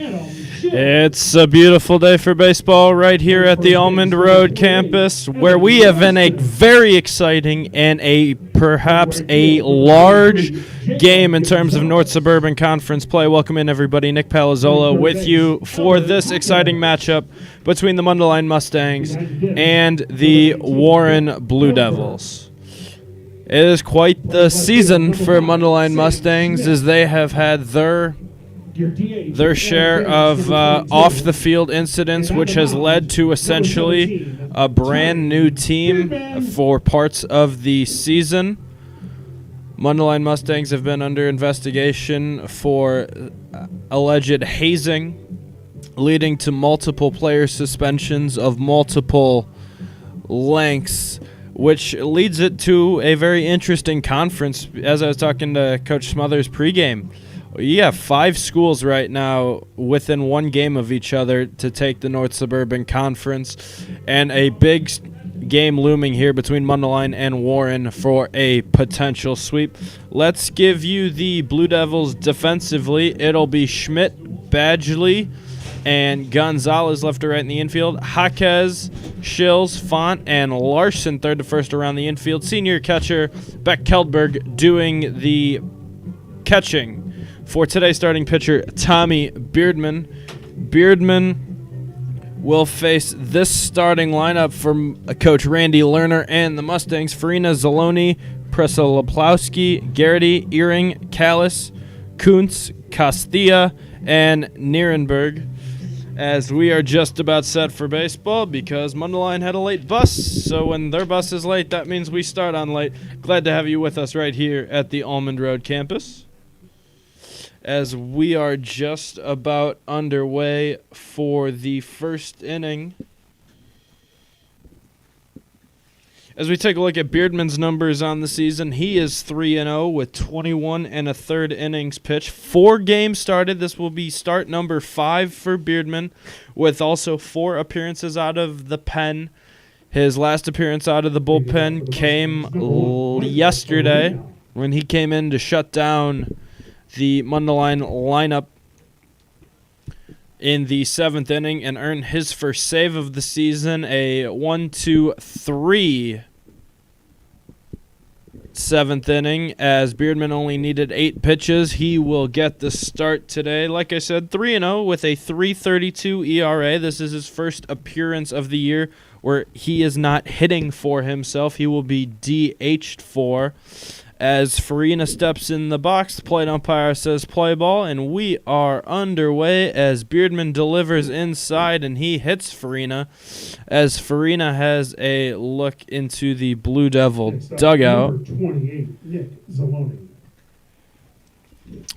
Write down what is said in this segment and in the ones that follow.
It's a beautiful day for baseball right here at the Almond Road campus, where we have been a very exciting and perhaps a large game in terms of North Suburban Conference play. Welcome in, everybody. Nick Palazzolo with you for this exciting matchup between the Mundelein Mustangs and the Warren Blue Devils. It is quite the season for Mundelein Mustangs, as they have had their share of off-the-field incidents, which has led to essentially a brand new team for parts of the season. Mundelein Mustangs have been under investigation for alleged hazing, leading to multiple player suspensions of multiple lengths, which leads it to a very interesting conference. As I was talking to Coach Smothers pregame, you have 5 schools right now within one game of each other to take the North Suburban Conference, and a big game looming here between Mundelein and Warren for a potential sweep. Let's give you the Blue Devils defensively. It'll be Schmidt, Badgley, and Gonzalez left to right in the infield. Jaquez, Schills, Font, and Larson third to first around the infield. Senior catcher Beck Keldberg doing the catching for today's starting pitcher, Tommy Beardman. Beardman will face this starting lineup from Coach Randy Lerner and the Mustangs: Farina, Zaloni, Presolopowski, Garrity, Earring, Callis, Kuntz, Castilla, and Nierenberg. As we are just about set for baseball because Mundelein had a late bus, so when their bus is late, that means we start on late. Glad to have you with us right here at the Almond Road campus, as we are just about underway for the first inning. As we take a look at Beardman's numbers on the season, he is 3-0 with 21 1/3 innings pitched. 4 games started. This will be start number 5 for Beardman, with also 4 appearances out of the pen. His last appearance out of the bullpen came yesterday when he came in to shut down the Mundelein lineup in the 7th inning and earned his first save of the season, a 1-2-3 7th inning, as Beardman only needed 8 pitches. He will get the start today. Like I said, 3-0 with a 3.32 ERA. This is his first appearance of the year where he is not hitting for himself. He will be DH'd for. As Farina steps in the box, the plate umpire says play ball, and we are underway as Beardman delivers inside, and he hits Farina, as Farina has a look into the Blue Devil dugout. Number 28, Nick Zaloni.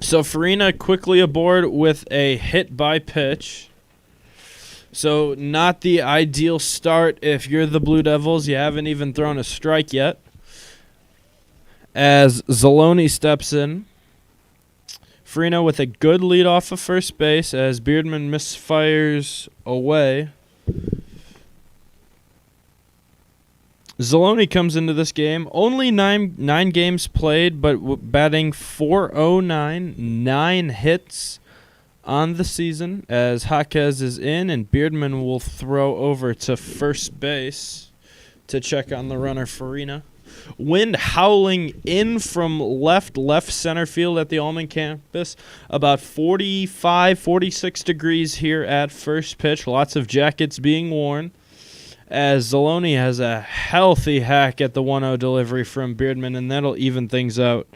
So Farina quickly aboard with a hit by pitch. So not the ideal start if you're the Blue Devils. You haven't even thrown a strike yet. As Zaloni steps in, Farina with a good lead off of first base as Beardman misfires away. Zaloni comes into this game, only nine games played, but batting .409, 9 hits on the season, as Jaquez is in, and Beardman will throw over to first base to check on the runner, Farina. Wind howling in from left center field at the Almond campus. About 45, 46 degrees here at first pitch. Lots of jackets being worn, as Zaloni has a healthy hack at the 1-0 delivery from Beardman, and that'll even things out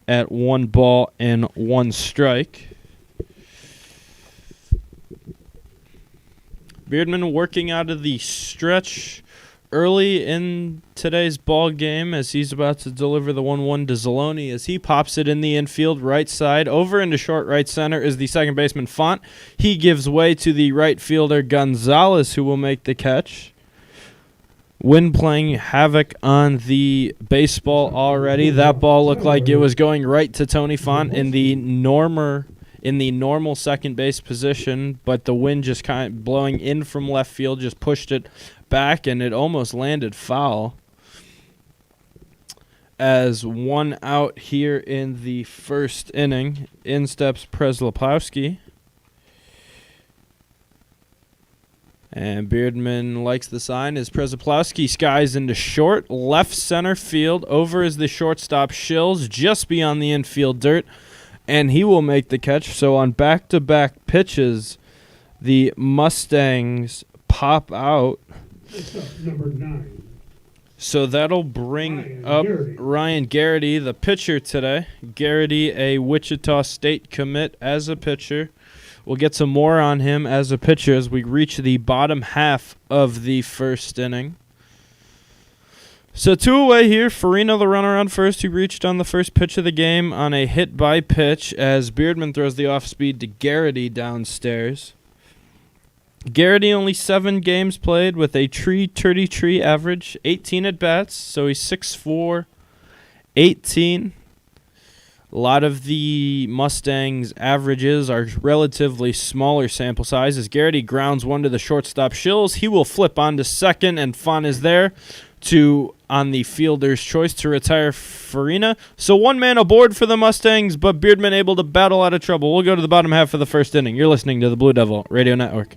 at 1 ball and 1 strike. Beardman working out of the stretch early in today's ball game, as he's about to deliver the 1-1 to Zaloni, as he pops it in the infield right side. Over into short right center is the second baseman, Font. He gives way to the right fielder, Gonzalez, who will make the catch. Wind playing havoc on the baseball already. That ball looked like it was going right to Tony Font in the normal second base position, but the wind just kind of blowing in from left field just pushed it back, and it almost landed foul. As 1 out here in the first inning, in steps Presolopowski. And Beardman likes the sign as Przeplowski skies into short, left center field. Over is the shortstop Shills, just beyond the infield dirt, and he will make the catch. So on back-to-back pitches, the Mustangs pop out. It's up, number 9. So that'll bring up Ryan Garrity, the pitcher today. Garrity, a Wichita State commit as a pitcher. We'll get some more on him as a pitcher as we reach the bottom half of the first inning. So 2 away here. Farina, the runner on first, who reached on the first pitch of the game on a hit by pitch as Beardman throws the off speed to Garrity downstairs. Garrity only 7 games played with a .33 average, 18 at bats, so he's 6'4", 18. A lot of the Mustangs' averages are relatively smaller sample sizes. Garrity grounds one to the shortstop Shills. He will flip on to second, and Fun is there on the fielder's choice to retire Farina. So 1 man aboard for the Mustangs, but Beardman able to battle out of trouble. We'll go to the bottom half of the first inning. You're listening to the Blue Devil Radio Network.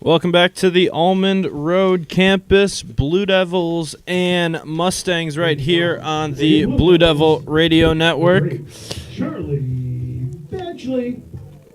Welcome back to the Almond Road campus. Blue Devils and Mustangs right here on the Blue Devil Radio Network. Charlie Badgley.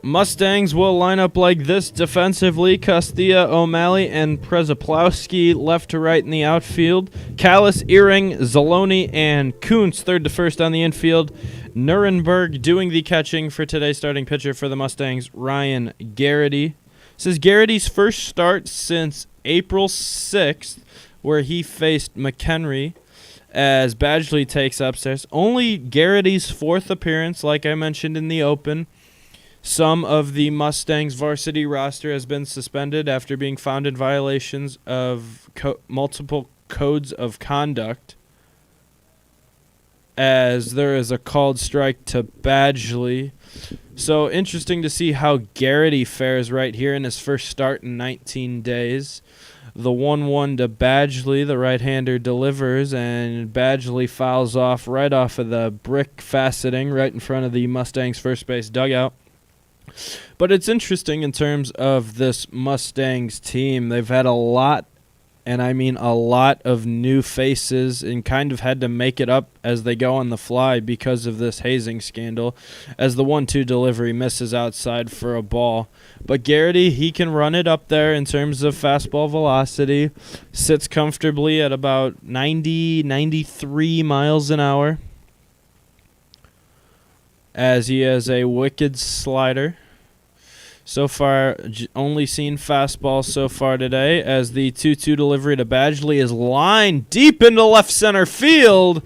Mustangs will line up like this defensively. Castilla, O'Malley, and Przeplowski left to right in the outfield. Callis, Earring, Zaloni, and Kuntz third to first on the infield. Nuremberg doing the catching for today's starting pitcher for the Mustangs, Ryan Garrity. This is Garrity's first start since April 6th, where he faced McHenry as Badgley takes upstairs. Only Garrity's 4th appearance, like I mentioned in the open. Some of the Mustangs varsity roster has been suspended after being found in violations of multiple codes of conduct, as there is a called strike to Badgley. So interesting to see how Garrity fares right here in his first start in 19 days. The 1-1 to Badgley, the right-hander delivers, and Badgley fouls off right off of the brick faceting right in front of the Mustangs' first base dugout. But it's interesting in terms of this Mustangs team. They've had a lot, and I mean a lot, of new faces and kind of had to make it up as they go on the fly because of this hazing scandal, as the 1-2 delivery misses outside for a ball. But Garrity, he can run it up there in terms of fastball velocity, sits comfortably at about 90, 93 miles an hour, as he has a wicked slider. So far, only seen fastball so far today, as the 2-2 delivery to Badgley is lined deep into left center field,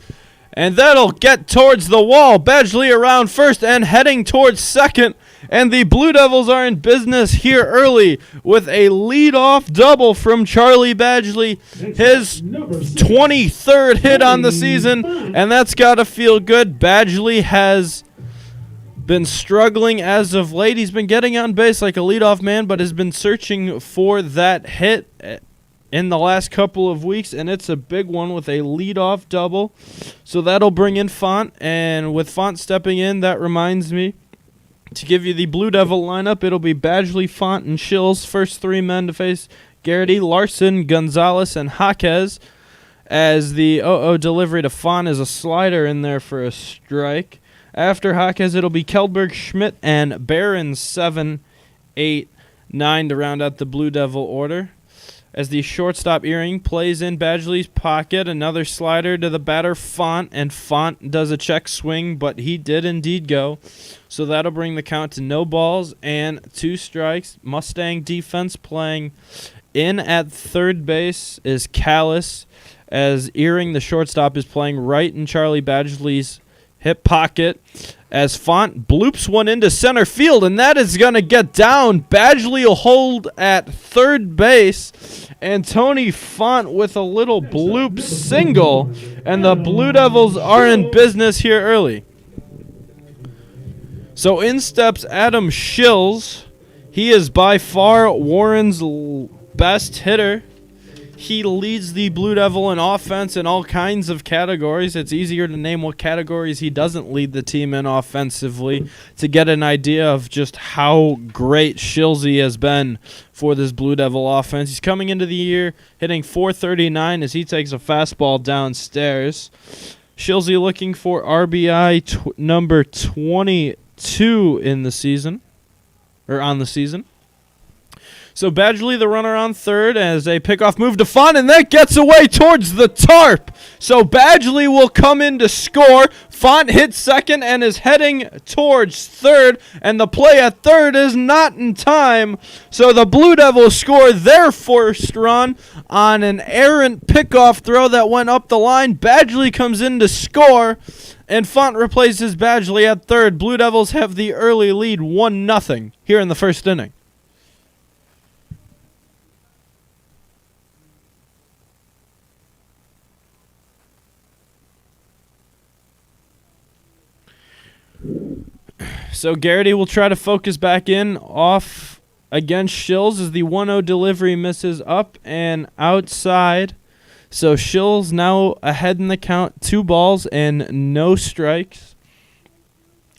and that'll get towards the wall. Badgley around first and heading towards second, and the Blue Devils are in business here early with a leadoff double from Charlie Badgley, his 23rd hit on the season, and that's got to feel good. Badgley has been struggling as of late. He's been getting on base like a leadoff man, but has been searching for that hit in the last couple of weeks, and it's a big one with a leadoff double. So that'll bring in Font, and with Font stepping in, that reminds me to give you the Blue Devil lineup. It'll be Badgley, Font, and Shills, first three men to face Garrity, Larson, Gonzalez, and Jaquez, as the 0-0 delivery to Font is a slider in there for a strike. After Jaquez, it'll be Keldberg, Schmidt, and Barron 7, 8, 9 to round out the Blue Devil order. As the shortstop Earring plays in Badgley's pocket, another slider to the batter Font, and Font does a check swing, but he did indeed go. So that'll bring the count to no balls and 2 strikes. Mustang defense playing in at third base is Callis, as Earring, the shortstop, is playing right in Charlie Badgley's hip pocket, as Font bloops one into center field, and that is going to get down. Badgley will hold at third base, and Tony Font with a little bloop single, and the Blue Devils are in business here early. So in steps Adam Shills. He is by far Warren's best hitter. He leads the Blue Devil in offense in all kinds of categories. It's easier to name what categories he doesn't lead the team in offensively to get an idea of just how great Shilsey has been for this Blue Devil offense. He's coming into the year hitting .439 as he takes a fastball downstairs. Shilsey looking for RBI number 22 in the season, or on the season. So Badgley, the runner on third, as a pickoff move to Font, and that gets away towards the tarp. So Badgley will come in to score. Font hits second and is heading towards third, and the play at third is not in time. So the Blue Devils score their first run on an errant pickoff throw that went up the line. Badgley comes in to score, and Font replaces Badgley at third. Blue Devils have the early lead 1-0 here in the first inning. So Garrity will try to focus back in off against Shills as the 1-0 delivery misses up and outside. So Shills now ahead in the count, 2 balls and no strikes.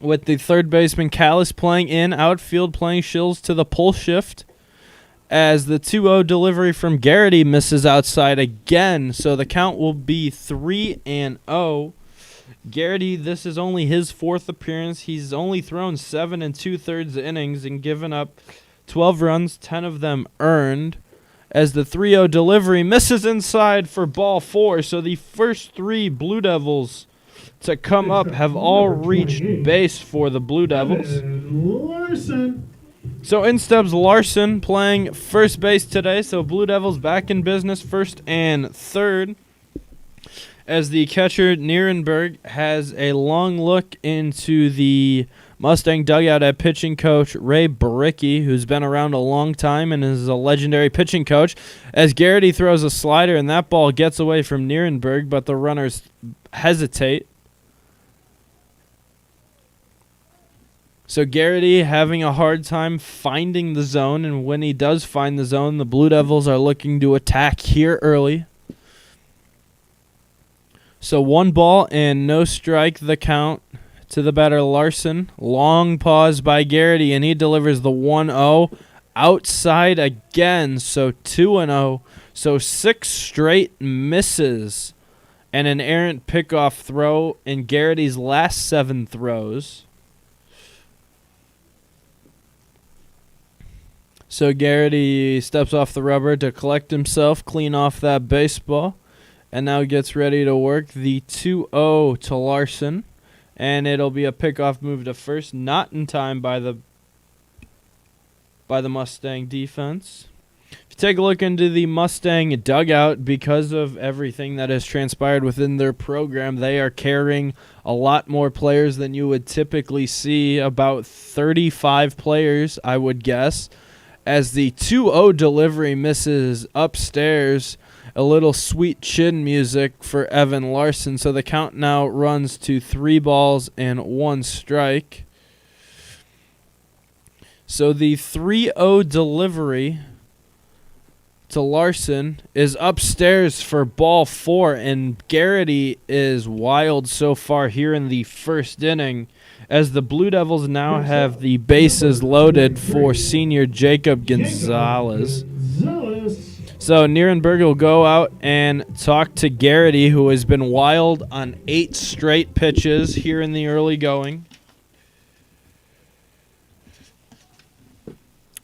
With the third baseman Callis playing in, outfield playing Shills to the pull shift, as the 2-0 delivery from Garrity misses outside again. So the count will be 3-0. Garrity, this is only his 4th appearance. He's only thrown 7 2/3 innings and given up 12 runs, 10 of them earned, as the 3-0 delivery misses inside for ball 4. So the first 3 Blue Devils to come up have all reached base for the Blue Devils. So in steps Larson playing first base today. So Blue Devils back in business, first and third, as the catcher Nierenberg has a long look into the Mustang dugout at pitching coach Ray Baricki, who's been around a long time and is a legendary pitching coach, as Garrity throws a slider and that ball gets away from Nierenberg, but the runners hesitate. So Garrity having a hard time finding the zone, and when he does find the zone, the Blue Devils are looking to attack here early. So 1 ball and no strike the count to the batter Larson. Long pause by Garrity, and he delivers the 1-0 outside again. So 2-0. So 6 straight misses and an errant pickoff throw in Garrity's last 7 throws. So Garrity steps off the rubber to collect himself, clean off that baseball, and now gets ready to work the 2-0 to Larson. And it'll be a pickoff move to first, not in time by the Mustang defense. If you take a look into the Mustang dugout, because of everything that has transpired within their program, they are carrying a lot more players than you would typically see, about 35 players, I would guess. As the 2-0 delivery misses upstairs, a little sweet chin music for Evan Larson. So the count now runs to 3 balls and 1 strike. So the 3-0 delivery to Larson is upstairs for ball 4, and Garrity is wild so far here in the first inning, as the Blue Devils now have the bases loaded for senior Jacob Gonzalez. So Nierenberg will go out and talk to Garrity, who has been wild on 8 straight pitches here in the early going.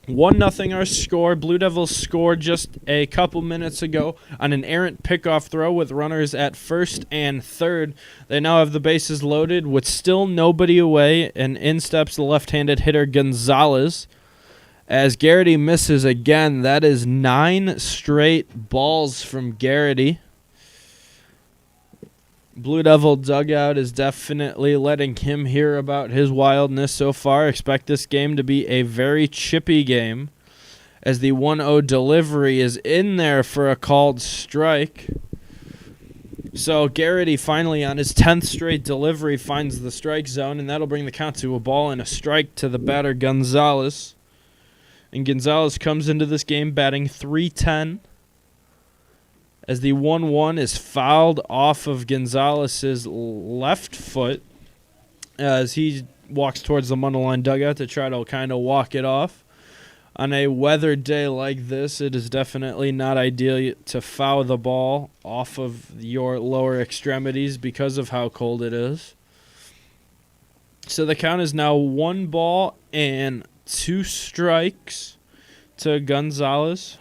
1-0 our score. Blue Devils scored just a couple minutes ago on an errant pickoff throw with runners at first and third. They now have the bases loaded with still nobody away, and in steps the left-handed hitter Gonzalez. As Garrity misses again, that is 9 straight balls from Garrity. Blue Devil dugout is definitely letting him hear about his wildness so far. Expect this game to be a very chippy game, as the 1-0 delivery is in there for a called strike. So Garrity finally on his 10th straight delivery finds the strike zone, and that'll bring the count to a ball and a strike to the batter Gonzalez. And Gonzalez comes into this game batting .310. As the 1-1 is fouled off of Gonzalez's left foot as he walks towards the Mundelein dugout to try to kind of walk it off. On a weathered day like this, it is definitely not ideal to foul the ball off of your lower extremities because of how cold it is. So the count is now 1 ball and 2 strikes to Gonzalez.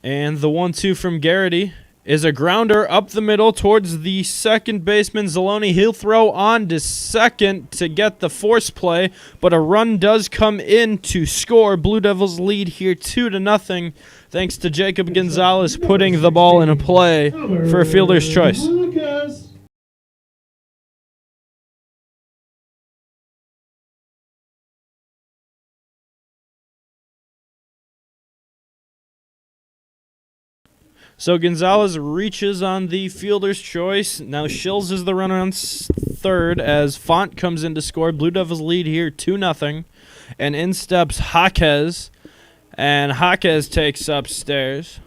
And the 1-2 from Garrity is a grounder up the middle towards the second baseman, Zaloni. He'll throw on to second to get the force play, but a run does come in to score. Blue Devils lead here 2-0, thanks to Jacob Gonzalez putting the ball in play for a fielder's choice. So Gonzalez reaches on the fielder's choice. Now Shills is the runner on third as Font comes in to score. Blue Devils lead here 2-0. And in steps Jaquez. And Jaquez takes upstairs.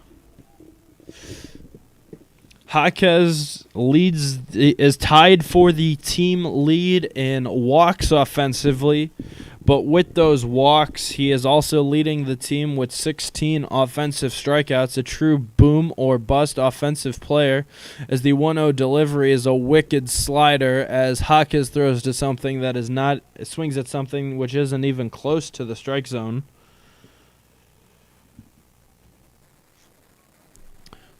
Jaquez is tied for the team lead in walks offensively. But with those walks, he is also leading the team with 16 offensive strikeouts, a true boom or bust offensive player, as the 1-0 delivery is a wicked slider as Jaquez throws to something that is not, swings at something which isn't even close to the strike zone.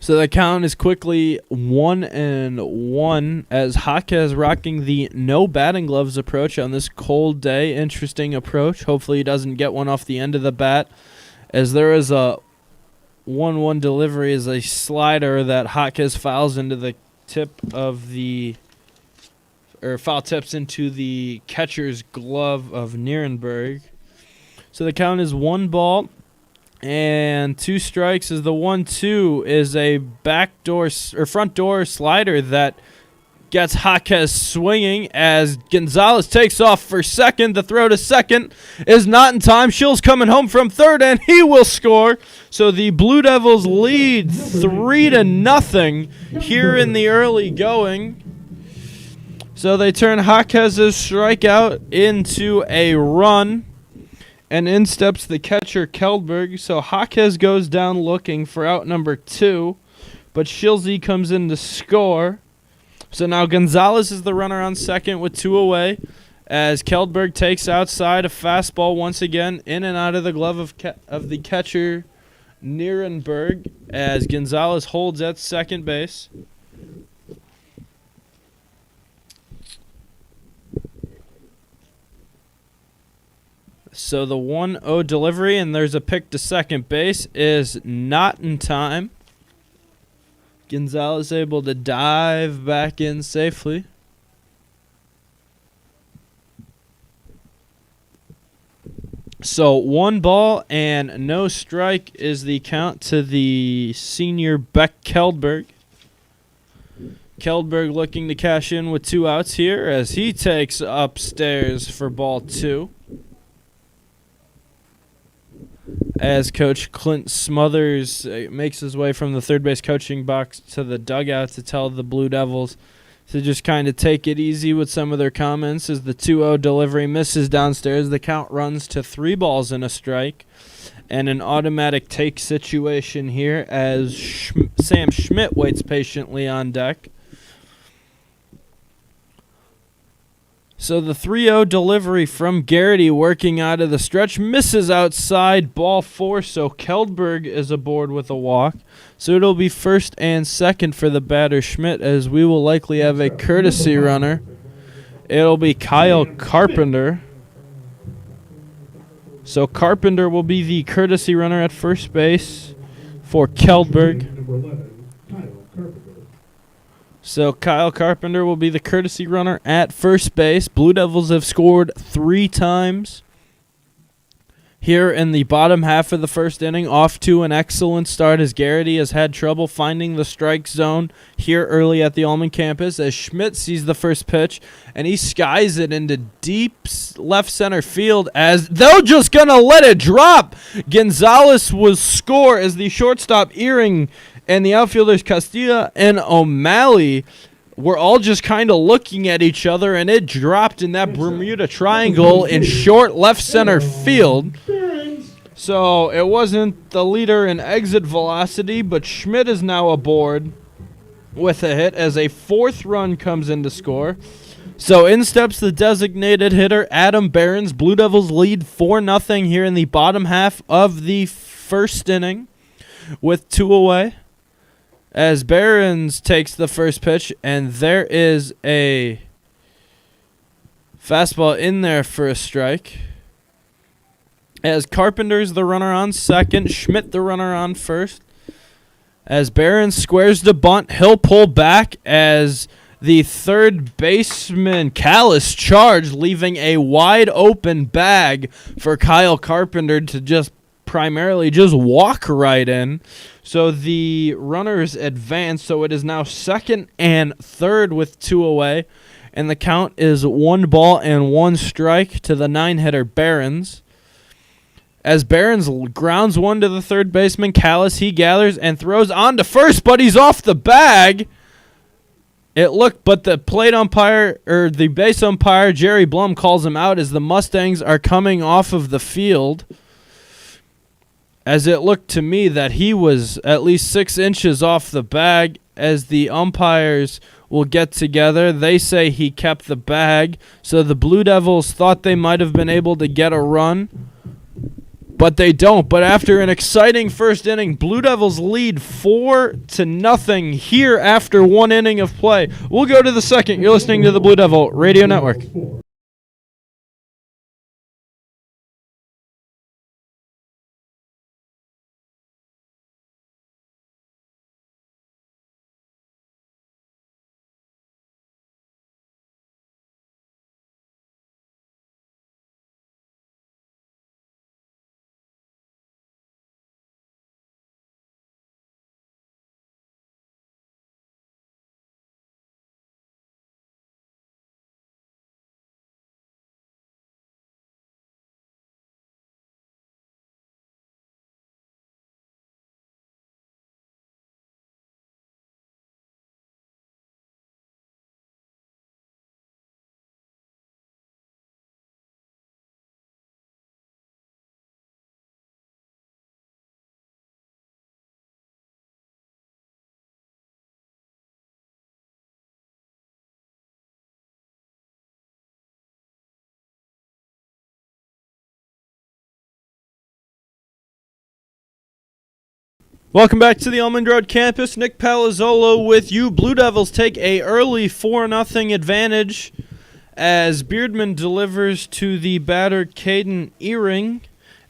So the count is quickly 1-1 as Jaquez rocking the no batting gloves approach on this cold day. Interesting approach. Hopefully he doesn't get one off the end of the bat, as there is a 1-1 delivery is a slider that Jaquez fouls into the tip of the, or foul tips into the catcher's glove of Nierenberg. So the count is 1 ball and 2 strikes, as the 1-2 is a backdoor or front door slider that gets Jaquez swinging as Gonzalez takes off for second. The throw to second is not in time. Schill's coming home from third, and he will score. So the Blue Devils lead 3-0 here in the early going. So they turn Jaquez's strikeout into a run, and in steps the catcher Keldberg. So Jaquez goes down looking for out number 2, but Schilze comes in to score. So now Gonzalez is the runner on second with 2 away as Keldberg takes outside a fastball once again in and out of the glove of the catcher Nierenberg as Gonzalez holds at second base. So the 1-0 delivery, and there's a pick to second base, is not in time. Gonzalez able to dive back in safely. So 1 ball and no strike is the count to the senior Beck Keldberg. Keldberg looking to cash in with 2 outs here as he takes upstairs for ball 2. As Coach Clint Smothers makes his way from the third base coaching box to the dugout to tell the Blue Devils to just kind of take it easy with some of their comments as the 2-0 delivery misses downstairs. The count runs to 3 balls and a strike, and an automatic take situation here as Sam Schmidt waits patiently on deck. So the 3-0 delivery from Garrity working out of the stretch misses outside, ball 4, so Keldberg is aboard with a walk. So it'll be first and second for the batter Schmidt as we will likely have a courtesy runner. It'll be Kyle Carpenter. So Carpenter will be the courtesy runner at first base for Keldberg. Number 11, Kyle Carpenter. So Kyle Carpenter will be the courtesy runner at first base. Blue Devils have scored 3 times here in the bottom half of the first inning. Off to an excellent start as Garrity has had trouble finding the strike zone here early at the Allman campus as Schmidt sees the first pitch and he skies it into deep left center field as they're just going to let it drop. Gonzalez will score as the shortstop Earring and the outfielders Castilla and O'Malley were all just kind of looking at each other, and it dropped in that Bermuda Triangle in short left center field. So it wasn't the leader in exit velocity, but Schmidt is now aboard with a hit as a 4th run comes in to score. So in steps the designated hitter, Adam Behrens. Blue Devils lead 4-0 here in the bottom half of the first inning with 2 away. As Behrens takes the first pitch, and there is a fastball in there for a strike. As Carpenter's the runner on second, Schmidt the runner on first. As Behrens squares the bunt, he'll pull back as the third baseman Callis charged, leaving a wide open bag for Kyle Carpenter to just primarily just walk right in. So the runners advance, so it is now second and third with 2 away, and the count is 1 ball and 1 strike to the 9-hitter Behrens. As Behrens grounds one to the third baseman Callis, he gathers and throws on to first, but he's off the bag. But the plate umpire, or the base umpire, Jerry Blum, calls him out as the Mustangs are coming off of the field. As it looked to me that he was at least 6 inches off the bag. As the umpires will get together, they say he kept the bag. So the Blue Devils thought they might have been able to get a run, but they don't. But after an exciting first inning, Blue Devils lead 4-0 here after 1 inning of play. We'll go to the second. You're listening to the Blue Devil Radio Network. Welcome back to the Almond Road campus. Nick Palazzolo with you. Blue Devils take a early 4-0 advantage as Beardman delivers to the batter Caden Earring,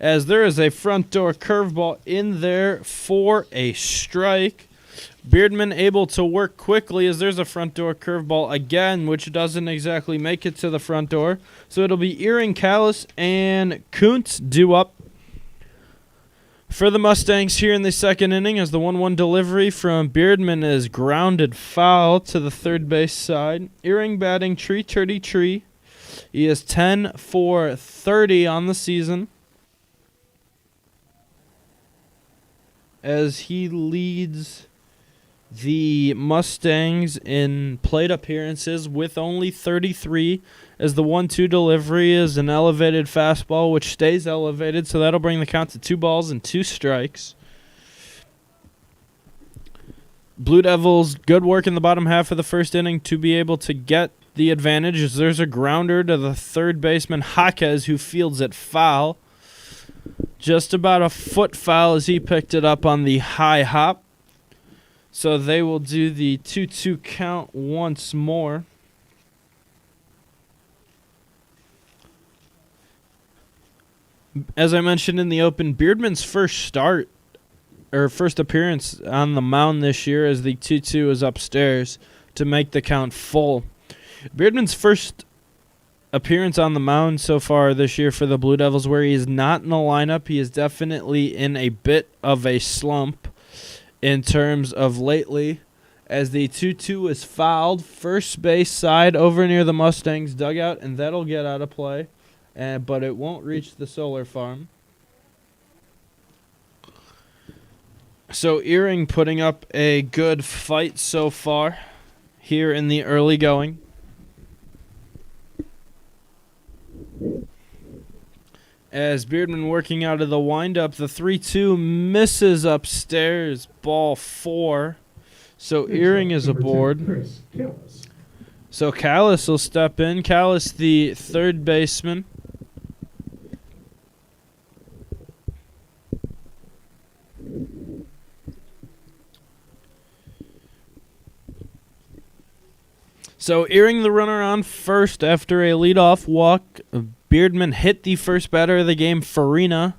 as there is a front door curveball in there for a strike. Beardman able to work quickly as there's a front door curveball again, which doesn't exactly make it to the front door. So it'll be Earring, Callis, and Kuntz due up for the Mustangs here in the second inning, as the 1-1 delivery from Beardman is grounded foul to the third base side. Earring batting tree. He is 10 for 30 on the season, as he leads the Mustangs in plate appearances with only 33, as the 1-2 delivery is an elevated fastball, which stays elevated, so that'll bring the count to 2-2 strikes. Blue Devils, good work in the bottom half of the first inning to be able to get the advantage, as there's a grounder to the third baseman, Jaquez, who fields it foul. Just about a foot foul as he picked it up on the high hop. So they will do the 2-2 count once more. As I mentioned in the open, Beardman's first appearance on the mound this year, as the 2-2 is upstairs to make the count full. Beardman's first appearance on the mound so far this year for the Blue Devils, where he is not in the lineup. He is definitely in a bit of a slump in terms of lately, as the 2-2 is fouled first base side over near the Mustangs dugout, and that'll get out of play, but it won't reach the solar farm. So Earring putting up a good fight so far here in the early going. As Beardman working out of the windup, the 3-2 misses upstairs, ball 4. So Earring is aboard. So Callis will step in. Callis, the third baseman. So Earring the runner on first after a leadoff walk. Beardman hit the first batter of the game, Farina,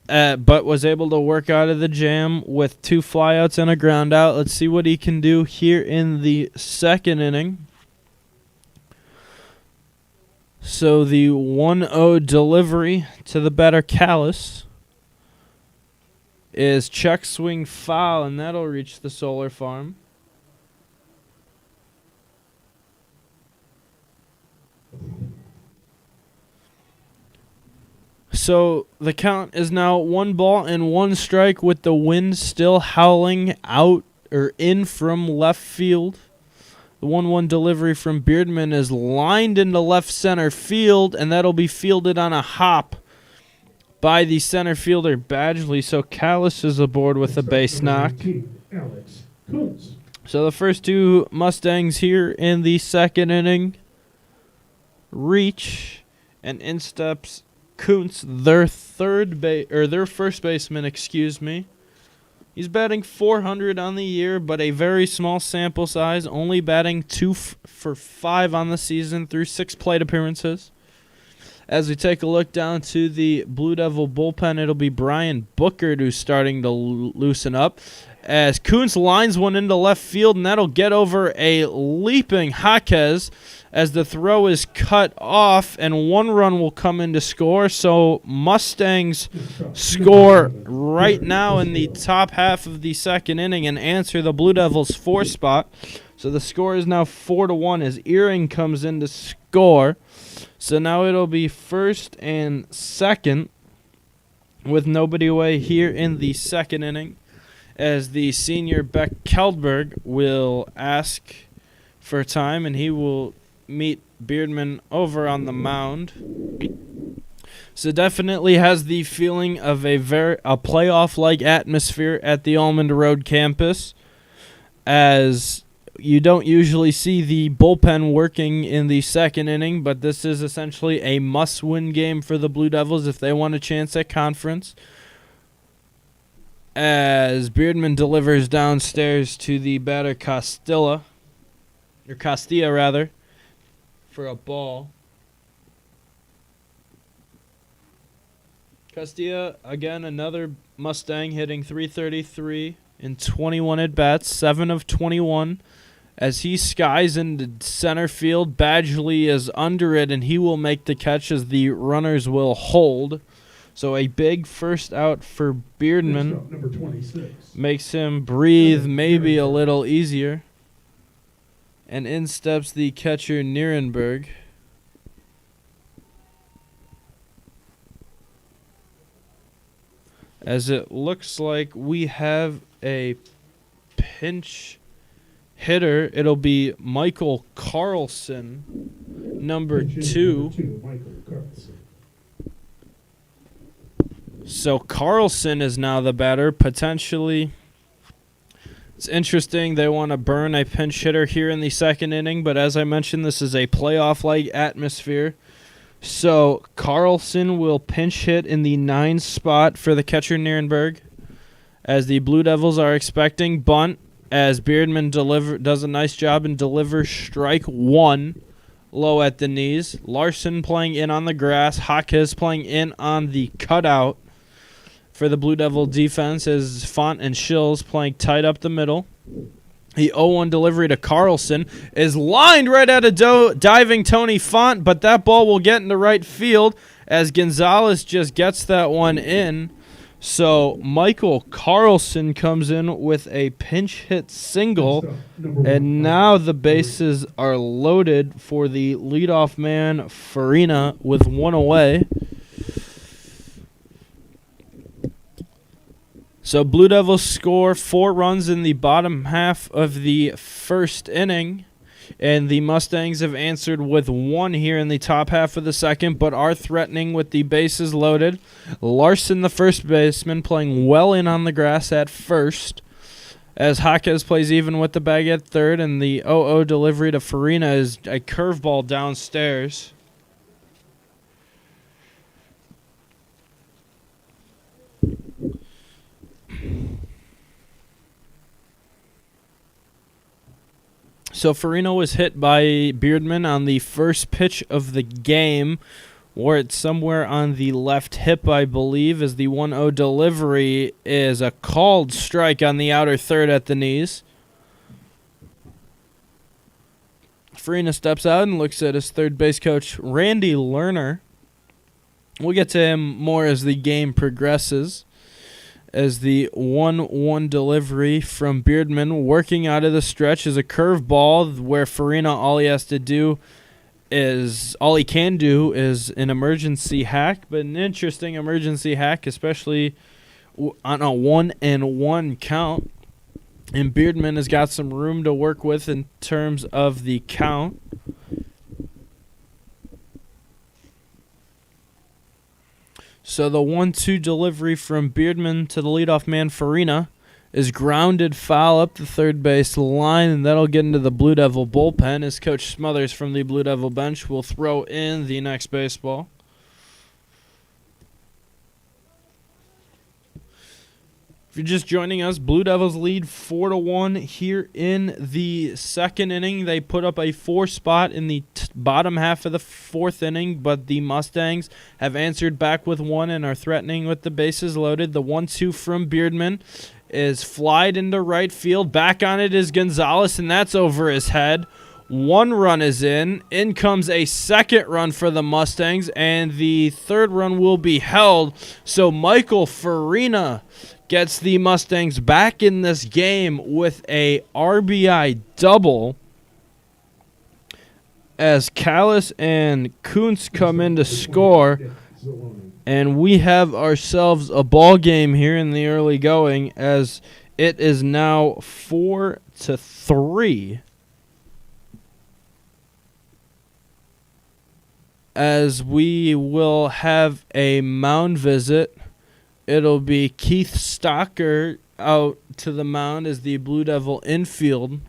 but was able to work out of the jam with 2 flyouts and a ground out. Let's see what he can do here in the second inning. So the 1-0 delivery to the batter, Callis, is check swing foul, and that'll reach the solar farm. So the count is now 1-1 strike, with the wind still howling out or in from left field. The 1-1 delivery from Beardman is lined into left center field, and that'll be fielded on a hop by the center fielder, Badgley. So Callis is aboard with a base knock. So the first 2 Mustangs here in the second inning reach, and in steps Kuntz, their first baseman, He's batting .400 on the year, but a very small sample size, only batting 2 for 5 on the season through 6 plate appearances. As we take a look down to the Blue Devil bullpen, it'll be Brian Booker who's starting to loosen up, as Kuntz lines one into left field, and that'll get over a leaping Jaquez, as the throw is cut off, and 1 run will come in to score. So Mustangs score right now in the top half of the second inning and answer the Blue Devils' 4 spot. So the score is now 4-1 as Earring comes in to score. So now it'll be first and second with nobody away here in the second inning, as the senior Beck Keldberg will ask for time, and he will meet Beardman over on the mound. So definitely has the feeling of a playoff-like atmosphere at the Almond Road campus, as you don't usually see the bullpen working in the second inning, but this is essentially a must-win game for the Blue Devils if they want a chance at conference. as Beardman delivers downstairs to the batter Castilla rather, for a ball. Castilla, again, another Mustang hitting .333 in 21 at-bats, 7 of 21. As he skies into center field, Badgley is under it, and he will make the catch as the runners will hold. So a big first out for Beardman. Number 26. Makes him breathe maybe a little easier. And in steps the catcher Nierenberg. As it looks like we have a pinch hitter. It'll be Michael Carlson, number 2. Michael Carlson. So Carlson is now the batter, potentially. It's interesting. They want to burn a pinch hitter here in the second inning, but as I mentioned, this is a playoff-like atmosphere. So Carlson will pinch hit in the 9 spot for the catcher Nierenberg, as the Blue Devils are expecting bunt, as Beardman does a nice job and delivers strike 1 low at the knees. Larson playing in on the grass. Hawkes playing in on the cutout for the Blue Devil defense, as Font and Shills playing tight up the middle. The 0-1 delivery to Carlson is lined right at a diving Tony Font, but that ball will get into right field as Gonzalez just gets that one in. So Michael Carlson comes in with a pinch hit single, and now the bases are loaded for the leadoff man Farina with 1 away. So Blue Devils score 4 runs in the bottom half of the first inning, and the Mustangs have answered with 1 here in the top half of the second, but are threatening with the bases loaded. Larson, the first baseman, playing well in on the grass at first, as Hawkes plays even with the bag at third, and the 0-0 delivery to Farina is a curveball downstairs. So Farina was hit by Beardman on the first pitch of the game, where it's somewhere on the left hip, I believe, as the 1-0 delivery is a called strike on the outer third at the knees. Farina steps out and looks at his third base coach, Randy Lerner. We'll get to him more as the game progresses, as the 1-1 delivery from Beardman working out of the stretch is a curveball, where Farina all he can do is an emergency hack, but an interesting emergency hack, especially on a 1-1 count. And Beardman has got some room to work with in terms of the count. So the 1-2 delivery from Beardman to the leadoff man Farina is grounded foul up the third base line, and that'll get into the Blue Devil bullpen, as Coach Smothers from the Blue Devil bench will throw in the next baseball. If you're just joining us, Blue Devils lead 4-1 here in the second inning. They put up a 4 spot in the bottom half of the fourth inning, but the Mustangs have answered back with 1 and are threatening with the bases loaded. The 1-2 from Beardman is flied into right field. Back on it is Gonzalez, and that's over his head. 1 run is in. In comes a second run for the Mustangs, and the third run will be held. So Michael Farina gets the Mustangs back in this game with a RBI double, as Callis and Kuntz come in to score, and we have ourselves a ball game here in the early going, as it is now 4-3. As we will have a mound visit. It'll be Keith Stocker out to the mound, as the Blue Devil infield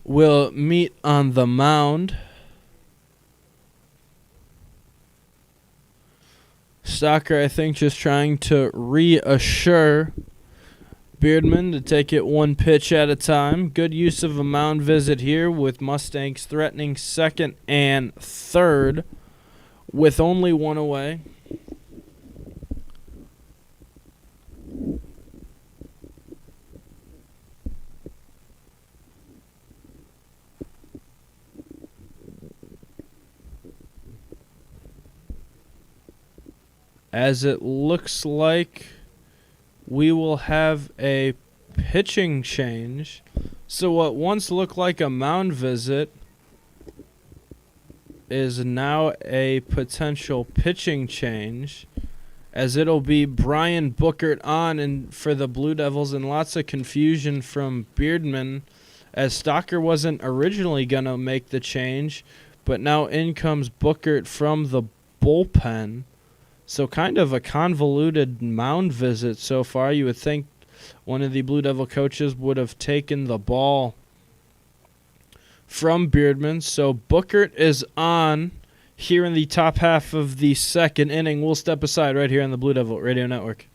will meet on the mound. Stocker, I think, just trying to reassure Beardman to take it one pitch at a time. Good use of a mound visit here with Mustangs threatening second and third with only one away. As it looks like we will have a pitching change. So what once looked like a mound visit is now a potential pitching change, as it'll be Brian Bookert on and for the Blue Devils, and lots of confusion from Beardman as Stocker wasn't originally going to make the change, but now in comes Bookert from the bullpen. So kind of a convoluted mound visit so far. You would think one of the Blue Devil coaches would have taken the ball from Beardman. So Bookert is on here in the top half of the second inning. We'll step aside right here on the Blue Devil Radio Network.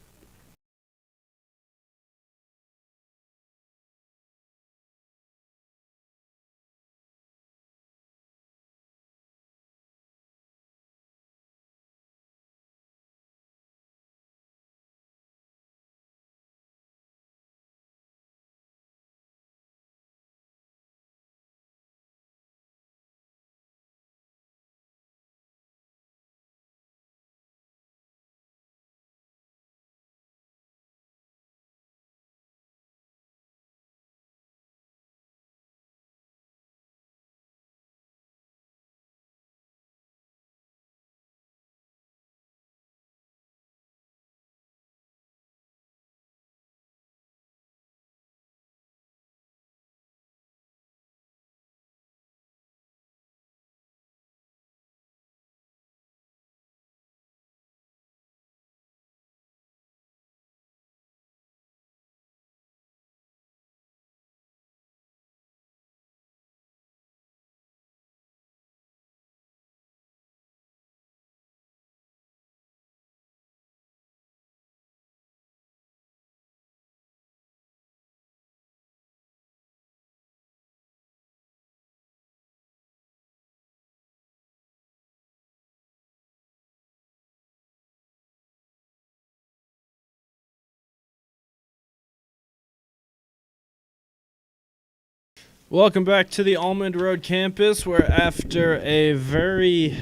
Welcome back to the Almond Road campus, where after a very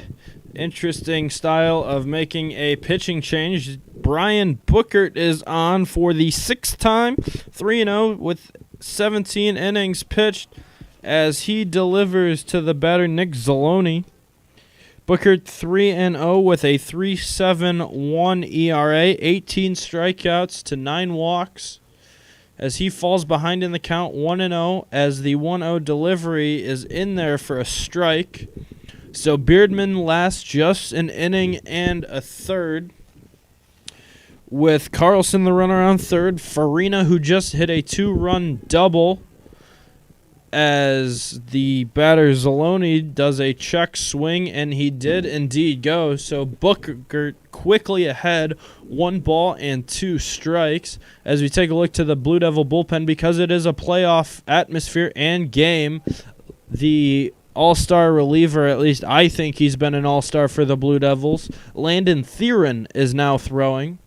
interesting style of making a pitching change, Brian Bookert is on for the sixth time, 3-0 with 17 innings pitched, as he delivers to the batter Nick Zaloni. Bookert 3-0 with a 3.71 ERA, 18 strikeouts to 9 walks, as he falls behind in the count 1-0, as the 1-0 delivery is in there for a strike. So Beardman lasts just an inning and a third, with Carlson the runner on third, Farina, who just hit a 2-run double, as the batter Zaloni does a check swing, and he did indeed go. So Booker quickly ahead, 1 ball and 2 strikes. As we take a look to the Blue Devil bullpen, because it is a playoff atmosphere and game, the all-star reliever, at least I think he's been an all-star for the Blue Devils, Landon Theron, is now throwing.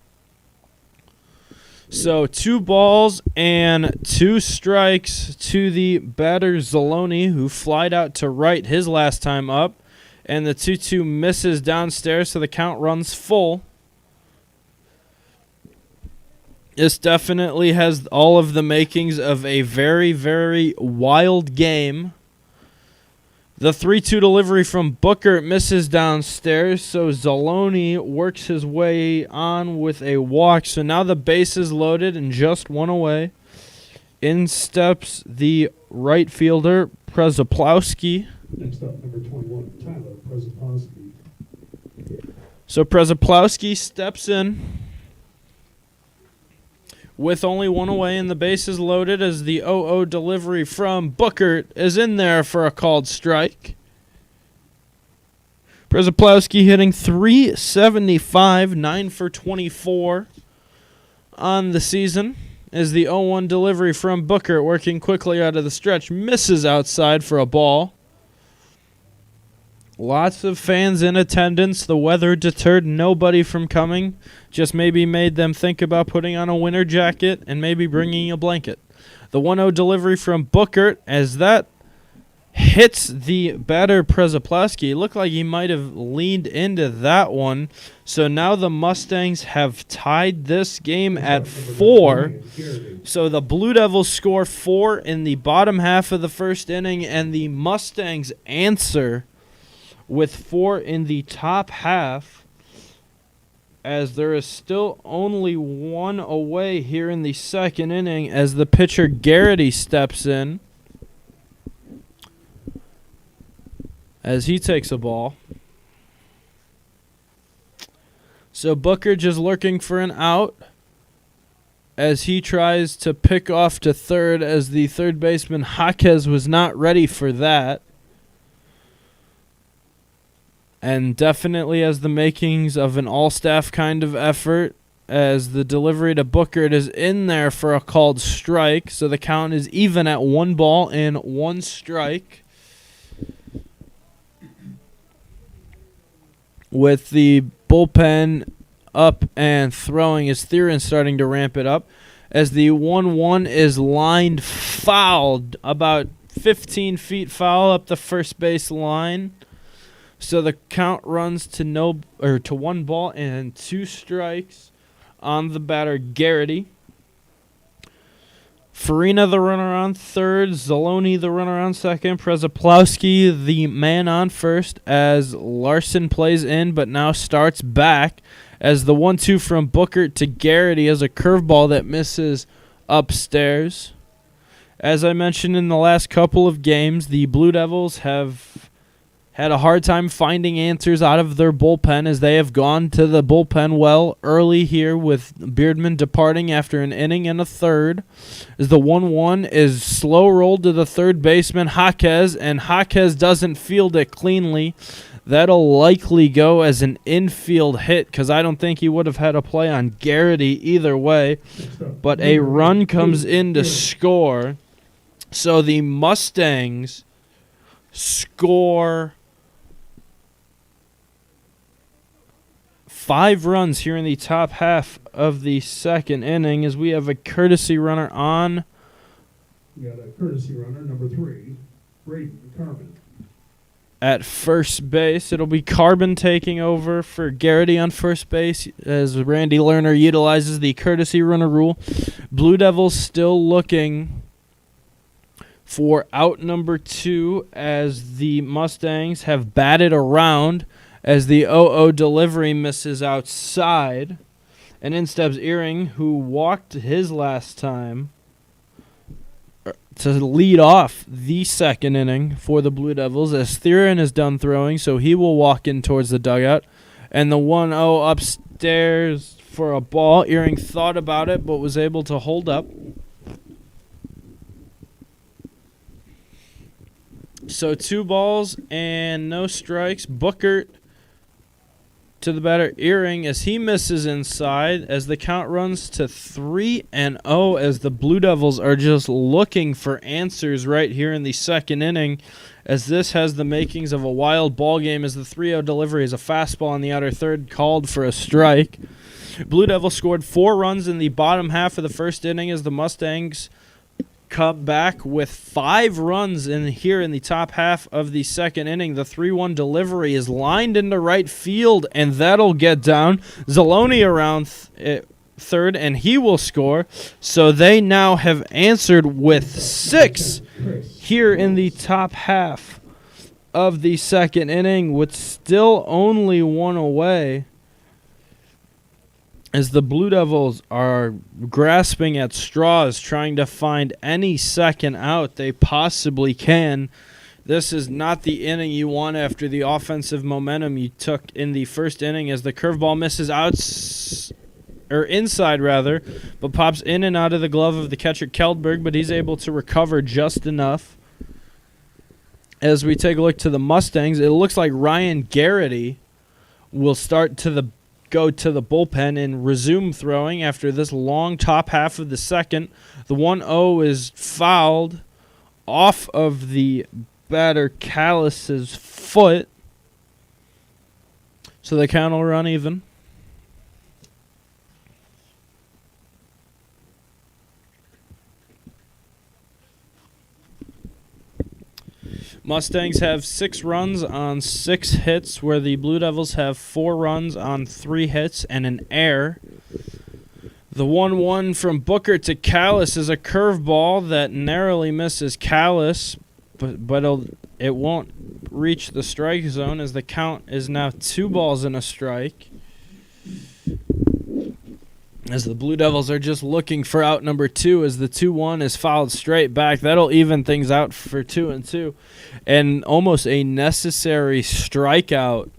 So 2 balls and 2 strikes to the batter Zaloni, who flied out to right his last time up. And the 2-2 misses downstairs, so the count runs full. This definitely has all of the makings of a very, very wild game. The 3-2 delivery from Booker misses downstairs, so Zaloni works his way on with a walk. So now the base is loaded and just 1 away. In steps the right fielder, Przeplowski. Next up, number 21, Tyler Przeplowski. So Przeplowski steps in with only 1 away, and the base is loaded, as the 0-0 delivery from Bookert is in there for a called strike. Przeplowski hitting .375, 9 for 24 on the season. As the 0-1 delivery from Booker, working quickly out of the stretch, misses outside for a ball. Lots of fans in attendance. The weather deterred nobody from coming. Just maybe made them think about putting on a winter jacket and maybe bringing a blanket. The 1-0 delivery from Booker, as that hits the batter Przeplowski. Looked like he might have leaned into that one. So now the Mustangs have tied this game at 4. So the Blue Devils score 4 in the bottom half of the first inning, and the Mustangs answer with 4 in the top half, as there is still only 1 away here in the second inning as the pitcher Garrity steps in as he takes a ball. So Booker just looking for an out as he tries to pick off to third, as the third baseman Jaquez was not ready for that. And definitely has the makings of an all-staff kind of effort, as the delivery to Booker is in there for a called strike. So the count is even at 1 ball and 1 strike. With the bullpen up and throwing, as Theron starting to ramp it up, as the 1-1 is lined fouled, about 15 feet foul up the first base line. So the count runs to 1 ball and 2 strikes on the batter Garrity. Farina the runner on third, Zaloni the runner on second, Przeplowski the man on first, as Larson plays in but now starts back, as the 1-2 from Booker to Garrity is a curveball that misses upstairs. As I mentioned in the last couple of games, the Blue Devils have had a hard time finding answers out of their bullpen, as they have gone to the bullpen well early here, with Beardman departing after an inning and a third. As the 1-1 is slow rolled to the third baseman Jaquez, and Jaquez doesn't field it cleanly. That'll likely go as an infield hit, because I don't think he would have had a play on Garrity either way. But a run comes in to score. So the Mustangs score 5 runs here in the top half of the second inning, as we have a courtesy runner on. We got a courtesy runner, number 3, Braden Carbon. At first base, it'll be Carbon taking over for Garrity on first base, as Randy Lerner utilizes the courtesy runner rule. Blue Devils still looking for out number 2, as the Mustangs have batted around, as the 0-0 delivery misses outside. And in steps Earring, who walked his last time, to lead off the second inning for the Blue Devils, as Theron is done throwing, so he will walk in towards the dugout. And the 1-0 upstairs for a ball. Earring thought about it, but was able to hold up. So 2 balls and no strikes. Booker to the batter Earring, as he misses inside, as the count runs to 3-0, as the Blue Devils are just looking for answers right here in the second inning, as this has the makings of a wild ball game, as the 3-0 delivery is a fastball on the outer third called for a strike. Blue Devils scored 4 runs in the bottom half of the first inning, as the Mustangs come back with 5 runs in here in the top half of the second inning. The 3-1 delivery is lined into right field, and that'll get down. Zaloni around third, and he will score. So they now have answered with 6 here in the top half of the second inning, with still only 1 away, as the Blue Devils are grasping at straws, trying to find any second out they possibly can. This is not the inning you want after the offensive momentum you took in the first inning, as the curveball misses inside, but pops in and out of the glove of the catcher Keldberg, but he's able to recover just enough. as we take a look to the Mustangs, it looks like Ryan Garrity will start to go to the bullpen and resume throwing after this long top half of the second. The 1-0 is fouled off of the batter Callis's foot, so the count will run even. Mustangs have 6 runs on 6 hits, where the Blue Devils have 4 runs on 3 hits and an error. The 1-1 from Booker to Callis is a curveball that narrowly misses Callis, but it won't reach the strike zone, as the count is now 2 balls and a strike. As the Blue Devils are just looking for out number 2, as the 2-1 is fouled straight back. That'll even things out for 2-2. And almost a necessary strikeout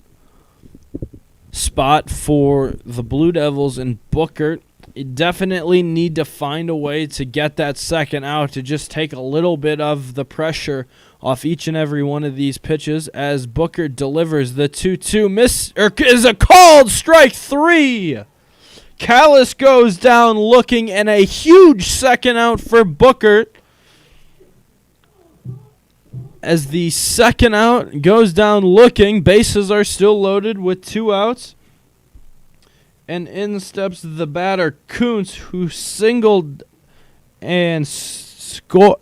spot for the Blue Devils and Booker. You definitely need to find a way to get that second out, to just take a little bit of the pressure off each and every one of these pitches, as Booker delivers the 2-2 is a called strike 3. Callis goes down looking, and a huge second out for Booker, as the second out goes down looking. Bases are still loaded with 2 outs. And in steps the batter Kuntz, who singled and scored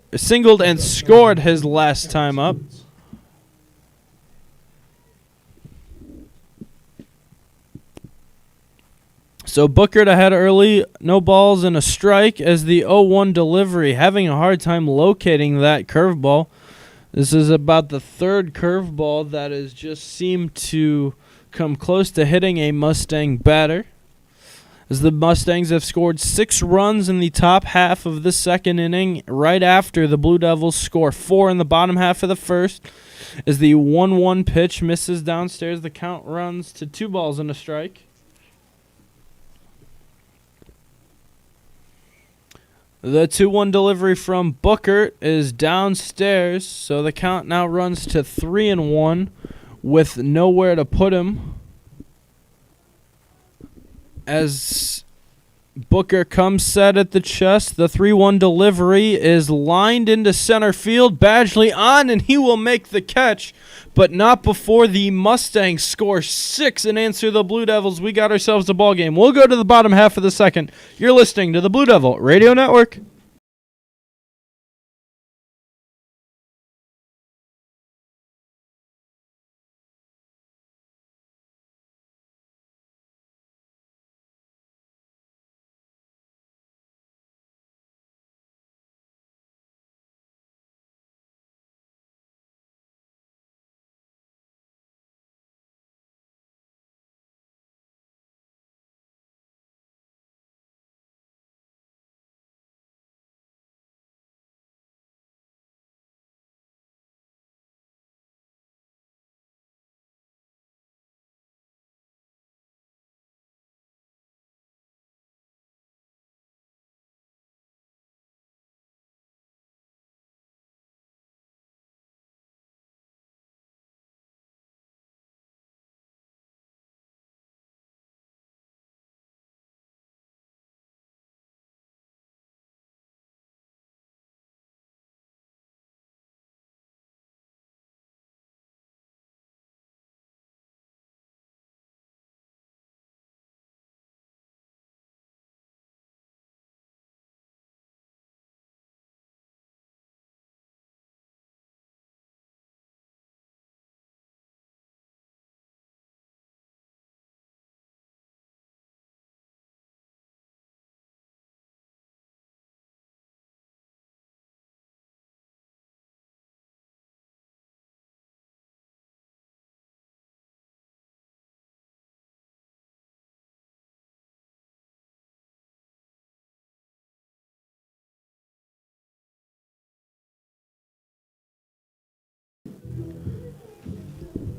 his last time up. So Booker ahead early, no balls and a strike, as the 0-1 delivery, having a hard time locating that curveball. This is about the 3rd curveball that has just seemed to come close to hitting a Mustang batter, as the Mustangs have scored 6 runs in the top half of the second inning, right after the Blue Devils score 4 in the bottom half of the first. As the 1-1 pitch misses downstairs, the count runs to 2 balls and a strike. The 2-1 delivery from Booker is downstairs, so the count now runs to 3-1 with nowhere to put him. As Booker comes set at the chest, the 3-1 delivery is lined into center field. Badgley on, and he will make the catch, but not before the Mustangs score 6 and answer the Blue Devils. We got ourselves a ball game. We'll go to the bottom half of the second. You're listening to the Blue Devil Radio Network.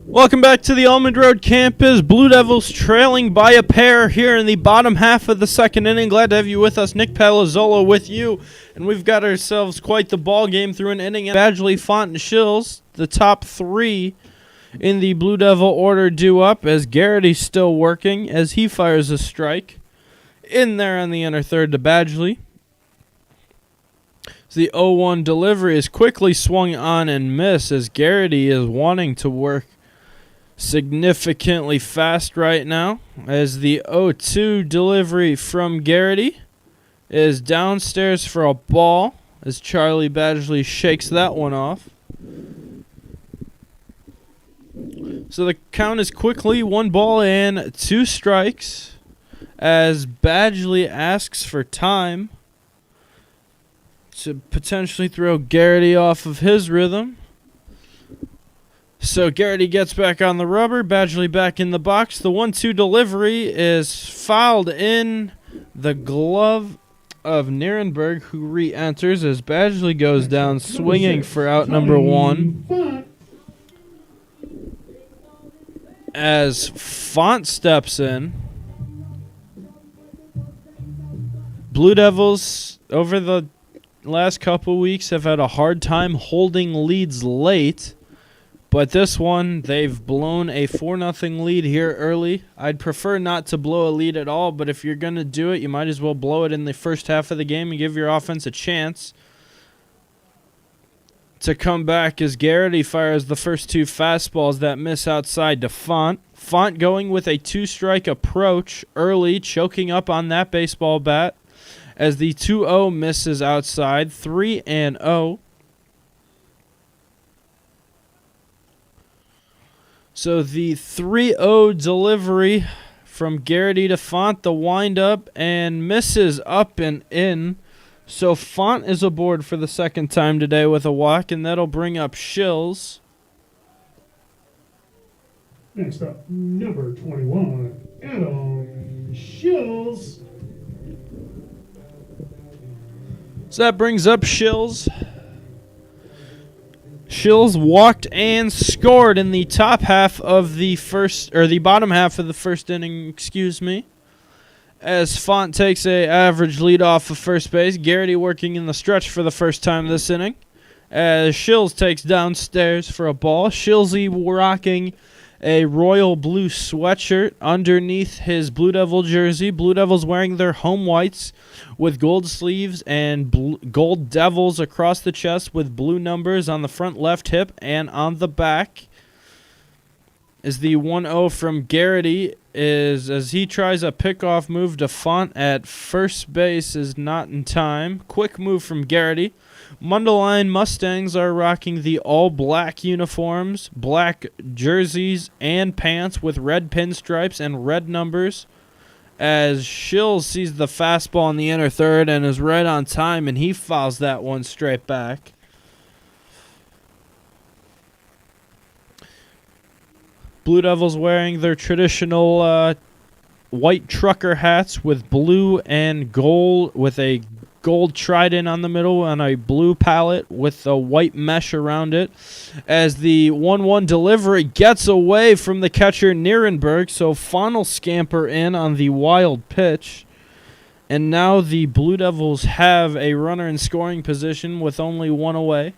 Welcome back to the Almond Road campus. Blue Devils trailing by a pair here in the bottom half of the second inning. Glad to have you with us. Nick Palazzolo with you. And we've got ourselves quite the ball game through an inning. Badgley, Font, and Shills the top three in the Blue Devil order due up, as Garrity's still working as he fires a strike in there on the inner third to Badgley. The 0-1 delivery is quickly swung on and missed, as Garrity is wanting to work significantly fast right now, as the 0-2 delivery from Garrity is downstairs for a ball, as Charlie Badgley shakes that one off. So the count is quickly 1 ball and 2 strikes, as Badgley asks for time to potentially throw Garrity off of his rhythm. So Garrity gets back on the rubber, Badgley back in the box. The 1-2 delivery is fouled in the glove of Nierenberg, who re-enters as Badgley goes down swinging for out number 1. As Font steps in, Blue Devils over the last couple weeks have had a hard time holding leads late, but this one, they've blown a 4-0 lead here early. I'd prefer not to blow a lead at all, but if you're going to do it, you might as well blow it in the first half of the game and give your offense a chance to come back, as Garrity fires the first 2 fastballs that miss outside to Font. Font going with a 2-strike approach early, choking up on that baseball bat, as the 2-0 misses outside, 3-0. So the 3-0 delivery from Garrity to Font, the windup, and misses up and in. So Font is aboard for the second time today with a walk, and that'll bring up Shills. Next up, number 21, Adam Shills. So that brings up Shills. Shills walked and scored in the top half of the first, or the bottom half of the first inning, excuse me. As Font takes a average lead off of first base. Garrity working in the stretch for the first time this inning, as Shills takes downstairs for a ball. Shillsy rocking a royal blue sweatshirt underneath his Blue Devil jersey. Blue Devils wearing their home whites with gold sleeves and gold devils across the chest with blue numbers on the front left hip and on the back. Is the 1-0 from Garrity, is as he tries a pickoff move to Font at first base, is not in time. Quick move from Garrity. Mundelein Mustangs are rocking the all-black uniforms, black jerseys and pants with red pinstripes and red numbers, as Shills sees the fastball in the inner third and is right on time, and he fouls that one straight back. Blue Devils wearing their traditional white trucker hats with blue and gold, with a gold trident on the middle and a blue palette with a white mesh around it, as the 1-1 delivery gets away from the catcher Nierenberg, so Font will scamper in on the wild pitch, and now the Blue Devils have a runner in scoring position with only 1 away.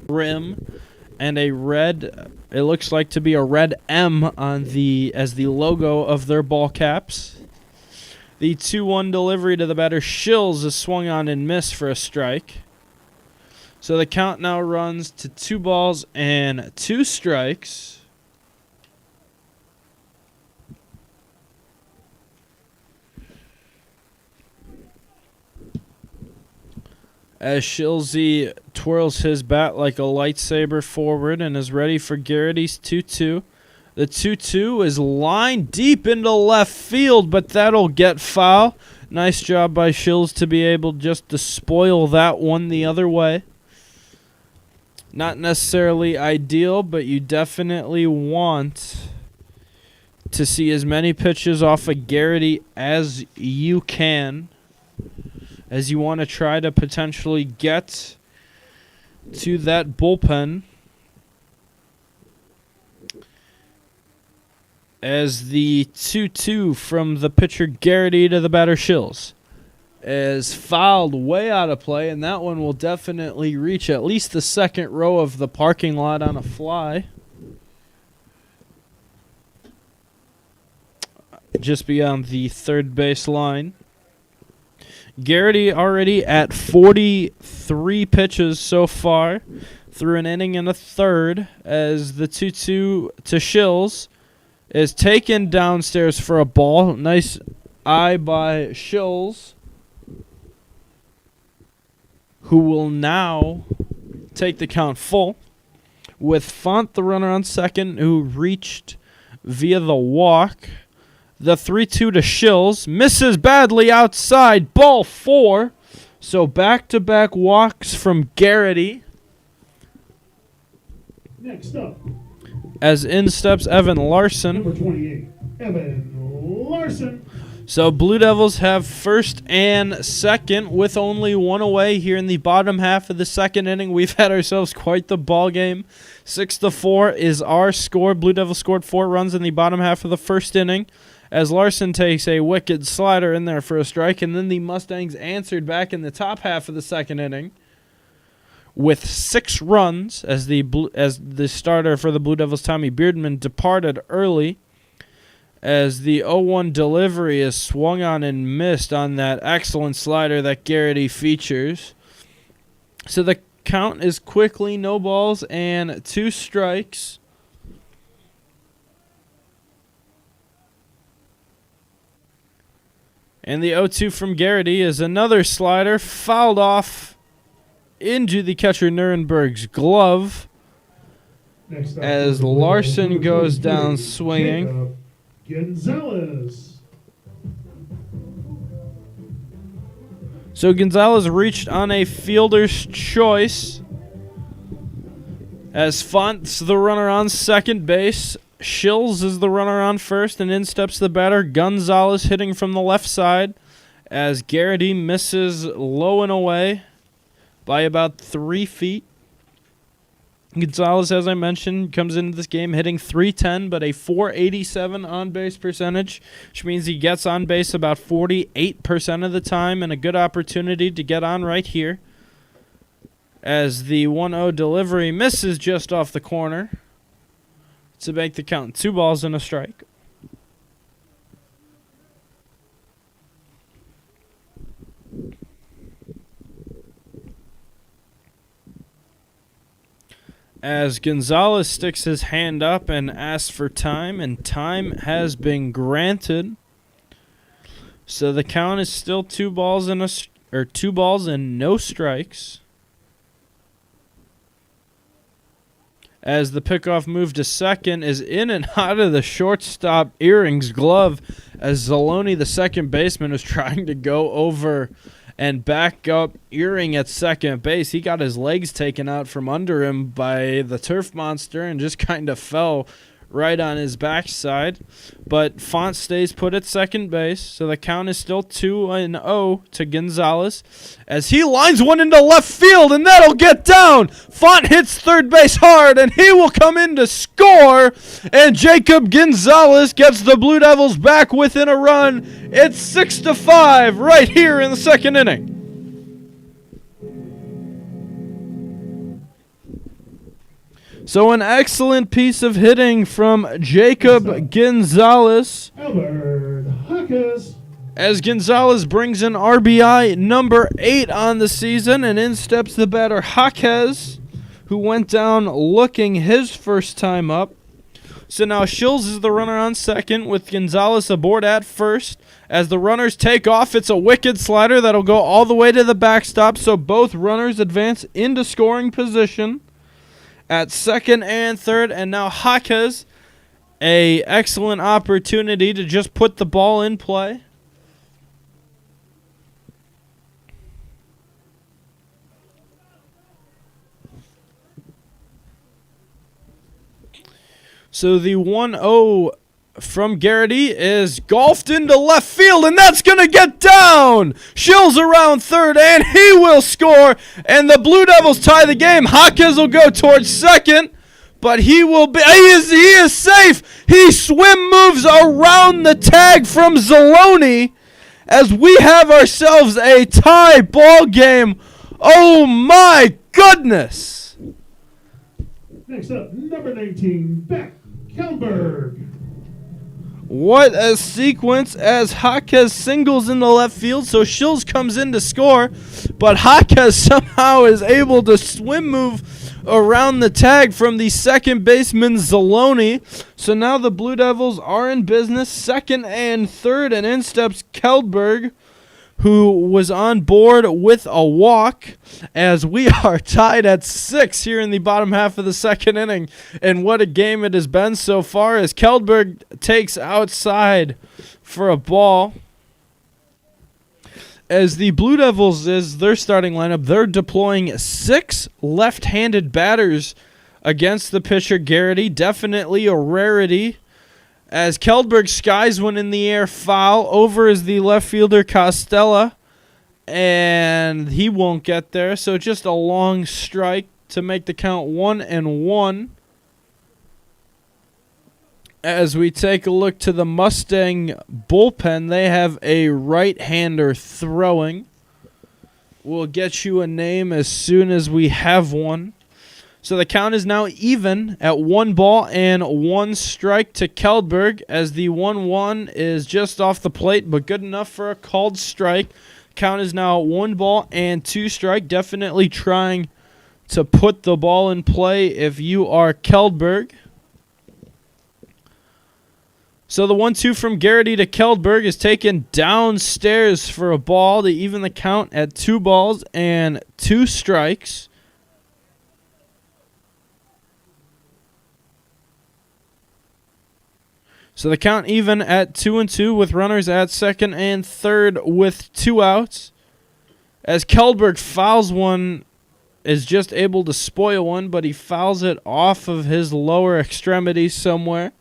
Rim and a red, it looks like to be a red M on the as the logo of their ball caps. The 2-1 delivery to the batter Shills is swung on and missed for a strike. So the count now runs to 2 balls and 2 strikes. As Shilsy twirls his bat like a lightsaber forward and is ready for Garrity's 2-2. The 2-2 is lined deep into left field, but that'll get foul. Nice job by Shills to be able just to spoil that one the other way. Not necessarily ideal, but you definitely want to see as many pitches off of Garrity as you can, as you want to try to potentially get to that bullpen. As the 2-2 from the pitcher Garrity to the batter Shills is fouled way out of play, and that one will definitely reach at least the second row of the parking lot on a fly. Just beyond the third base line. Garrity already at 43 pitches so far through an inning and a third, as the 2-2 to Shills is taken downstairs for a ball. Nice eye by Shills, who will now take the count full, with Font, the runner on second, who reached via the walk. The 3-2 to Shills misses badly outside, ball 4. So back-to-back walks from Garrity. Next up, As in steps Evan Larson. number 28, Evan Larson. So Blue Devils have first and second with only one away here in the bottom half of the second inning. We've had ourselves quite the ball game. 6-4 is our score. Blue Devils scored 4 runs in the bottom half of the first inning, as Larson takes a wicked slider in there for a strike, and then the Mustangs answered back in the top half of the second inning with 6 runs as the starter for the Blue Devils, Tommy Beardman, departed early, as the 0-1 delivery is swung on and missed on that excellent slider that Garrity features. So the count is quickly no balls and 2 strikes. And the 0-2 from Garrity is another slider fouled off into the catcher Nuremberg's glove, Next up, as number Larson goes 23, down swinging. Jacob Gonzalez. So Gonzalez reached on a fielder's choice, as Font's the runner on second base. Shills is the runner on first, and in steps the batter, Gonzalez, hitting from the left side, as Garrity misses low and away by about 3 feet. Gonzalez, as I mentioned, comes into this game hitting .310, but a .487 on-base percentage, which means he gets on base about 48% of the time, and a good opportunity to get on right here, as the 1-0 delivery misses just off the corner to make the count 2 balls and a strike. As Gonzalez sticks his hand up and asks for time, and time has been granted. So the count is still 2 balls and no strikes. As the pickoff move to second is in and out of the shortstop Earring's glove, as Zaloni, the second baseman, is trying to go over and back up Earring at second base. He got his legs taken out from under him by the turf monster and just kind of fell right on his backside. But Font stays put at second base, so the count is still 2-0 to Gonzalez, as he lines one into left field, and that'll get down. Font hits third base hard, and he will come in to score, and Jacob Gonzalez gets the Blue Devils back within a run. It's 6-5 right here in the second inning. So an excellent piece of hitting from Jacob Gonzalez, Albert Huckus. as Gonzalez brings in RBI number 8 on the season, and in steps the batter Jaquez, who went down looking his first time up. So now Shills is the runner on second, with Gonzalez aboard at first. As the runners take off, it's a wicked slider that'll go all the way to the backstop, so both runners advance into scoring position at second and third, and now Jaquez, a excellent opportunity to just put the ball in play. So the 1-0 from Garrity is golfed into left field, and that's going to get down. Shills around third, and he will score, and the Blue Devils tie the game. Jaquez will go towards second, but he is safe. He swim moves around the tag from Zaloni, as we have ourselves a tie ball game. Oh my goodness! Next up, number 19, Beck Kelberg. What a sequence as Jaquez singles in the left field, so Schills comes in to score, but Jaquez somehow is able to swim move around the tag from the second baseman Zaloni. So now the Blue Devils are in business, second and third, and in steps Keldberg, who was on board with a walk, as we are tied at 6 here in the bottom half of the second inning. And what a game it has been so far, as Keldberg takes outside for a ball. As the Blue Devils is their starting lineup, they're deploying 6 left-handed batters against the pitcher Garrity. Definitely a rarity, as Keldberg skies one in the air foul. Over is the left fielder Costella, and he won't get there. So just a long strike to make the count 1-1. As we take a look to the Mustang bullpen, they have a right-hander throwing. We'll get you a name as soon as we have one. So the count is now even at 1-1 strike to Keldberg, as the 1-1 is just off the plate, but good enough for a called strike. Count is now 1-2 strike. Definitely trying to put the ball in play if you are Keldberg. So the 1-2 from Garrity to Keldberg is taken downstairs for a ball to even the count at 2-2 strikes. So the count even at 2-2 with runners at second and third with 2 outs. As Keldberg fouls one, is just able to spoil one, but he fouls it off of his lower extremity somewhere.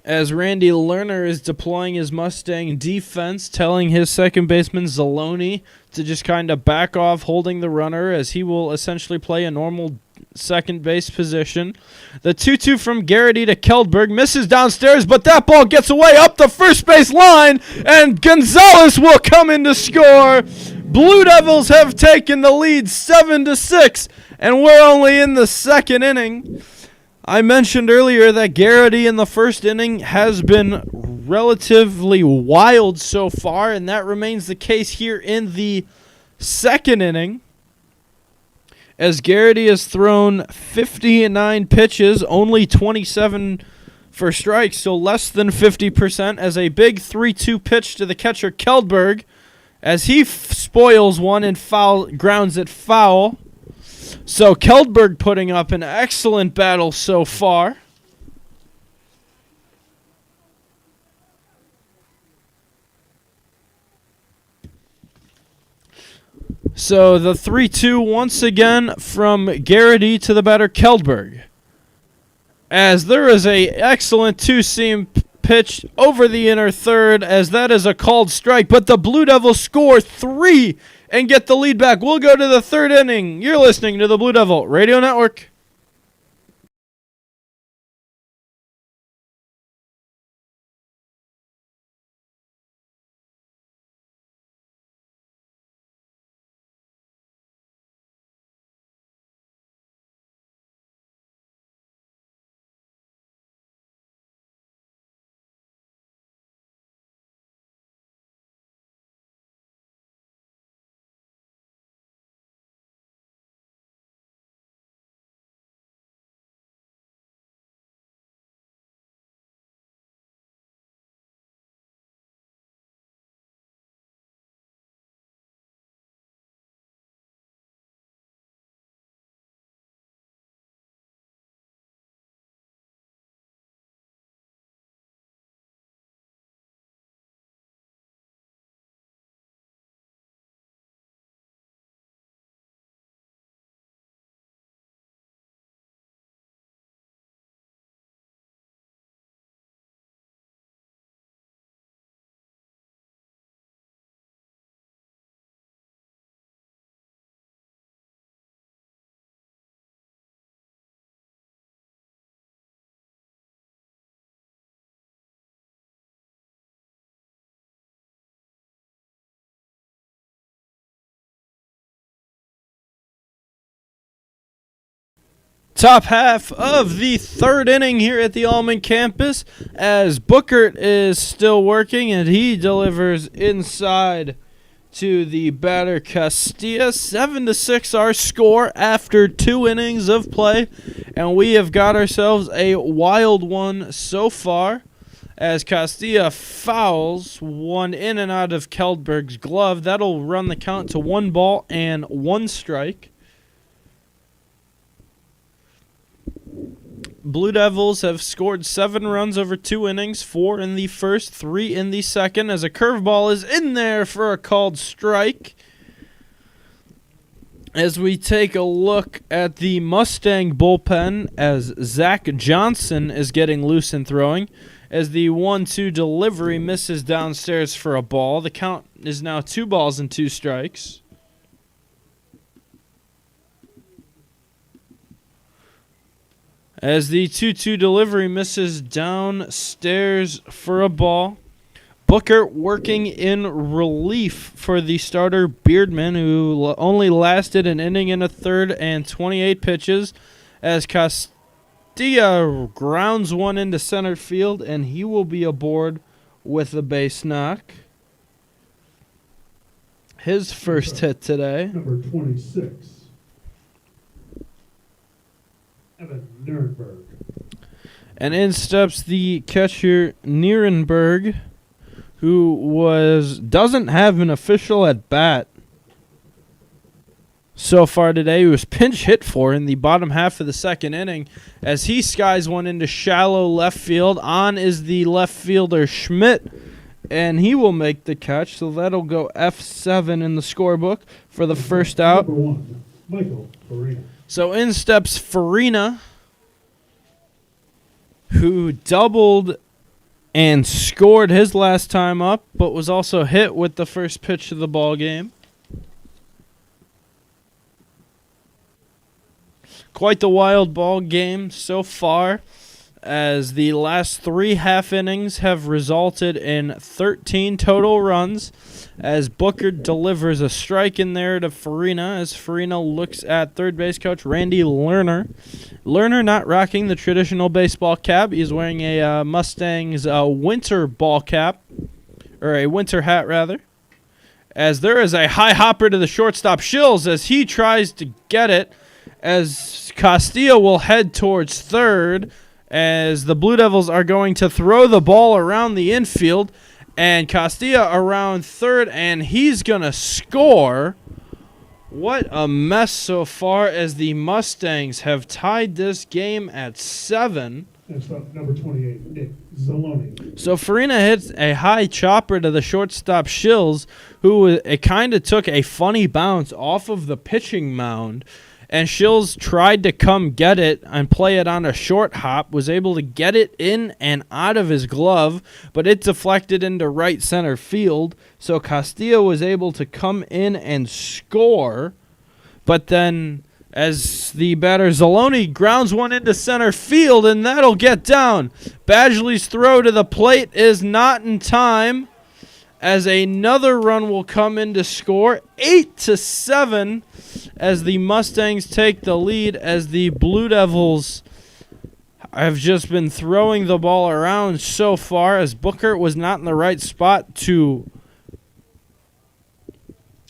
As Randy Lerner is deploying his Mustang defense, telling his second baseman Zaloni to just kind of back off holding the runner, as he will essentially play a normal second base position. The 2-2 from Garrity to Keldberg misses downstairs, but that ball gets away up the first base line, and Gonzalez will come in to score. Blue Devils have taken the lead 7-6, and we're only in the second inning. I mentioned earlier that Garrity in the first inning has been relatively wild so far, and that remains the case here in the second inning, as Garrity has thrown 59 pitches, only 27 for strikes, so less than 50%, as a big 3-2 pitch to the catcher Keldberg, as he spoils one and grounds it foul. So Keldberg putting up an excellent battle so far. So the 3-2 once again from Garrity to the batter Keldberg, as there is a excellent two-seam pitch over the inner third, as that is a called strike, but the Blue Devils score 3 and get the lead back. We'll go to the third inning. You're listening to the Blue Devil Radio Network. Top half of the third inning here at the Almond campus as Bookert is still working and he delivers inside to the batter Castilla. 7-6 our score after 2 innings of play, and we have got ourselves a wild one so far as Castilla fouls one in and out of Keldberg's glove. That'll run the count to 1 ball and 1 strike. Blue Devils have scored 7 runs over 2 innings, 4 in the first, 3 in the second, as a curveball is in there for a called strike. As we take a look at the Mustang bullpen, as Zach Johnson is getting loose and throwing, as the 1-2 delivery misses downstairs for a ball. The count is now 2 balls and 2 strikes. As the 2-2 delivery misses downstairs for a ball. Booker working in relief for the starter Beardman, who only lasted an inning and a third and 28 pitches, as Castilla grounds one into center field, and he will be aboard with a base knock. His first hit today. Number 26. Evan Nierenberg. And in steps the catcher Nierenberg, who doesn't have an official at bat so far today. He was pinch hit for in the bottom half of the second inning as he skies one into shallow left field. On is the left fielder Schmidt, and he will make the catch. So that'll go F7 in the scorebook for the first out. Number 1, Michael Farina. So in steps Farina, who doubled and scored his last time up, but was also hit with the first pitch of the ball game. Quite the wild ball game so far, as the last 3 half innings have resulted in 13 total runs, as Booker delivers a strike in there to Farina, as Farina looks at third base coach Randy Lerner. Lerner not rocking the traditional baseball cap. He's wearing a Mustangs winter ball cap, or a winter hat rather, as there is a high hopper to the shortstop Shills as he tries to get it, as Castilla will head towards third, as the Blue Devils are going to throw the ball around the infield, and Castilla around third, and he's going to score. What a mess so far, as the Mustangs have tied this game at 7. Next up, number 28, Nick Zaloni. So Farina hits a high chopper to the shortstop Shills, who it kind of took a funny bounce off of the pitching mound. And Shills tried to come get it and play it on a short hop, was able to get it in and out of his glove, but it deflected into right center field. So Castilla was able to come in and score, but then as the batter Zaloni grounds one into center field, and that'll get down. Badgley's throw to the plate is not in time, as another run will come in to score. 8-7 as the Mustangs take the lead, as the Blue Devils have just been throwing the ball around so far, as Booker was not in the right spot to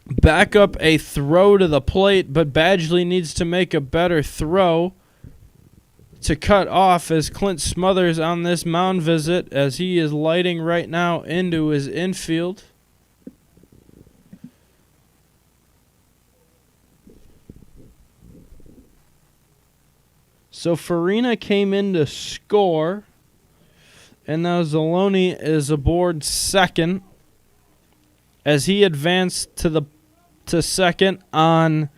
back up a throw to the plate, but Badgley needs to make a better throw to cut off, as Clint Smothers on this mound visit, as he is lighting right now into his infield. So Farina came in to score, and now Zaloni is aboard second, as he advanced to second on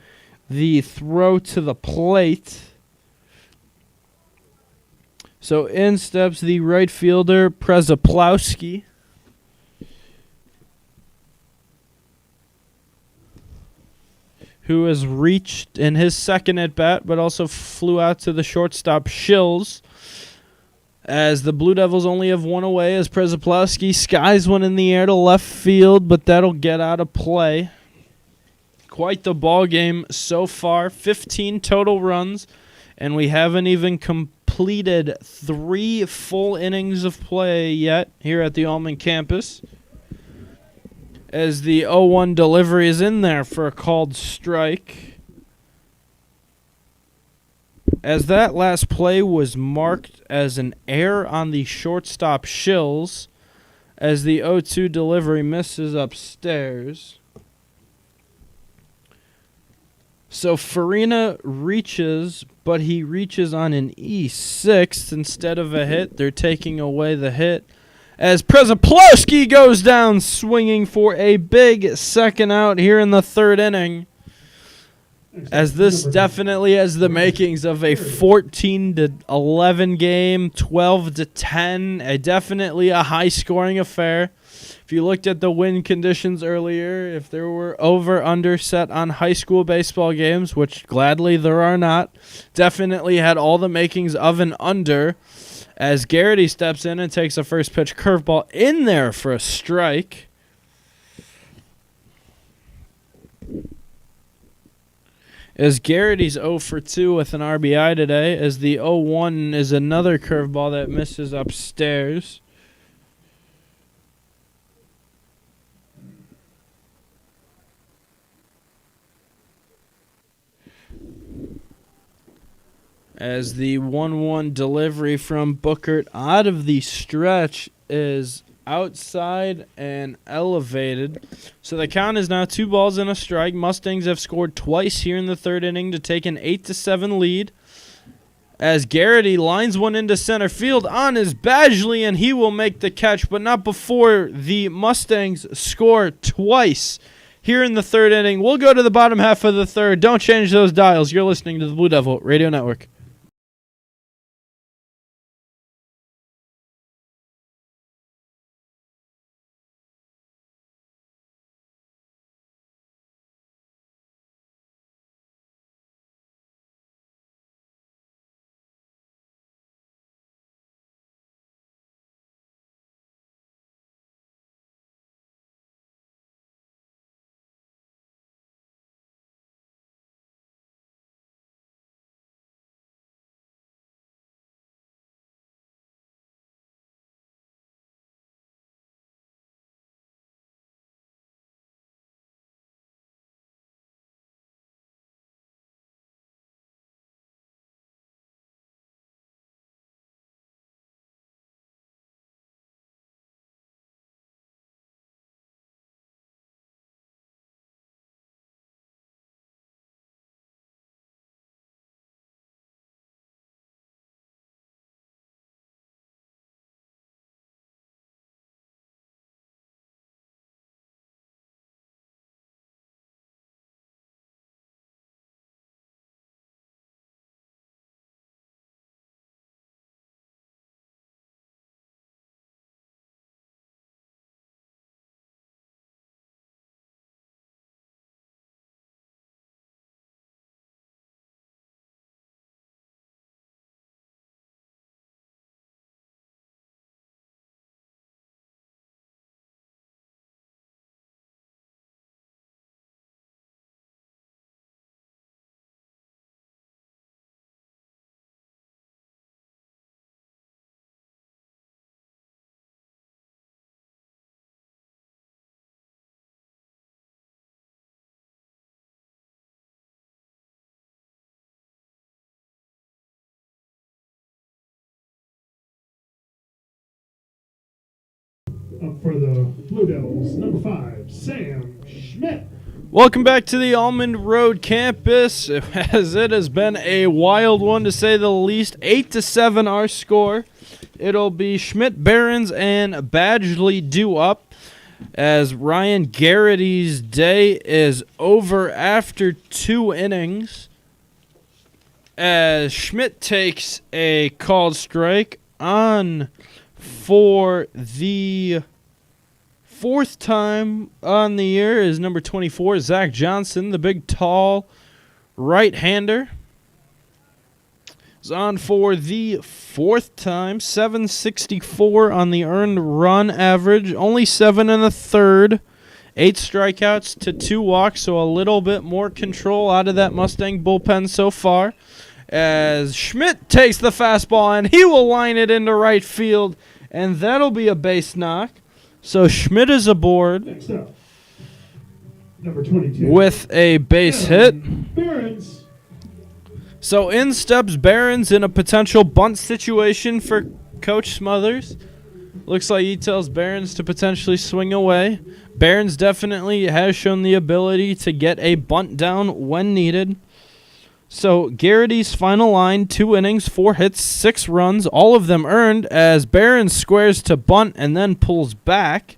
the throw to the plate. So in steps the right fielder, Przeplowski, who has reached in his second at-bat, but also flew out to the shortstop Shills, as the Blue Devils only have one away, as Przeplowski skies one in the air to left field, but that'll get out of play. Quite the ball game so far. 15 total runs and we haven't even completed 3 full innings of play yet here at the Almond campus, as the 0-1 delivery is in there for a called strike. As that last play was marked as an error on the shortstop Shills, as the 0-2 delivery misses upstairs. So Farina reaches, but he reaches on an E6 instead of a hit. They're taking away the hit, as Przeplowski goes down swinging for a big second out here in the 3rd inning. As this definitely has the makings of a 14-11 game, 12-10, definitely a high-scoring affair. If you looked at the win conditions earlier, if there were over-under set on high school baseball games, which gladly there are not, definitely had all the makings of an under, as Garrity steps in and takes a first pitch curveball in there for a strike. As Garrity's 0 for 2 with an RBI today, as the 0-1 is another curveball that misses upstairs. As the 1-1 delivery from Bookert out of the stretch is outside and elevated. So the count is now 2 balls and a strike. Mustangs have scored twice here in the 3rd inning to take an 8-7 lead. As Garrity lines one into center field on his Badgley, and he will make the catch, but not before the Mustangs score twice here in the 3rd inning. We'll go to the bottom half of the 3rd. Don't change those dials. You're listening to the Blue Devil Radio Network. Up for the Blue Devils, number 5, Sam Schmidt. Welcome back to the Almond Road campus, as it has been a wild one to say the least. 8-7 our score. It'll be Schmidt, Barons, and Badgley due up, as Ryan Garrity's day is over after 2 innings, as Schmidt takes a called strike on for the 4th time on the year is number 24, Zach Johnson, the big, tall right-hander. Is on for the 4th time, 764 on the earned run average, only 7 1/3, 8 strikeouts to 2 walks, so a little bit more control out of that Mustang bullpen so far. as Schmidt takes the fastball and he will line it into right field, and that'll be a base knock. So Schmidt is aboard Next up, number 22. with a base hit. Barons. So in steps Barons in a potential bunt situation for Coach Smothers. Looks like he tells Barons to potentially swing away. Barons definitely has shown the ability to get a bunt down when needed. So Garrity's final line, 2 innings, 4 hits, 6 runs, all of them earned, as Barons squares to bunt and then pulls back.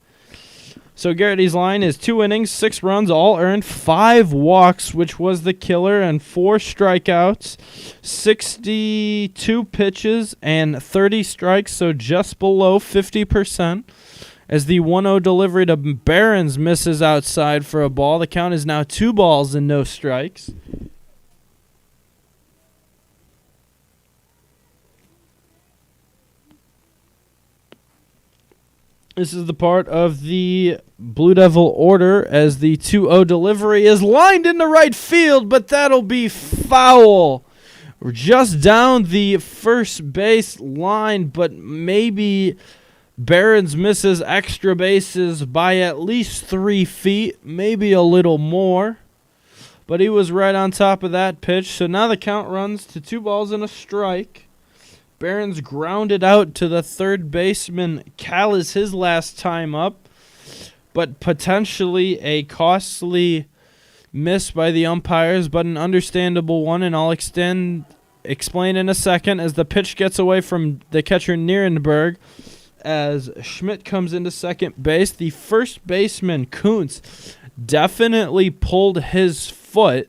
So Garrity's line is 2 innings, 6 runs, all earned, 5 walks, which was the killer, and 4 strikeouts, 62 pitches, and 30 strikes, so just below 50%. As the 1-0 delivery to Barons misses outside for a ball, the count is now 2 balls and no strikes. This is the part of the Blue Devil order as the 2-0 delivery is lined into right field, but that'll be foul. We're just down the first base line, but maybe Barons misses extra bases by at least 3 feet, maybe a little more. But he was right on top of that pitch, so now the count runs to 2 balls and a strike. Barons grounded out to the third baseman. Cal is his last time up, but potentially a costly miss by the umpires, but an understandable one, and I'll explain in a second as the pitch gets away from the catcher Nierenberg as Schmidt comes into second base. The first baseman, Kuntz, definitely pulled his foot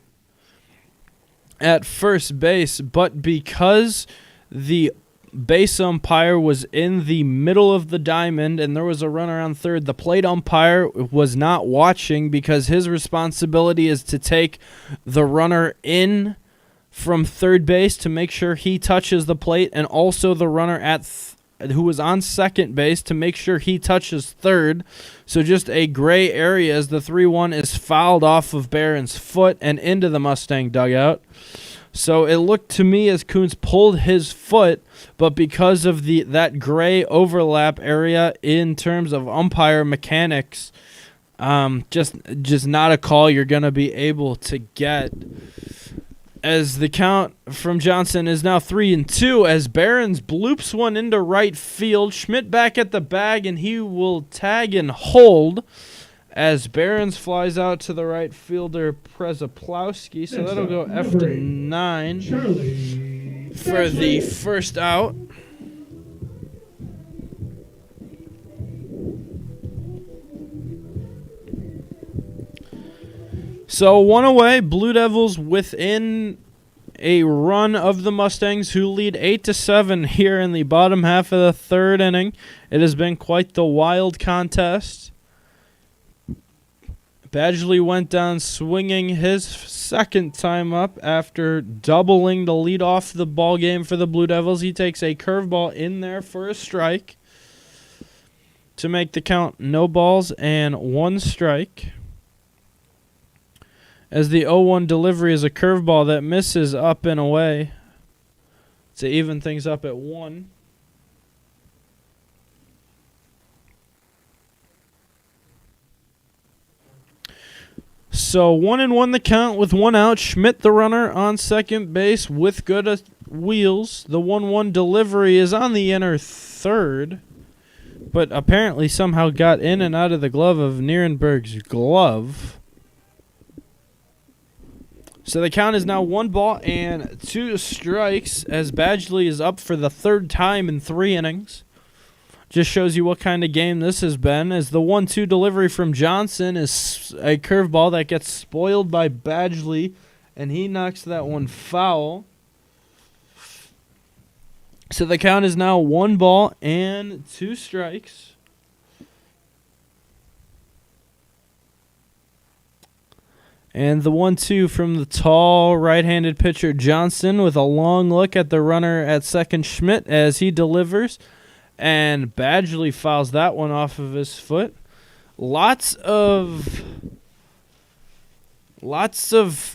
at first base, but because the base umpire was in the middle of the diamond and there was a runner on third, the plate umpire was not watching because his responsibility is to take the runner in from third base to make sure he touches the plate, and also the runner at who was on second base to make sure he touches third. So just a gray area as the 3-1 is fouled off of Barron's foot and into the Mustang dugout. So it looked to me as Kuntz pulled his foot, but because of that gray overlap area in terms of umpire mechanics, just not a call you're going to be able to get. As the count from Johnson is now 3-2, as Barons bloops one into right field. Schmidt back at the bag, and he will tag and hold as Barons flies out to the right fielder Przeplowski. So that'll go after 9 for the first out. So 1 away, Blue Devils within a run of the Mustangs, who lead 8-7 here in the bottom half of the third inning. It has been quite the wild contest. Badgley went down swinging his second time up after doubling to lead off the ball game for the Blue Devils. He takes a curveball in there for a strike to make the count no balls and 1 strike. As the 0-1 delivery is a curveball that misses up and away to even things up at 1. So 1-1 the count with 1 out. Schmidt the runner on second base with good wheels. The 1-1 delivery is on the inner third, but apparently somehow got in and out of the glove of Nierenberg's glove. So the count is now 1 ball and 2 strikes as Badgley is up for the 3rd time in 3 innings. Just shows you what kind of game this has been, as the 1-2 delivery from Johnson is a curveball that gets spoiled by Badgley, and he knocks that one foul. So the count is now 1 ball and 2 strikes. And the 1-2 from the tall right-handed pitcher Johnson with a long look at the runner at second, Schmidt, as he delivers. And Badgley fouls that one off of his foot. Lots of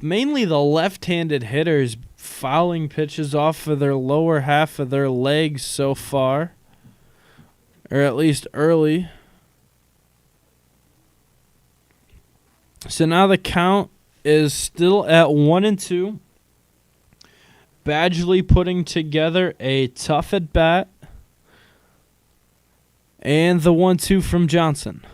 mainly the left-handed hitters fouling pitches off of their lower half of their legs so far, or at least early. So now the count is still at 1-2. Badgley putting together a tough at bat. And the 1-2 from Johnson.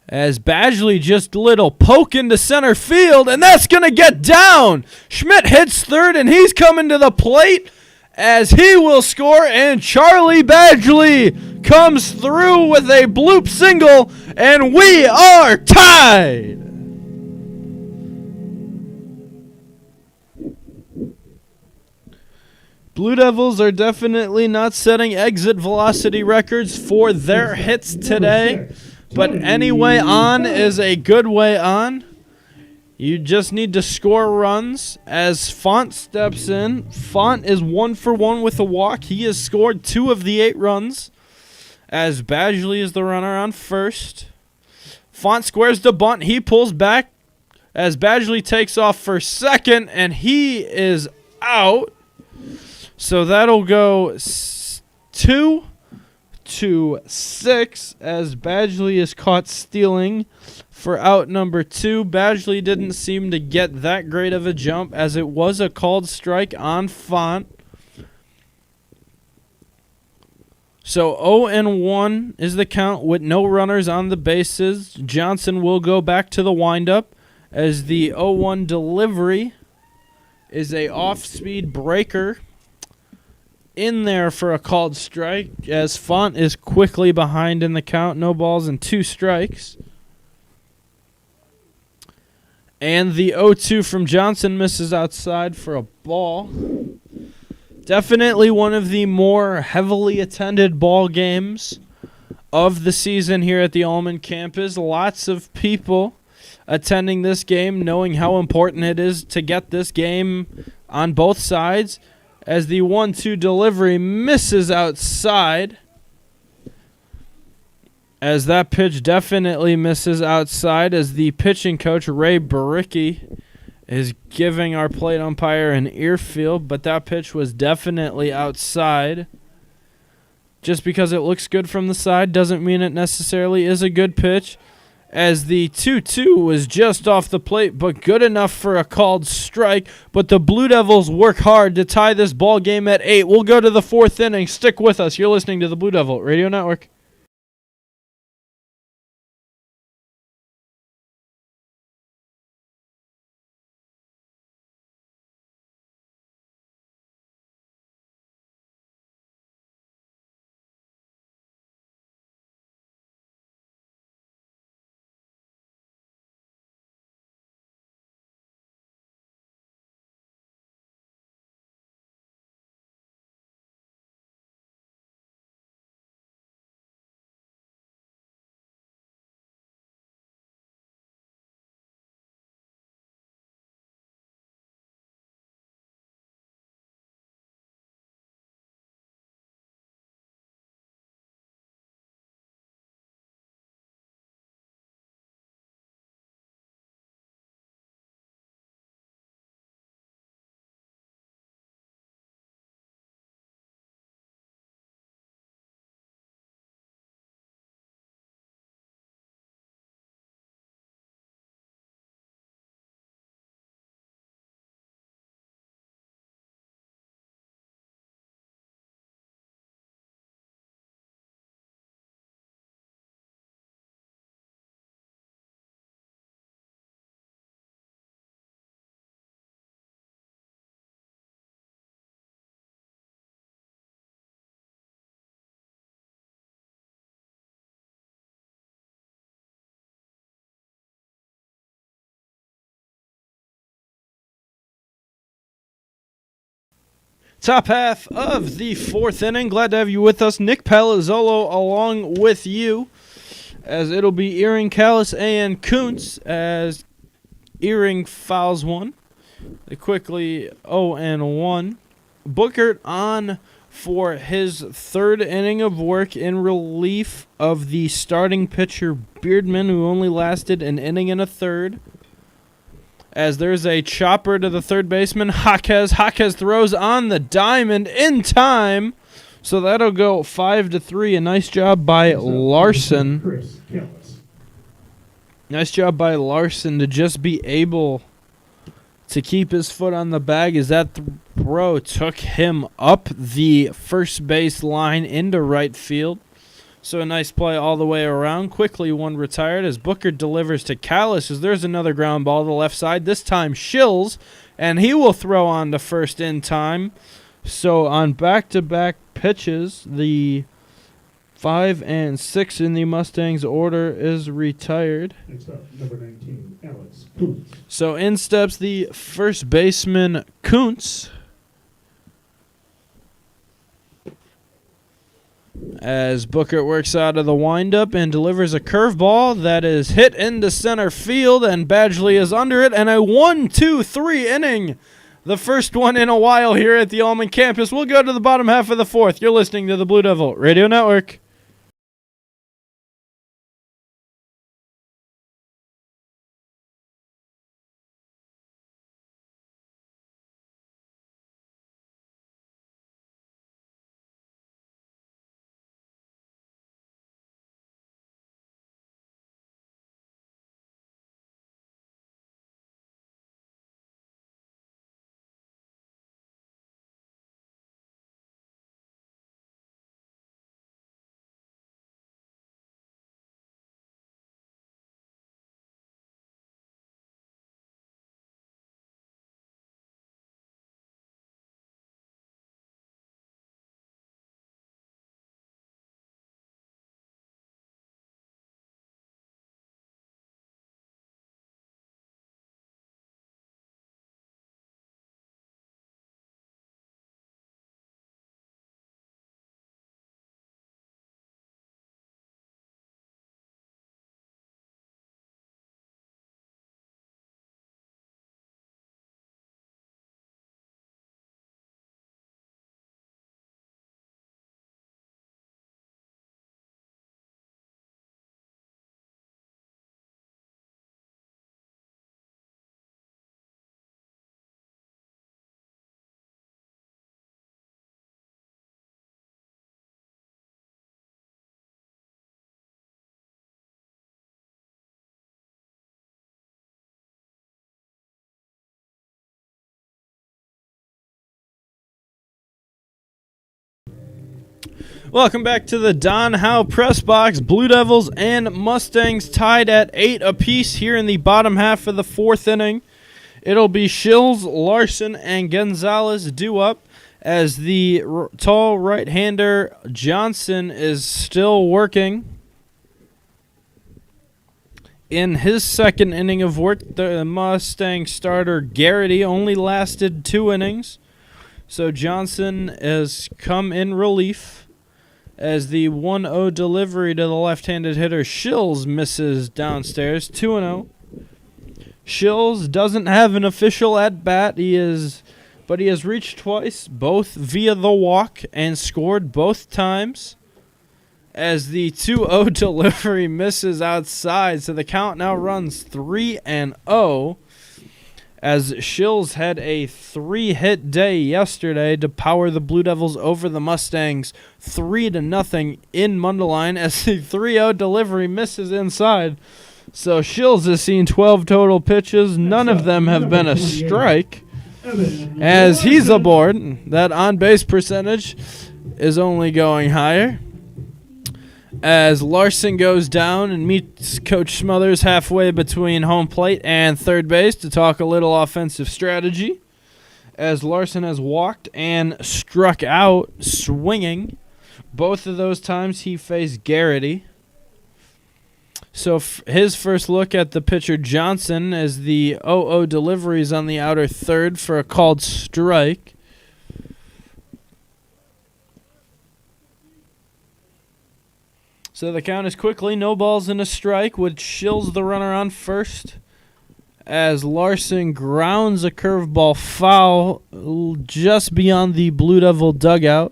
As Badgley just little poke into center field, and that's going to get down. Schmidt hits third, and he's coming to the plate as he will score, and Charlie Badgley comes through with a bloop single, and we are tied. Blue Devils are definitely not setting exit velocity records for their hits today, but any way on is a good way on. You just need to score runs as Font steps in. Font is 1 for 1 with a walk. He has scored 2 of the 8 runs as Badgley is the runner on first. Font squares the bunt. He pulls back as Badgley takes off for second, and he is out. So that'll go 2-6 as Badgley is caught stealing for out number 2. Badgley didn't seem to get that great of a jump as it was a called strike on Font. So 0-1 is the count with no runners on the bases. Johnson will go back to the windup as the 0-1 delivery is a off-speed breaker in there for a called strike as Font is quickly behind in the count. No balls and 2 strikes. And the 0-2 from Johnson misses outside for a ball. Definitely one of the more heavily attended ball games of the season here at the Almond campus. Lots of people attending this game, knowing how important it is to get this game on both sides. As the 1-2 delivery misses outside. As that pitch definitely misses outside as the pitching coach, Ray Baricki, is giving our plate umpire an earfeel, but that pitch was definitely outside. Just because it looks good from the side doesn't mean it necessarily is a good pitch. As the 2-2 was just off the plate, but good enough for a called strike. But the Blue Devils work hard to tie this ball game at 8. We'll go to the 4th inning. Stick with us. You're listening to the Blue Devil Radio Network. Top half of the 4th inning. Glad to have you with us. Nick Palazzolo along with you as it'll be Earring, Callis, and Kuntz as Earring fouls one. They quickly 0-1. Bookert on for his 3rd inning of work in relief of the starting pitcher Beardman, who only lasted an inning and a third. as there's a chopper to the third baseman, Jaquez. Jaquez throws on the diamond in time. So that'll go 5-3. A nice job by Larson. Chris Kellis. Nice job by Larson to just be able to keep his foot on the bag as that throw took him up the first base line into right field. So a nice play all the way around. Quickly one retired as Booker delivers to Callis as there's another ground ball to the left side. This time Shills, and he will throw on to first in time. So on back-to-back pitches, the 5 and 6 in the Mustangs order is retired. Next up, number 19, Alex Kuntz. So in steps the first baseman, Kuntz. As Booker works out of the windup and delivers a curveball that is hit into center field, and Badgley is under it, and a 1-2-3 inning. The first one in a while here at the Almond campus. We'll go to the bottom half of the fourth. You're listening to the Blue Devil Radio Network. Welcome back to the Don Howe Press Box. Blue Devils and Mustangs tied at 8 apiece here in the bottom half of the fourth inning. It'll be Shills, Larson, and Gonzalez due up as the tall right-hander Johnson is still working. In his second inning of work, the Mustang starter Garrity only lasted 2 innings. So Johnson has come in relief as the 1-0 delivery to the left-handed hitter Shills misses downstairs, 2-0. Shills doesn't have an official at-bat, but he has reached twice, both via the walk, and scored both times. As the 2-0 delivery misses outside, so the count now runs 3-0. As Shills had a 3-hit day yesterday to power the Blue Devils over the Mustangs 3-0 in Mundelein, as the 3-0 delivery misses inside. So Shills has seen 12 total pitches. None of them have been a strike. As he's aboard, that on-base percentage is only going higher. As Larson goes down and meets Coach Smothers halfway between home plate and third base to talk a little offensive strategy. As Larson has walked and struck out swinging. Both of those times he faced Garrity. So his first look at the pitcher Johnson as the 0-0 deliveries on the outer third for a called strike. So the count is quickly no balls and a strike, which Shills the runner on first. As Larson grounds a curveball foul just beyond the Blue Devil dugout.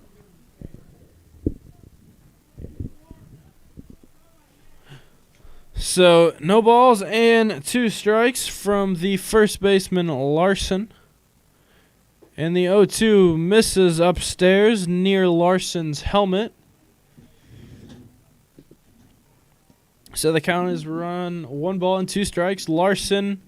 So, no balls and 2 strikes from the first baseman, Larson. And the 0-2 misses upstairs near Larson's helmet. So the count is run 1 ball and 2 strikes. Larson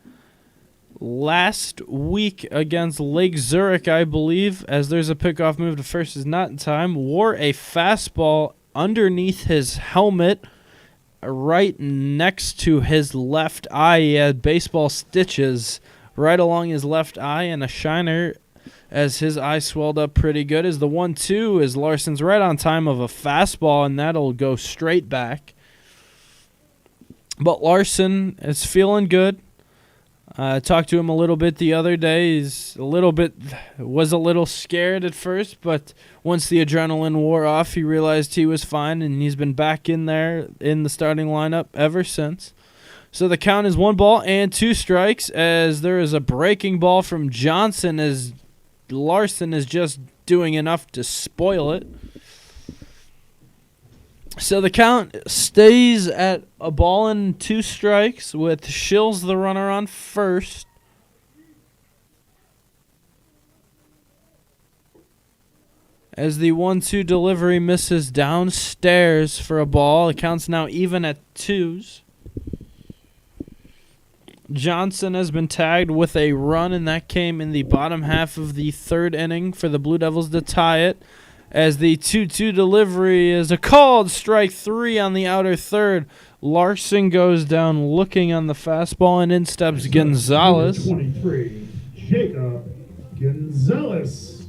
last week against Lake Zurich, I believe, as there's a pickoff move to first is not in time, wore a fastball underneath his helmet right next to his left eye. He had baseball stitches right along his left eye and a shiner as his eye swelled up pretty good. As the 1-2 is Larson's right on time of a fastball, and that'll go straight back. But Larson is feeling good. I talked to him a little bit the other day. Was a little scared at first, but once the adrenaline wore off, he realized he was fine, and he's been back in there in the starting lineup ever since. So the count is 1 ball and 2 strikes, as there is a breaking ball from Johnson, as Larson is just doing enough to spoil it. So the count stays at 1 ball and 2 strikes with Shills the runner on first. As the 1-2 delivery misses downstairs for a ball, the count's now even at 2s. Johnson has been tagged with a run, and that came in the bottom half of the 3rd inning for the Blue Devils to tie it. As the 2-2 delivery is a called strike 3 on the outer third. Larson goes down looking on the fastball, and in steps Gonzalez. 23, Jacob Gonzalez.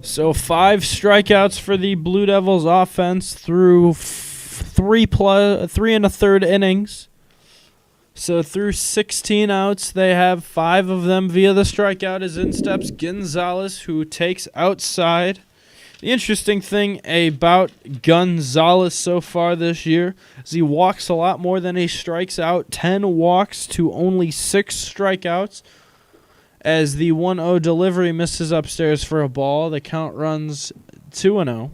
So 5 strikeouts for the Blue Devils offense through 3 1/3 innings. So through 16 outs, they have 5 of them via the strikeout, as in steps Gonzalez, who takes outside. The interesting thing about Gonzalez so far this year is he walks a lot more than he strikes out. 10 walks to only 6 strikeouts. As the 1-0 delivery misses upstairs for a ball, the count runs 2-0.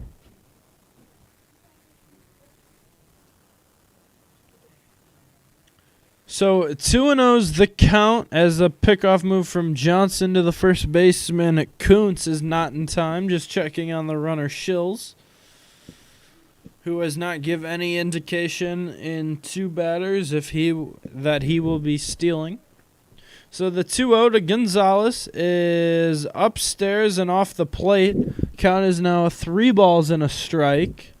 So 2-0's the count, as a pickoff move from Johnson to the first baseman. Kuntz is not in time, just checking on the runner Shills, who has not given any indication in 2 batters that he will be stealing. So the 2-0 to Gonzalez is upstairs and off the plate. Count is now 3 balls and a strike.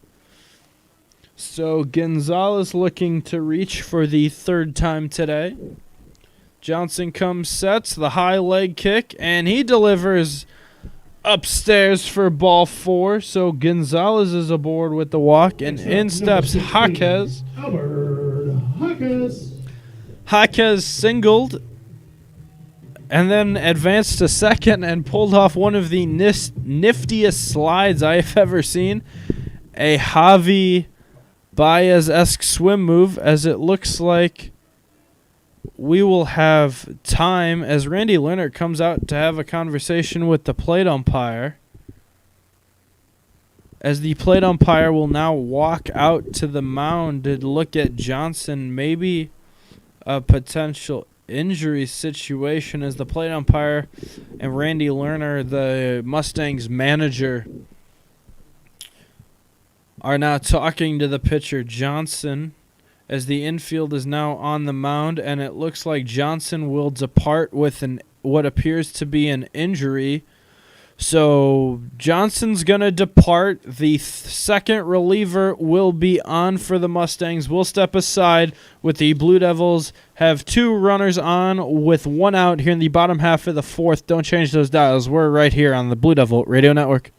So Gonzalez looking to reach for the 3rd time today. Johnson comes, sets the high leg kick, and he delivers upstairs for ball 4. So Gonzalez is aboard with the walk, and in steps Jaquez. Albert Jaquez. Jaquez singled and then advanced to second and pulled off one of the niftiest slides I have ever seen. A Javi Baez-esque swim move, as it looks like we will have time as Randy Lerner comes out to have a conversation with the plate umpire. As the plate umpire will now walk out to the mound to look at Johnson, maybe a potential injury situation, as the plate umpire and Randy Lerner, the Mustangs manager, are now talking to the pitcher Johnson, as the infield is now on the mound, and it looks like Johnson will depart with what appears to be an injury. So Johnson's going to depart. The second reliever will be on for the Mustangs. We'll step aside with the Blue Devils have 2 runners on with 1 out here in the bottom half of the 4th. Don't change those dials. We're right here on the Blue Devil Radio Network.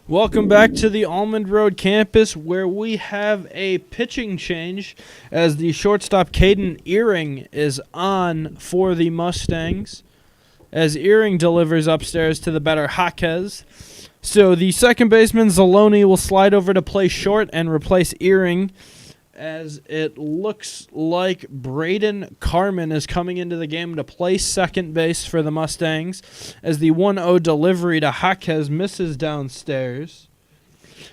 Welcome back to the Almond Road campus, where we have a pitching change as the shortstop Caden Earring is on for the Mustangs, as Earring delivers upstairs to the batter Jaquez. So the second baseman Zaloni will slide over to play short and replace Earring, as it looks like Braden Carmen is coming into the game to play second base for the Mustangs, as the 1-0 delivery to Jaquez misses downstairs.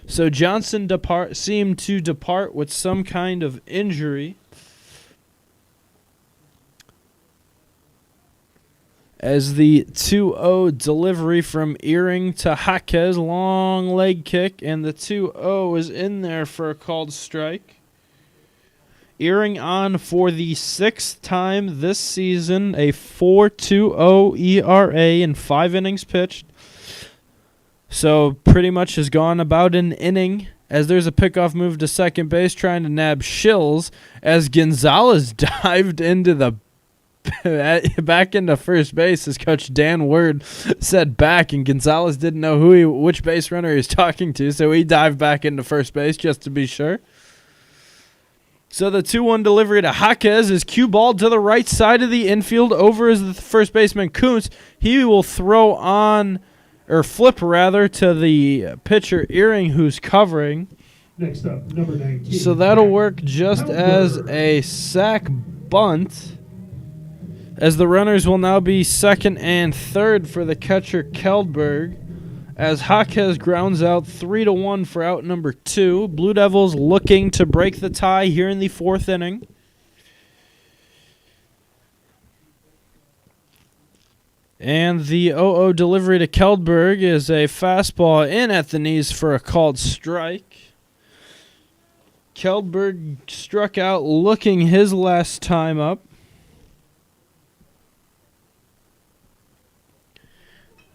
So Johnson seemed to depart with some kind of injury, as the 2-0 delivery from Earring to Jaquez, long leg kick, and the 2-0 is in there for a called strike. Earring on for the sixth time this season, a 4.20 ERA in 5 innings pitched. So pretty much has gone about an inning, as there's a pickoff move to second base trying to nab Shills, as Gonzalez dived into the back into first base, as Coach Dan Word said back, and Gonzalez didn't know which base runner he was talking to, so he dived back into first base just to be sure. So the 2-1 delivery to Jaquez is cue balled to the right side of the infield over as the first baseman Kuntz. He will throw on, or flip rather, to the pitcher Earring, who's covering. Next up, number 19. So that'll work just as a sack bunt, as the runners will now be second and third for the catcher Keldberg, as Jaquez grounds out 3-1 for out number 2. Blue Devils looking to break the tie here in the 4th inning. And the 0-0 delivery to Keldberg is a fastball in at the knees for a called strike. Keldberg struck out looking his last time up.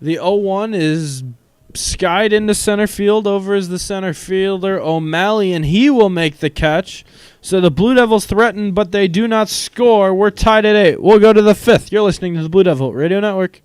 The 0-1 is skied into center field over as the center fielder O'Malley, and he will make the catch. So the Blue Devils threaten, but they do not score. We're tied at 8. We'll go to the 5th. You're listening to the Blue Devil Radio Network.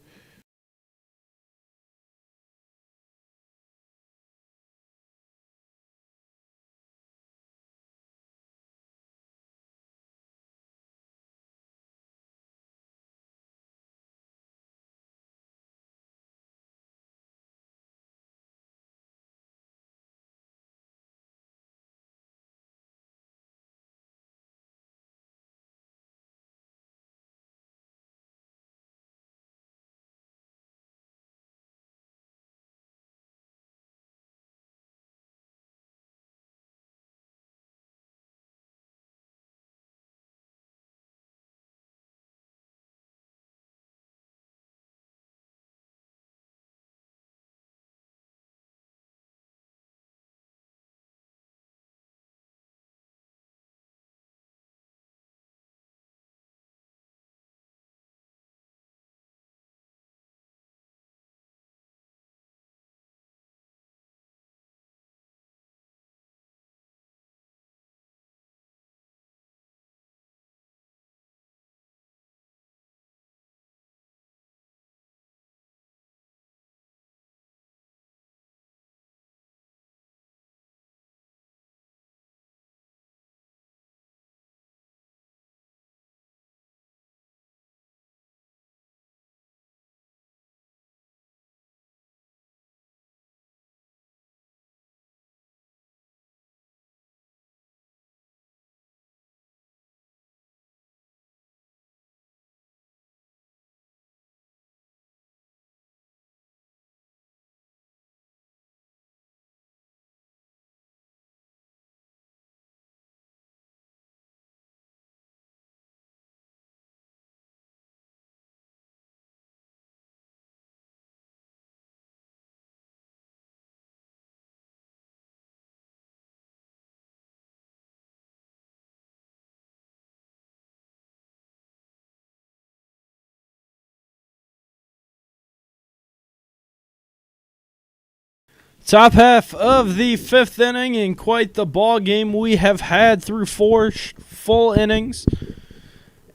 Top half of the 5th inning, and quite the ball game we have had through 4 full innings.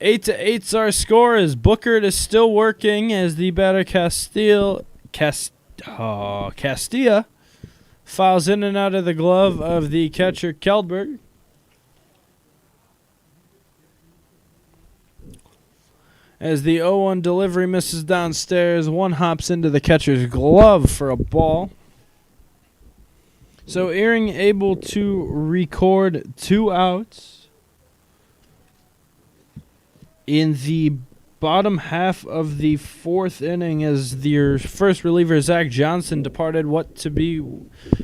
8-8's our score, as Booker is still working as the batter Castilla Fouls in and out of the glove of the catcher, Keldberg. As the 0-1 delivery misses downstairs, one hops into the catcher's glove for a ball. So Earring able to record 2 outs in the bottom half of the 4th inning, as their first reliever Zach Johnson departed what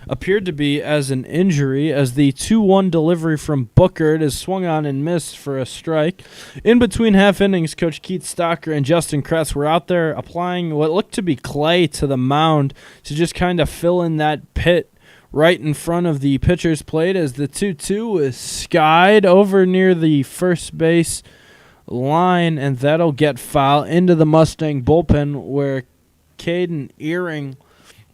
appeared to be as an injury, as the 2-1 delivery from Bookert is swung on and missed for a strike. In between half innings, Coach Keith Stocker and Justin Kretz were out there applying what looked to be clay to the mound to just kind of fill in that pit right in front of the pitcher's plate, as the 2-2 is skied over near the first base line, and that'll get foul into the Mustang bullpen, where Caden Earring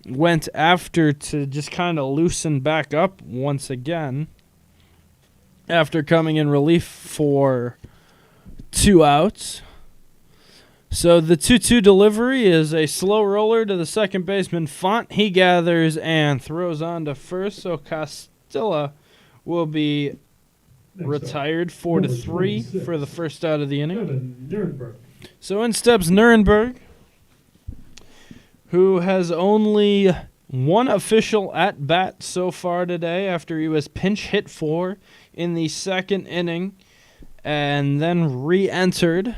went after to just kind of loosen back up once again after coming in relief for 2 outs. So the 2-2 delivery is a slow roller to the second baseman Font. He gathers and throws on to first, so Costilla will be retired 4-3 for the first out of the inning. So in steps Nuremberg, who has only one official at-bat so far today after he was pinch hit for in the 2nd inning and then re-entered,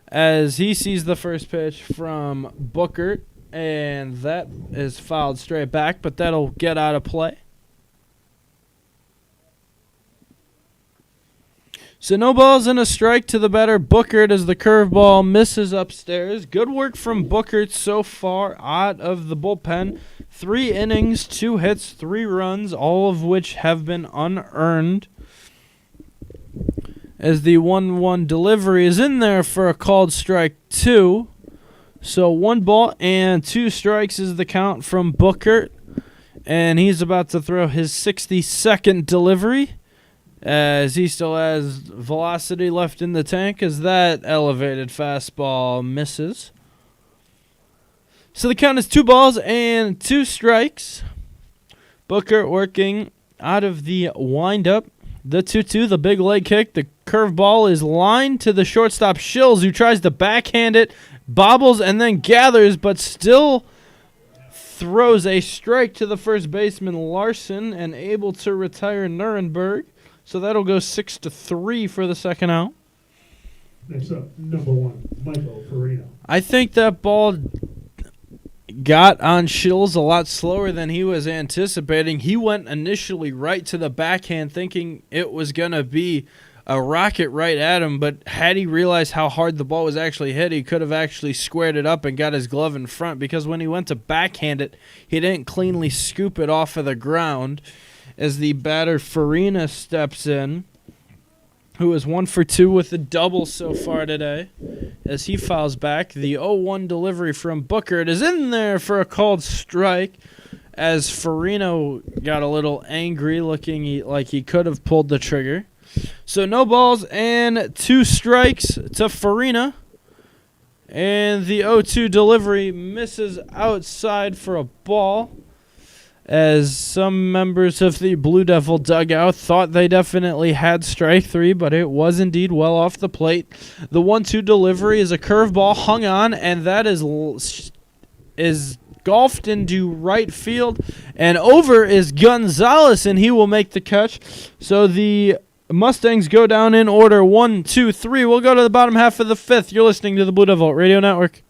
as he sees the first pitch from Bookert, and that is fouled straight back, but that'll get out of play. So no balls and a strike to the batter Bookert, as the curveball misses upstairs. Good work from Bookert so far out of the bullpen. 3 innings, 2 hits, 3 runs, all of which have been unearned. As the 1-1 delivery is in there for a called strike 2. So 1 ball and 2 strikes is the count from Bookert. And he's about to throw his 62nd delivery, as he still has velocity left in the tank, as that elevated fastball misses. So the count is 2 balls and 2 strikes. Booker working out of the windup. The 2-2, the big leg kick. The curveball is lined to the shortstop Shills, who tries to backhand it, bobbles, and then gathers, but still throws a strike to the first baseman Larson, and able to retire Nuremberg. So that'll go 6-3 for the second out. Next up, number 1, Michael Farina. I think that ball got on Shills a lot slower than he was anticipating. He went initially right to the backhand thinking it was going to be a rocket right at him, but had he realized how hard the ball was actually hit, he could have actually squared it up and got his glove in front, because when he went to backhand it, he didn't cleanly scoop it off of the ground. As the batter Farina steps in, who is 1 for 2 with a double so far today, as he fouls back. The 0-1 delivery from Booker, it is in there for a called strike, as Farina got a little angry, looking like he could have pulled the trigger. So no balls and 2 strikes to Farina, and the 0-2 delivery misses outside for a ball, as some members of the Blue Devil dugout thought they definitely had strike 3, but it was indeed well off the plate. The 1-2 delivery is a curveball hung on, and that is golfed into right field, and over is Gonzalez, and he will make the catch. So the Mustangs go down in order 1, 2, 3. We'll go to the bottom half of the 5th. You're listening to the Blue Devil Radio Network.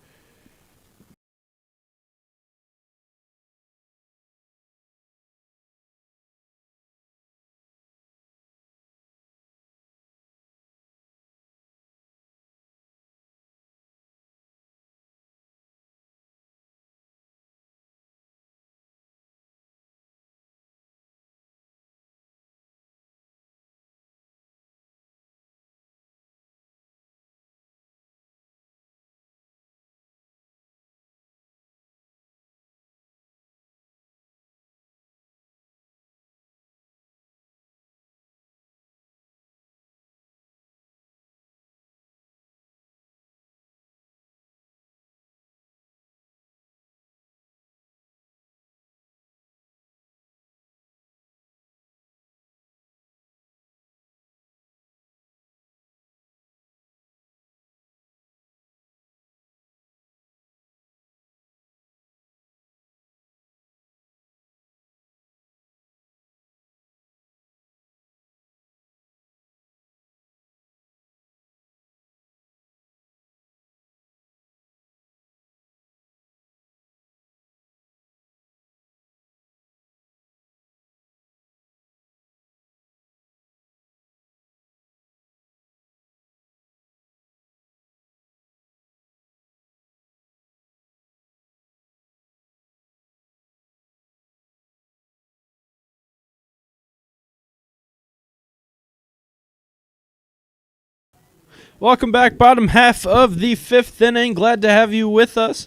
Welcome back, bottom half of the 5th inning. Glad to have you with us.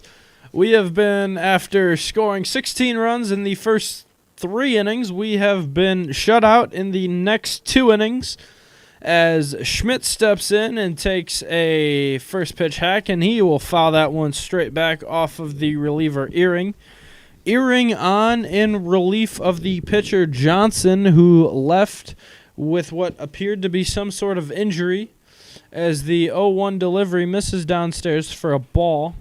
We have been, after scoring 16 runs in the first 3 innings, we have been shut out in the next 2 innings as Schmidt steps in and takes a first pitch hack, and he will foul that one straight back off of the reliever Ehring. Ehring on in relief of the pitcher Johnson, who left with what appeared to be some sort of injury, as the 0-1 delivery misses downstairs for a ball.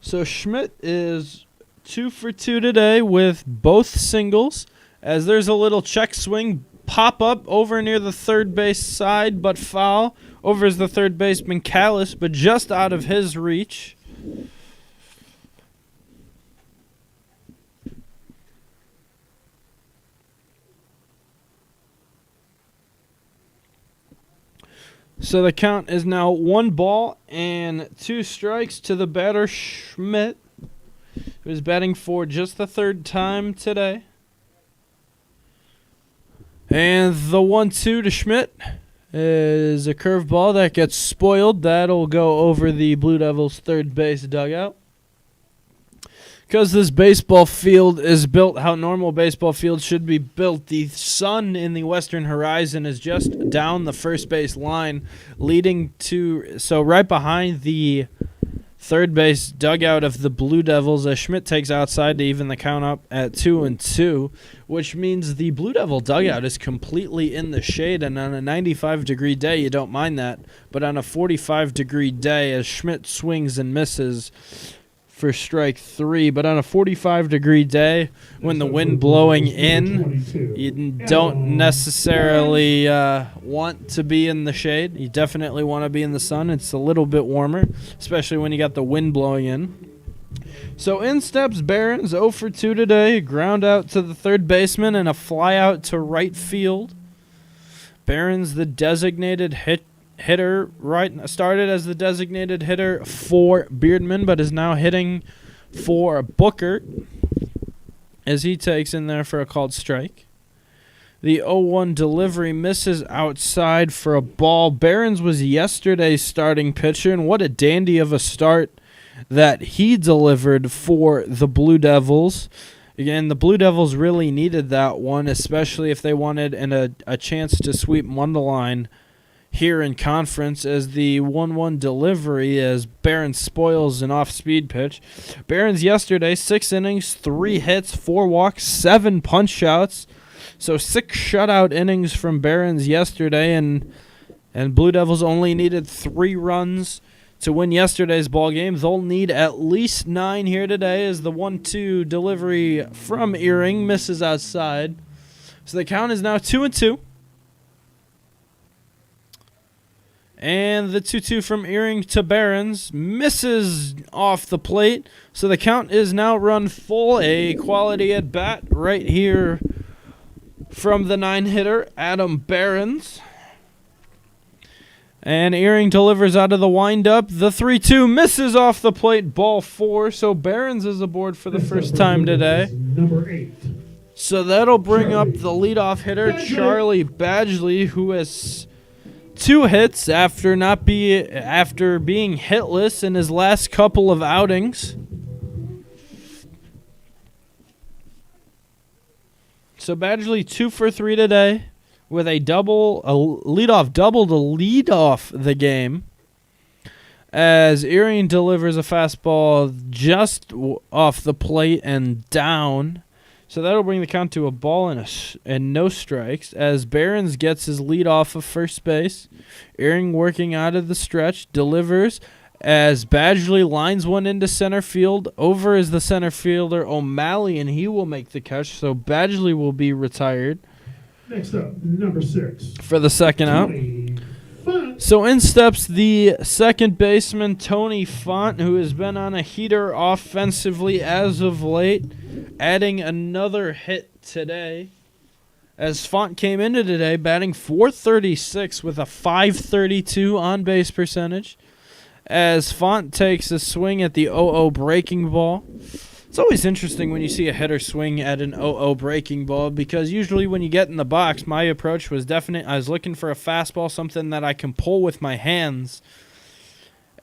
So Schmidt is 2 for 2 today with both singles, as there's a little check swing pop up over near the third base side, but foul. Over is the third baseman Callis, but just out of his reach. So the count is now 1 ball and 2 strikes to the batter Schmidt, who is batting for just the 3rd time today. And the 1-2 to Schmidt is a curveball that gets spoiled. That'll go over the Blue Devils' third base dugout. Because this baseball field is built how normal baseball fields should be built, the sun in the western horizon is just down the first base line, leading to, so right behind the third base dugout of the Blue Devils, as Schmidt takes outside to even the count up at 2-2, which means the Blue Devil dugout is completely in the shade, and on a 95-degree day, you don't mind that, but on a 45-degree day, as Schmidt swings and misses for strike 3, but on a 45-degree day, when the wind blowing in, you don't necessarily want to be in the shade. You definitely want to be in the sun. It's a little bit warmer, especially when you got the wind blowing in. So in steps Barons, 0 for 2 today, ground out to the third baseman and a fly out to right field. Barons, the designated hitter, started as the designated hitter for Beardman, but is now hitting for Booker as he takes in there for a called strike. The 0-1 delivery misses outside for a ball. Barons was yesterday's starting pitcher, and what a dandy of a start that he delivered for the Blue Devils. Again, the Blue Devils really needed that one, especially if they wanted a chance to sweep Mundelein here in conference, as the 1-1 delivery as Barons spoils an off-speed pitch. Barons yesterday, 6 innings, 3 hits, 4 walks, 7 punch-outs. So 6 shutout innings from Barons yesterday, and Blue Devils only needed 3 runs to win yesterday's ball game. They'll need at least 9 here today, as the 1-2 delivery from Ehring misses outside. So the count is now 2-2. And the 2-2 from Ehring to Barons misses off the plate. So the count is now run full. A quality at bat right here from the 9-hitter, Adam Barons. And Ehring delivers out of the windup. The 3-2 misses off the plate, ball 4. So Barons is aboard for the first time today. Number 8. So that'll bring up the leadoff hitter, Charlie Badgley, who has 2 hits after being hitless in his last couple of outings. So Badgley 2 for 3 today with a leadoff double to lead off the game, as Ehring delivers a fastball just off the plate and down. So that'll bring the count to a ball and no strikes, as Barons gets his lead off of first base. Ehring working out of the stretch, delivers as Badgley lines one into center field. Over is the center fielder O'Malley, and he will make the catch. So Badgley will be retired. Next up, number 6. For the second out. So in steps the second baseman, Tony Font, who has been on a heater offensively as of late, adding another hit today, as Font came into today batting .436 with a .532 on-base percentage, as Font takes a swing at the 0-0 breaking ball. It's always interesting when you see a hitter swing at an 0-0 breaking ball, because usually when you get in the box, my approach was definite. I was looking for a fastball, something that I can pull with my hands.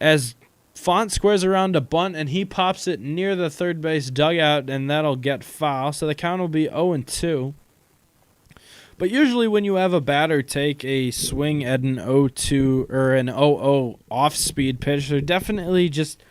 As Font squares around a bunt, and he pops it near the third base dugout, and that'll get foul. So the count will be 0-2. But usually when you have a batter take a swing at an 0-2 or an 0-0 off-speed pitch, they're definitely just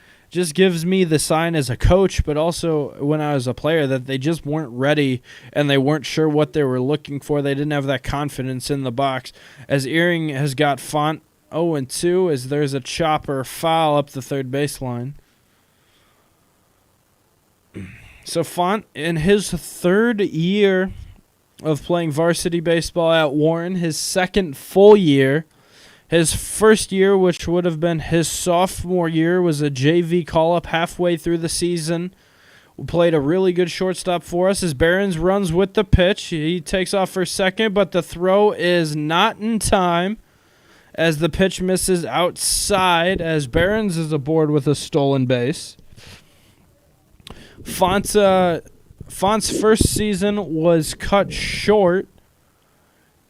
gives me the sign as a coach, but also when I was a player, that they just weren't ready and they weren't sure what they were looking for. They didn't have that confidence in the box. As Earring has got Font 0-2, as there's a chopper foul up the third baseline. So Font, in his third year of playing varsity baseball at Warren, his second full year. His first year, which would have been his sophomore year, was a JV call-up halfway through the season. Played a really good shortstop for us as Behrens runs with the pitch. He takes off for second, but the throw is not in time as the pitch misses outside, as Behrens is aboard with a stolen base. Font's first season was cut short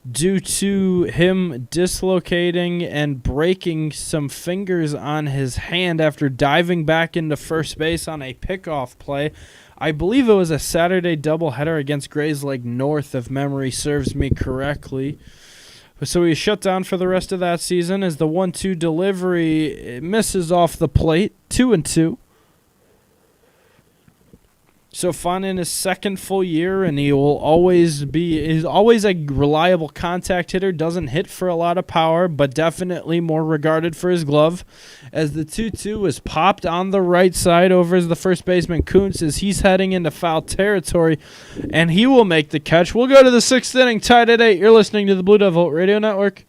due to him dislocating and breaking some fingers on his hand after diving back into first base on a pickoff play. I believe it was a Saturday doubleheader against Grays Lake North, if memory serves me correctly. So he shut down for the rest of that season as the 1-2 delivery misses off the plate, 2-2. So Font in his second full year, and he's always a reliable contact hitter. Doesn't hit for a lot of power, but definitely more regarded for his glove. As the 2-2 is popped on the right side over as the first baseman Kuntz, as he's heading into foul territory, and he will make the catch. We'll go to the sixth inning, tied at 8. You're listening to the Blue Devil Radio Network.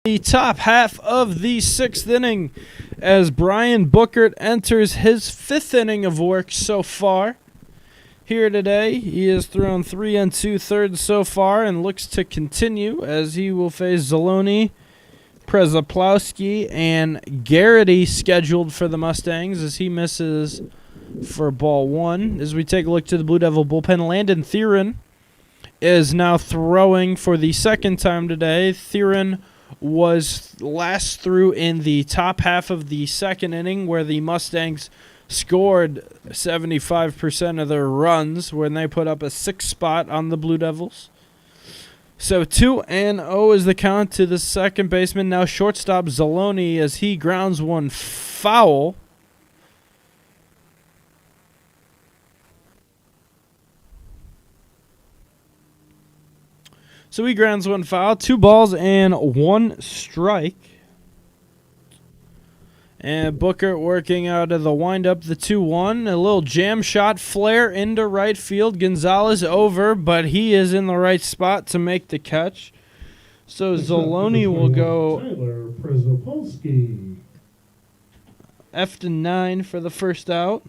The top half of the sixth inning as Brian Bookert enters his fifth inning of work so far. Here today, he has thrown 3 2/3 so far and looks to continue as he will face Zaloni, Przeplowski, and Garrity scheduled for the Mustangs as he misses for ball 1. As we take a look to the Blue Devil bullpen, Landon Theron is now throwing for the second time today. Theron was last through in the top half of the second inning, where the Mustangs scored 75% of their runs when they put up a 6 spot on the Blue Devils. So 2-0 is the count to the second baseman. Now shortstop Zaloni as he grounds one foul. So he grounds one foul, 2 balls and 1 strike. And Booker working out of the windup, the 2-1. A little jam shot flare into right field. Gonzalez over, but he is in the right spot to make the catch. So Zaloni will go Tyler Przepolski. F-9 for the first out.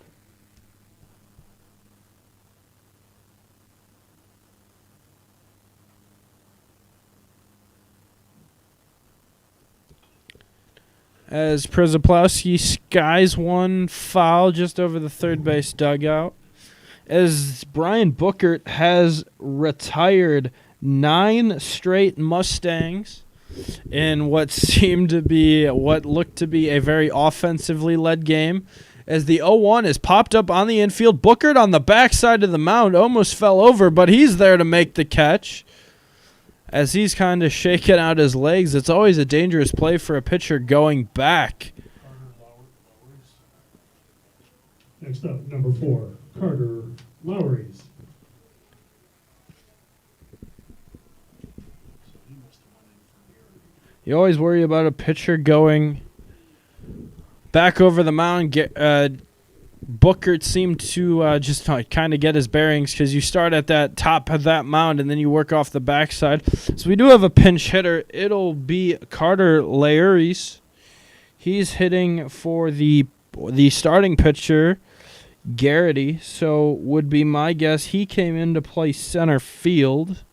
as Przyplowski skies one foul just over the third base dugout. As Brian Bookert has retired 9 straight Mustangs in what looked to be a very offensively led game. As the 0-1 is popped up on the infield, Bookert on the backside of the mound almost fell over, but he's there to make the catch. As he's kind of shaking out his legs, it's always a dangerous play for a pitcher going back. Next up, number 4, Carter Lowrys. You always worry about a pitcher going back over the mound. Bookert seemed to just kind of get his bearings because you start at that top of that mound and then you work off the backside. So we do have a pinch hitter. It'll be Carter Lowrys. He's hitting for the starting pitcher, Garrity. So would be my guess he came in to play center field.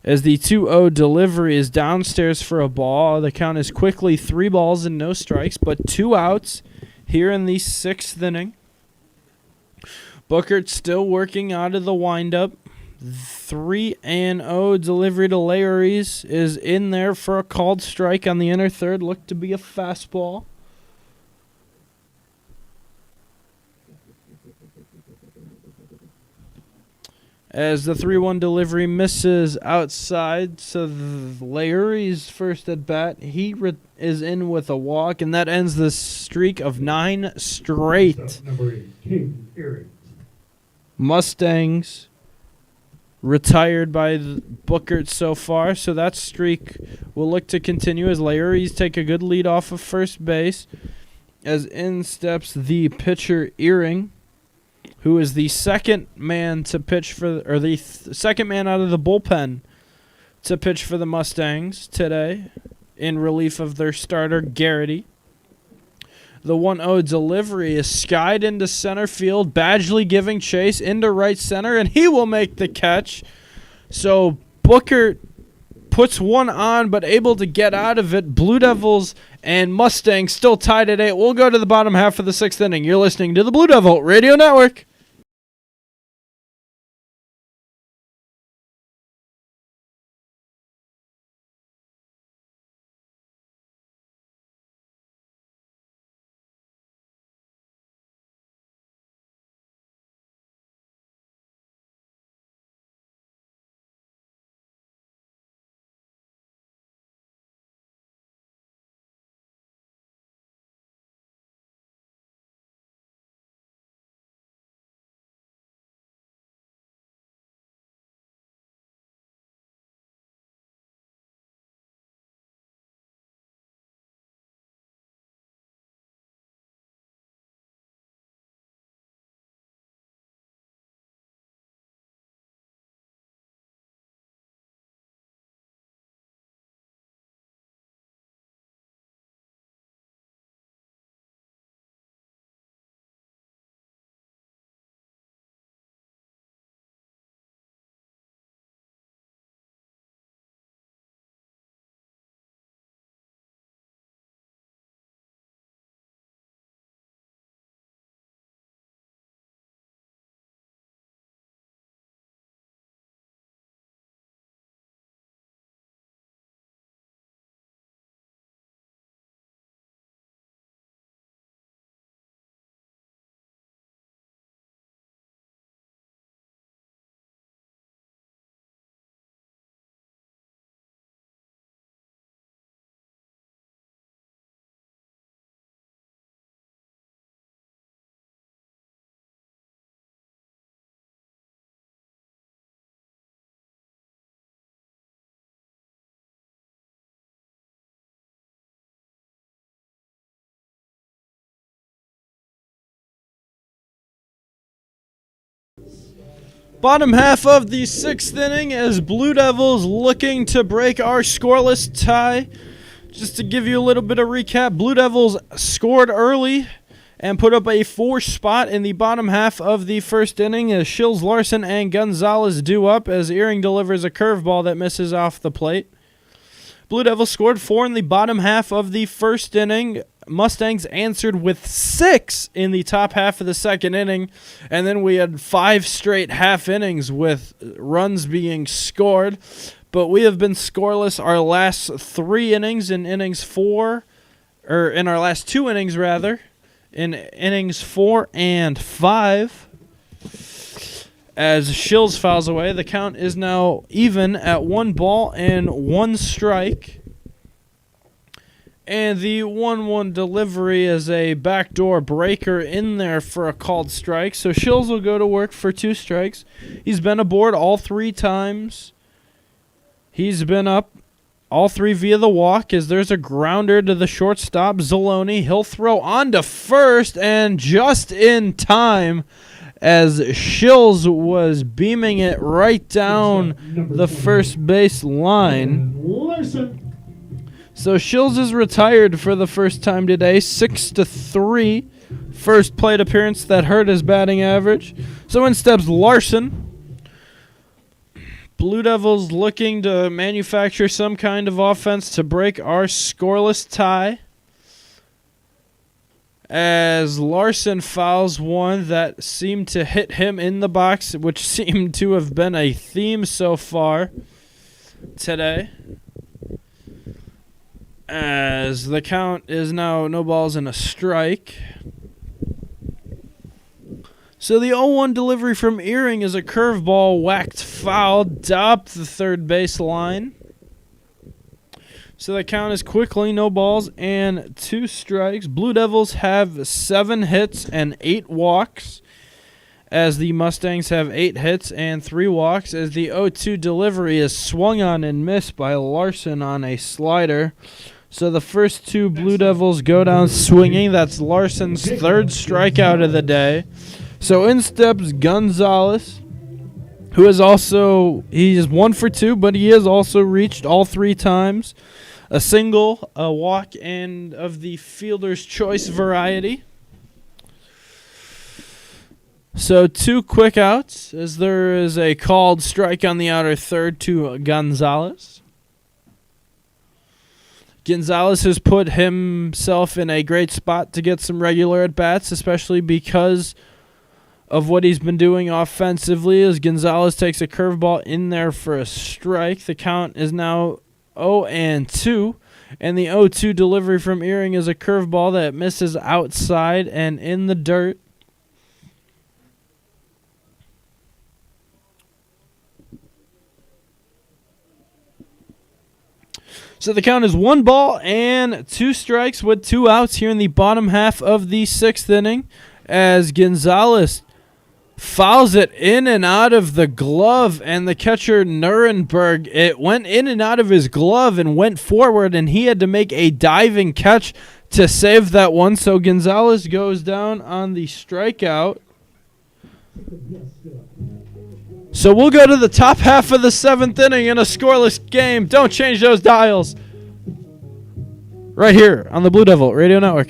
As the 2-0 delivery is downstairs for a ball. The count is quickly 3 balls and no strikes, but 2 outs here in the 6th inning. Bookert still working out of the windup. 3-0 delivery to Lowrys is in there for a called strike on the inner third. Looked to be a fastball. As the 3-1 delivery misses outside, so Lowrys' first at bat, he is in with a walk, and that ends the streak of 9 straight. Number 8, King Eric. Mustangs retired by Bookert so far, so that streak will look to continue as Lowrys take a good lead off of first base. As in steps the pitcher Earring, who is the second man to pitch for, or the second man out of the bullpen to pitch for the Mustangs today, in relief of their starter Garrity. The 1-0 delivery is skied into center field. Badgley giving chase into right center, and he will make the catch. So Booker puts one on, but able to get out of it. Blue Devils and Mustangs still tied at 8. We'll go to the bottom half of the 6th inning. You're listening to the Blue Devil Radio Network. Bottom half of the 6th inning as Blue Devils looking to break our scoreless tie. Just to give you a little bit of recap, Blue Devils scored early and put up a 4 spot in the bottom half of the 1st inning as Shills, Larson, and Gonzalez do up as Earring delivers a curveball that misses off the plate. Blue Devils scored 4 in the bottom half of the first inning. Mustangs answered with 6 in the top half of the second inning. And then we had 5 straight half innings with runs being scored. But we have been scoreless our last 3 innings in our last 2 innings rather, in innings 4 and 5. As Shills fouls away, the count is now even at 1 ball and 1 strike. And the 1-1 delivery is a backdoor breaker in there for a called strike. So Shills will go to work for 2 strikes. He's been aboard all 3 times. He's been up all 3 via the walk, as there's a grounder to the shortstop, Zaloni. He'll throw on to first, and just in time, as Shills was beaming it right down the first base line. So Shills is retired for the first time today, 6-3. First plate appearance that hurt his batting average. So in steps Larson. Blue Devils looking to manufacture some kind of offense to break our scoreless tie, as Larson fouls one that seemed to hit him in the box, which seemed to have been a theme so far today, as the count is now no balls and a strike. So the 0-1 delivery from Earring is a curveball whacked foul up the third base line. So the count is quickly no balls and 2 strikes. Blue Devils have 7 hits and 8 walks, as the Mustangs have 8 hits and 3 walks, as the 0-2 delivery is swung on and missed by Larson on a slider. So the first 2 Blue Devils go down swinging. That's Larson's 3rd strikeout of the day. So in steps Gonzalez, who is also, he is 1 for 2, but he has also reached all 3 times. A single, a walk, and of the fielder's choice variety. So 2 quick outs, as there is a called strike on the outer third to Gonzalez. Gonzalez has put himself in a great spot to get some regular at-bats, especially because of what he's been doing offensively, as Gonzalez takes a curveball in there for a strike. The count is now 0-2, and the 0-2 delivery from Earring is a curveball that misses outside and in the dirt. So the count is 1 ball and 2 strikes with 2 outs here in the bottom half of the 6th inning, as Gonzalez fouls it in and out of the glove, and the catcher Nuremberg, it went in and out of his glove and went forward, and he had to make a diving catch to save that one. So Gonzalez goes down on the strikeout. So we'll go to the top half of the 7th inning in a scoreless game. Don't change those dials. Right here on the Blue Devil Radio Network.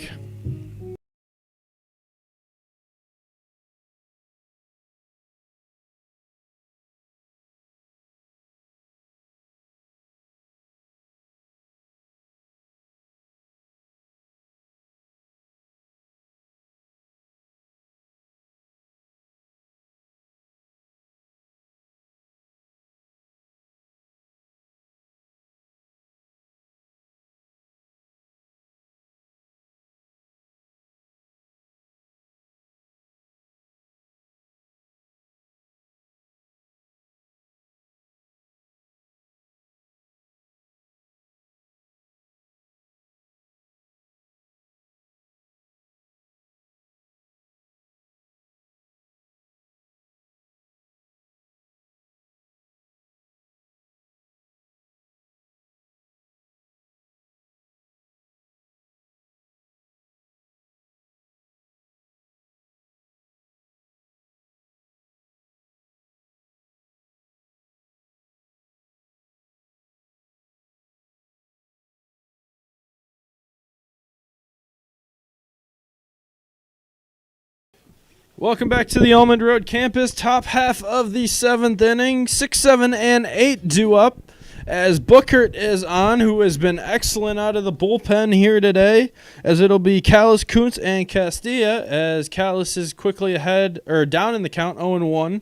Welcome back to the Almond Road campus. Top half of the 7th inning. 6, 7, and 8 due up as Bookert is on, who has been excellent out of the bullpen here today, as it'll be Callis, Kuntz, and Castilla, as Callis is quickly ahead, or down in the count, 0-1.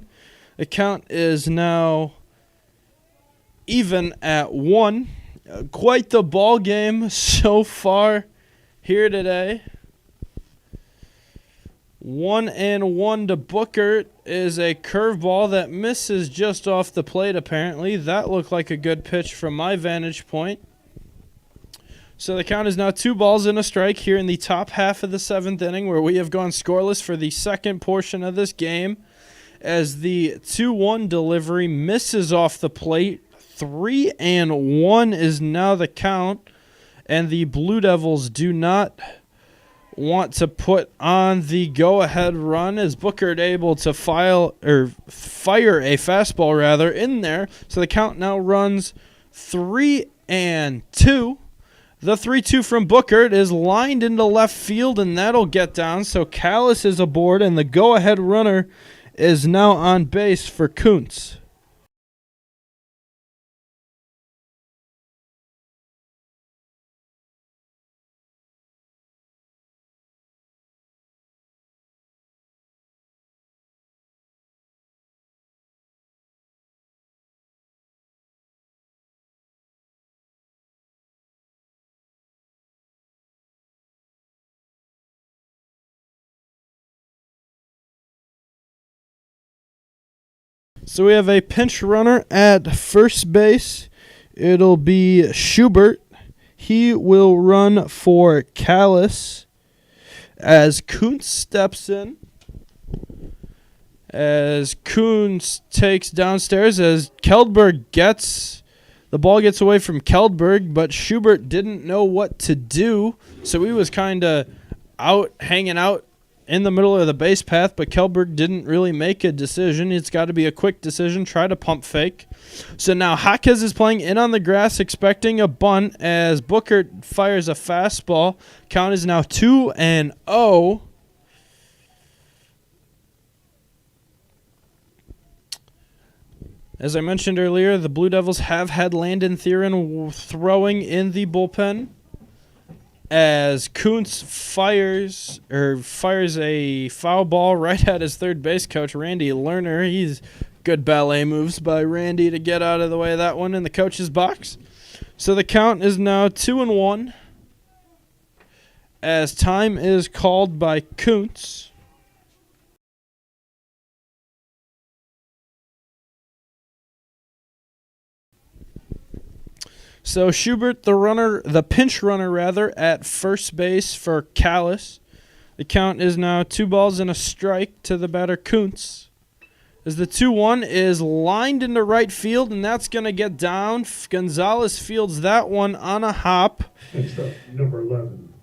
The count is now even at 1. Quite the ball game so far here today. 1-1 to Bookert is a curveball that misses just off the plate, apparently. That looked like a good pitch from my vantage point. So the count is now 2 balls and a strike here in the top half of the 7th inning, where we have gone scoreless for the second portion of this game, as the 2-1 delivery misses off the plate. 3-1 is now the count, and the Blue Devils do not want to put on the go-ahead run, as Bookert able to fire a fastball rather in there. So the count now runs 3-2. The 3-2 from Bookert is lined into left field, and that'll get down. So Callis is aboard, and the go-ahead runner is now on base for Kuntz. So we have a pinch runner at first base. It'll be Schubert. He will run for Callis as Kuntz steps in. As Kuntz takes downstairs, as Keldberg the ball gets away from Keldberg, but Schubert didn't know what to do, so he was kind of hanging out in the middle of the base path, but Keldberg didn't really make a decision. It's got to be a quick decision. Try to pump fake. So now Jaquez is playing in on the grass, expecting a bunt, as Bookert fires a fastball. Count is now 2-0. As I mentioned earlier, the Blue Devils have had Landon Theron throwing in the bullpen, as Kuntz fires a foul ball right at his third base coach, Randy Lerner. He's good ballet moves by Randy to get out of the way of that one in the coach's box. So the count is now 2-1, as time is called by Kuntz. So Schubert, the pinch runner at first base for Callis. The count is now 2 balls and a strike to the batter Kuntz, as the 2-1 is lined into right field, and that's going to get down. Gonzalez fields that one on a hop. Next up, number 11.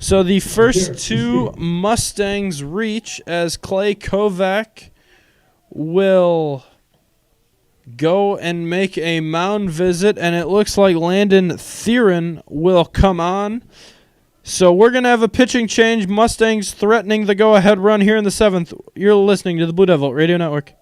So the first 2 Mustangs reach, as Clay Kovac will go and make a mound visit, and it looks like Landon Theron will come on. So we're going to have a pitching change. Mustangs threatening the go-ahead run here in the 7th. You're listening to the Blue Devil Radio Network.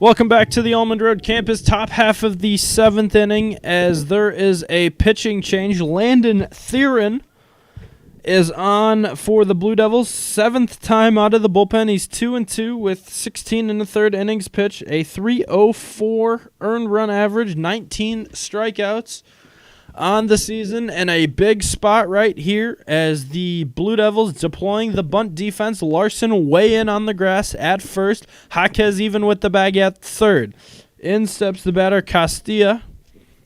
Welcome back to the Almond Road campus, top half of the 7th inning, as there is a pitching change. Landon Theron is on for the Blue Devils, 7th time out of the bullpen. He's 2-2 with 16 in the third innings pitch, a 3.04 earned run average, 19 strikeouts on the season, and a big spot right here as the Blue Devils deploying the bunt defense. Larson way in on the grass at first. Jaquez even with the bag at third. In steps the batter Castilla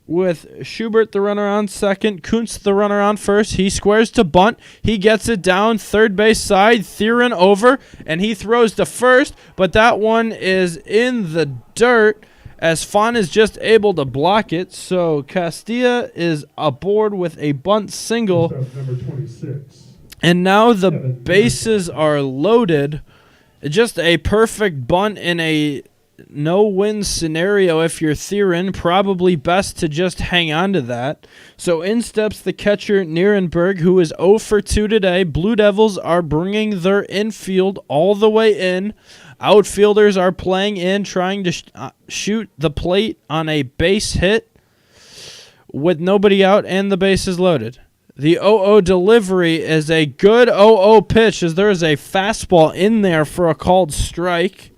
with Schubert the runner on second. Kuntz the runner on first. He squares to bunt. He gets it down third base side. Theron over, and he throws to first, but that one is in the dirt, as Fon is just able to block it. So Castilla is aboard with a bunt single. Number 26. And now the bases are loaded. Just a perfect bunt in a no-win scenario if you're Theron. Probably best to just hang on to that. So in steps the catcher Nierenberg, who is 0 for 2 today. Blue Devils are bringing their infield all the way in. Outfielders are playing in, trying to shoot the plate on a base hit with nobody out and the bases loaded. The 0-0 delivery is a good 0-0 pitch, as there is a fastball in there for a called strike.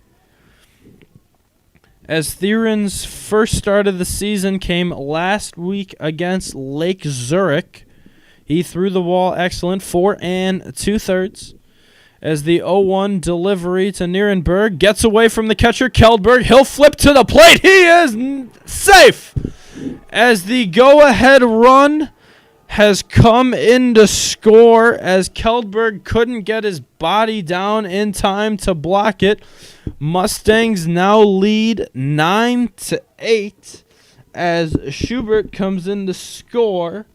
As Theron's first start of the season came last week against Lake Zurich. He threw the ball excellent, 4 2/3. As the 0-1 delivery to Nierenberg gets away from the catcher, Keldberg. He'll flip to the plate. He is safe. As the go-ahead run has come in to score, as Keldberg couldn't get his body down in time to block it. Mustangs now lead 9-8 as Schubert comes in to score.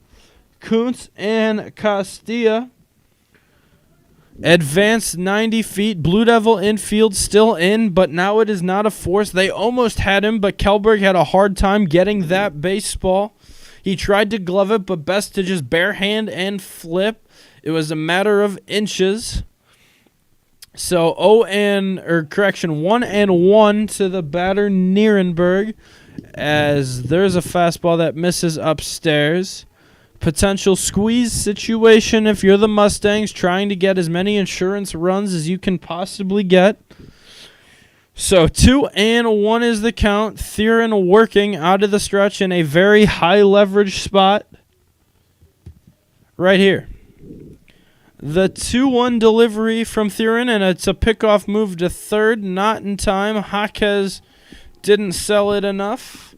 Kuntz and Castilla advanced 90 feet. Blue Devil infield still in, but now it is not a force. They almost had him, but Keldberg had a hard time getting that baseball. He tried to glove it, but best to just bare hand and flip. It was a matter of inches. So 1-1 to the batter Nierenberg, as there's a fastball that misses upstairs. Potential squeeze situation if you're the Mustangs, trying to get as many insurance runs as you can possibly get. So 2-1 is the count. Theron working out of the stretch in a very high leverage spot right here. The 2-1 delivery from Theron, and it's a pickoff move to third, not in time. Jaquez didn't sell it enough,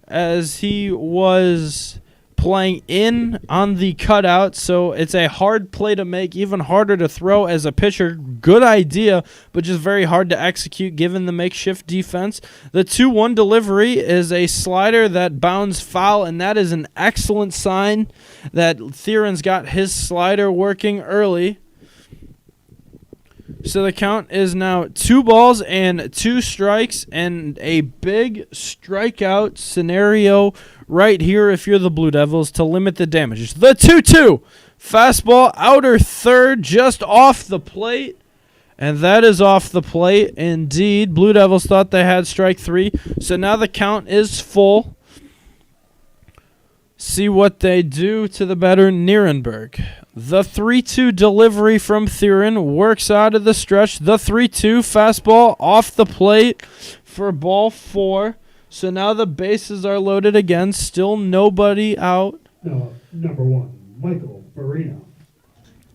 as he was playing in on the cutout, so it's a hard play to make, even harder to throw as a pitcher. Good idea, but just very hard to execute given the makeshift defense. The 2-1 delivery is a slider that bounds foul, and that is an excellent sign that Theron's got his slider working early. So the count is now 2-2 strikes, and a big strikeout scenario right here if you're the Blue Devils to limit the damages. The 2-2 fastball, outer third, just off the plate, and that is off the plate indeed. Blue Devils thought they had strike 3, so now the count is full. See what they do to the batter Nierenberg. The 3-2 delivery from Theron works out of the stretch. The 3-2 fastball off the plate for ball 4. So now the bases are loaded again. Still nobody out. Now, number 1, Michael Farina.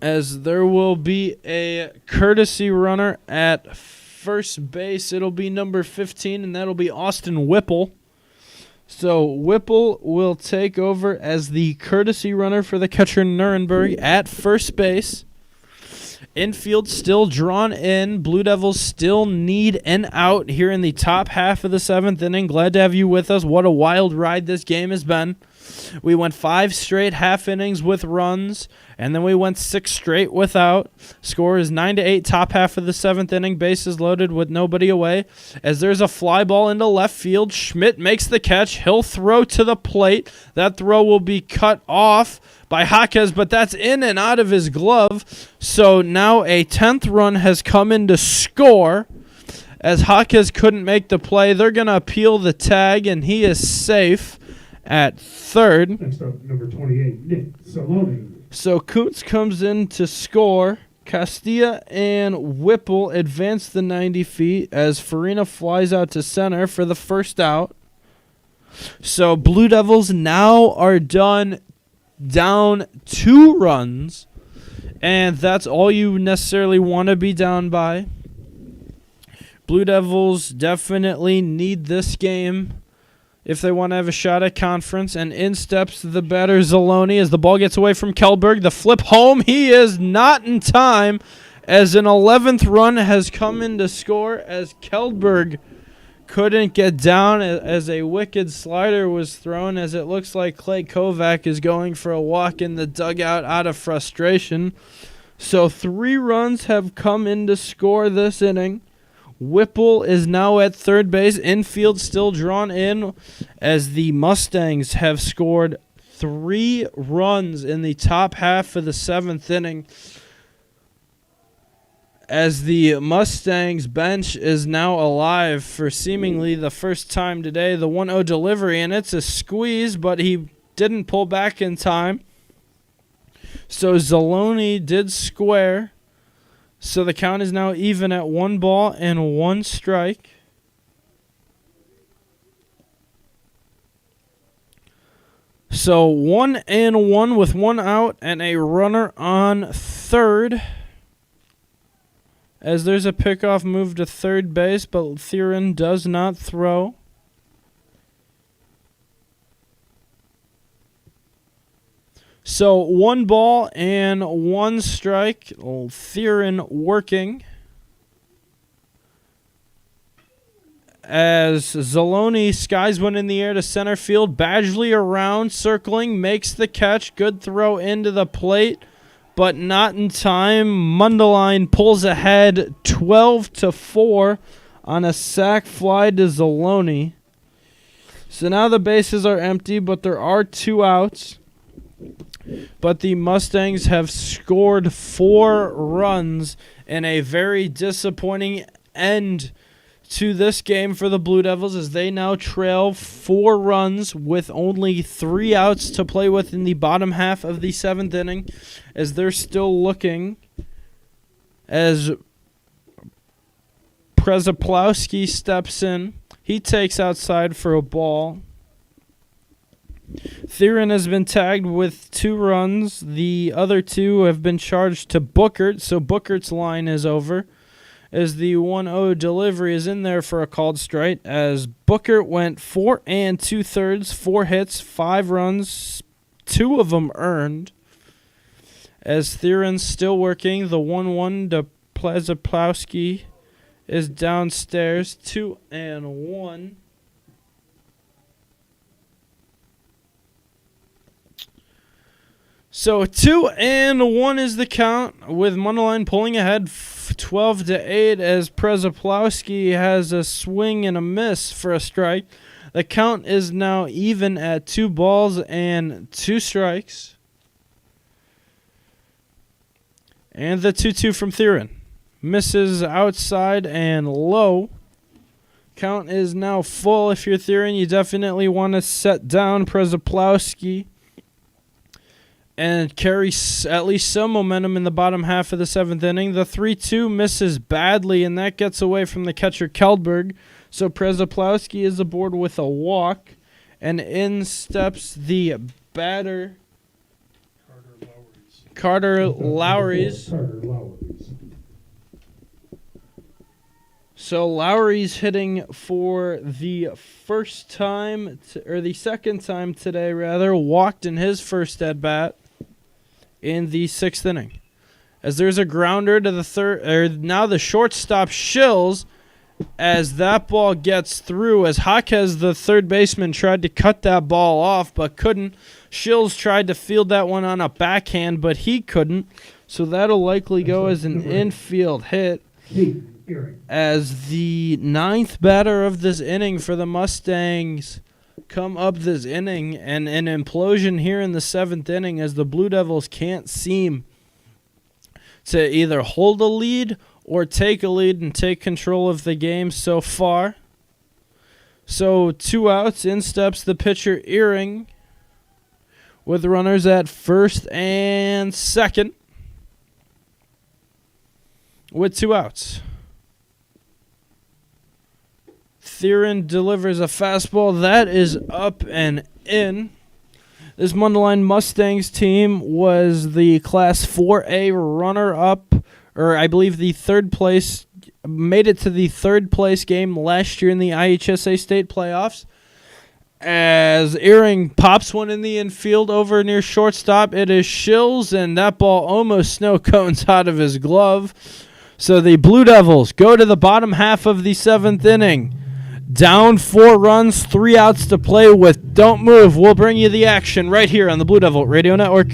As there will be a courtesy runner at first base. It'll be number 15, and that'll be Austin Whipple. So Whipple will take over as the courtesy runner for the catcher Nierenberg at first base. Infield still drawn in. Blue Devils still need an out here in the top half of the 7th inning. Glad to have you with us. What a wild ride this game has been. We went 5 straight half innings with runs, and then we went 6 straight without. Score is 9-8, top half of the 7th inning. Bases loaded with nobody away. As there's a fly ball into left field, Schmidt makes the catch. He'll throw to the plate. That throw will be cut off by Jaquez, but that's in and out of his glove. So now a 10th run has come in to score, As Jaquez couldn't make the play, they're going to appeal the tag, and he is safe at third. Next up, number 28, Nick Saloni. So Kuntz comes in to score. Castilla and Whipple advance the 90 feet as Farina flies out to center for the first out. So Blue Devils now are down 2 runs, and that's all you necessarily want to be down by. Blue Devils definitely need this game if they want to have a shot at conference. And in steps the batter Zaloni as the ball gets away from Kellberg. The flip home, he is not in time as an 11th run has come in to score as Kellberg couldn't get down as a wicked slider was thrown, as it looks like Clay Kovac is going for a walk in the dugout out of frustration. So 3 runs have come in to score this inning. Whipple is now at third base. Infield still drawn in as the Mustangs have scored 3 runs in the top half of the 7th inning. As the Mustangs bench is now alive for seemingly the first time today. The 1-0 delivery, and it's a squeeze, but he didn't pull back in time. So Zaloni did square. So the count is now even at 1 ball and 1 strike. So 1-1 with 1 out and a runner on third. As there's a pickoff move to third base, but Theron does not throw. So 1 ball and 1 strike. Theron working. As Zaloni skies one in the air to center field. Badgley around, circling, makes the catch. Good throw into the plate, but not in time. Mundelein pulls ahead 12-4 on a sac fly to Zaloni. So now the bases are empty, but there are 2 outs. But the Mustangs have scored 4 runs in a very disappointing end to this game for the Blue Devils, as they now trail 4 runs with only 3 outs to play with in the bottom half of the 7th inning, as they're still looking as Przeplowski steps in. He takes outside for a ball. Theron has been tagged with 2 runs. The other 2 have been charged to Bookert, so Bookert's line is over, as the 1-0 delivery is in there for a called strike, as Bookert went 4 2/3, 4 hits, 5 runs, 2 of them earned. As Theron's still working, the 1-1 to Przeplowski is downstairs, 2-1. So 2-1 is the count, with Mundelein pulling ahead 12-8 as Przeplowski has a swing and a miss for a strike. The count is now even at 2 balls and 2 strikes. And the 2-2 from Theron misses outside and low. Count is now full. If you're Theron, you definitely want to set down Przeplowski and carry at least some momentum in the bottom half of the 7th inning. The 3-2 misses badly, and that gets away from the catcher Kellberg. So Przeplowski is aboard with a walk, and in steps the batter Carter Lowry's. So Lowry's hitting for the first time, or the second time today, rather, walked in his first at-bat in the 6th inning. As there's a grounder to the third, or now the shortstop Shills, as that ball gets through, as Jaquez, the third baseman, tried to cut that ball off but couldn't. Shills tried to field that one on a backhand, but he couldn't. So that'll likely go as an infield hit. As the 9th batter of this inning for the Mustangs come up this inning, and an implosion here in the 7th inning, as the Blue Devils can't seem to either hold a lead or take a lead and take control of the game so far. So 2 outs, in steps the pitcher Earring with runners at first and second with 2 outs. Theron delivers a fastball that is up and in. This Mundelein Mustangs team was the Class 4A runner-up, or I believe the third place, made it to the third place game last year in the IHSA state playoffs. As Earring pops one in the infield over near shortstop, it is Shills, and that ball almost snow cones out of his glove. So the Blue Devils go to the bottom half of the 7th inning. Down 4 runs, 3 outs to play with. Don't move. We'll bring you the action right here on the Blue Devil Radio Network.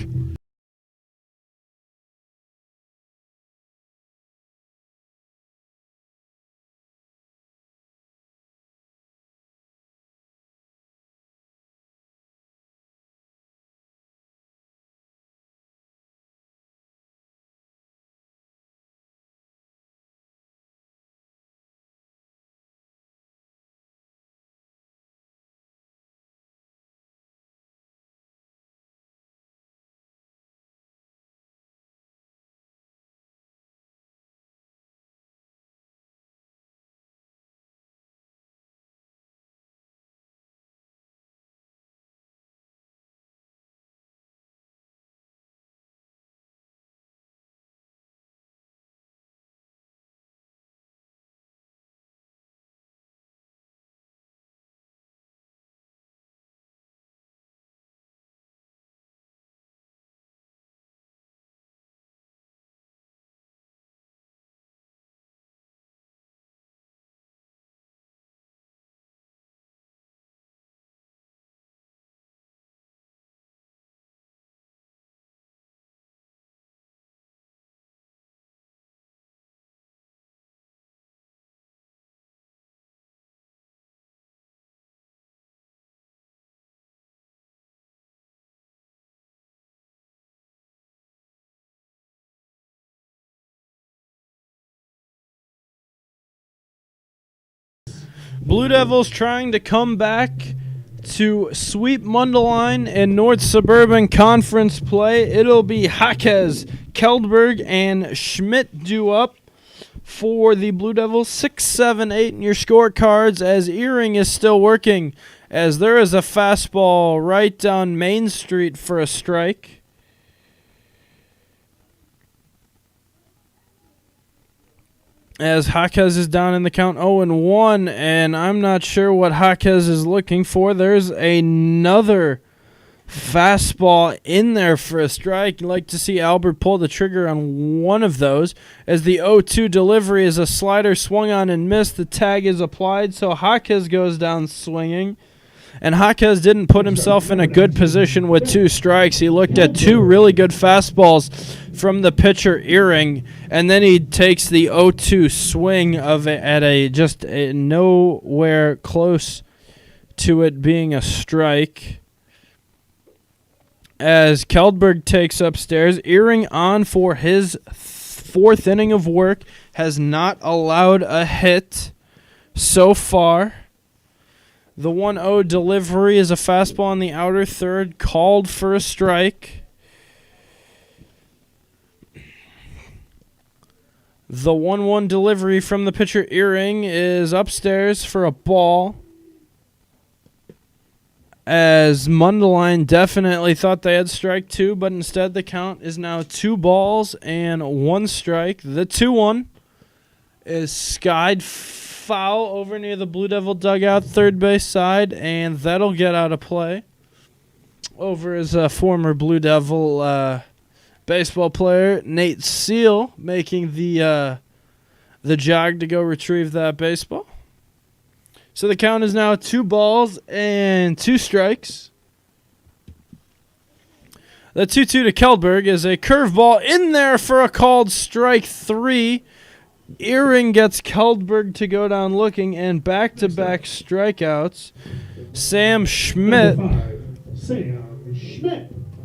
Blue Devils trying to come back to sweep Mundelein in North Suburban Conference play. It'll be Jaquez, Keldberg, and Schmidt due up for the Blue Devils. 6-7-8 in your scorecards as Earring is still working, as there is a fastball right down Main Street for a strike. As Jaquez is down in the count 0-1, and I'm not sure what Jaquez is looking for. There's another fastball in there for a strike. You'd like to see Albert pull the trigger on one of those. As the 0-2 delivery is a slider swung on and missed. The tag is applied, so Jaquez goes down swinging. And Jaquez didn't put himself in a good position with 2 strikes. He looked at 2 really good fastballs from the pitcher Earring, and then he takes the 0-2 swing of it at a nowhere close to it being a strike. As Keldberg takes upstairs, Earring on for his 4th inning of work, has not allowed a hit so far. The 1-0 delivery is a fastball on the outer third, called for a strike. The 1-1 delivery from the pitcher Earring is upstairs for a ball. As Mundelein definitely thought they had strike 2, but instead the count is now 2 balls and 1 strike. The 2-1 is skied foul over near the Blue Devil dugout, third base side, and that'll get out of play. Over as a former Blue Devil baseball player, Nate Seal, making the jog to go retrieve that baseball. So the count is now 2 balls and 2 strikes. The 2-2 to Keldberg is a curveball in there for a called strike 3. Earring gets Keldberg to go down looking, and back-to-back strikeouts. Sam Schmidt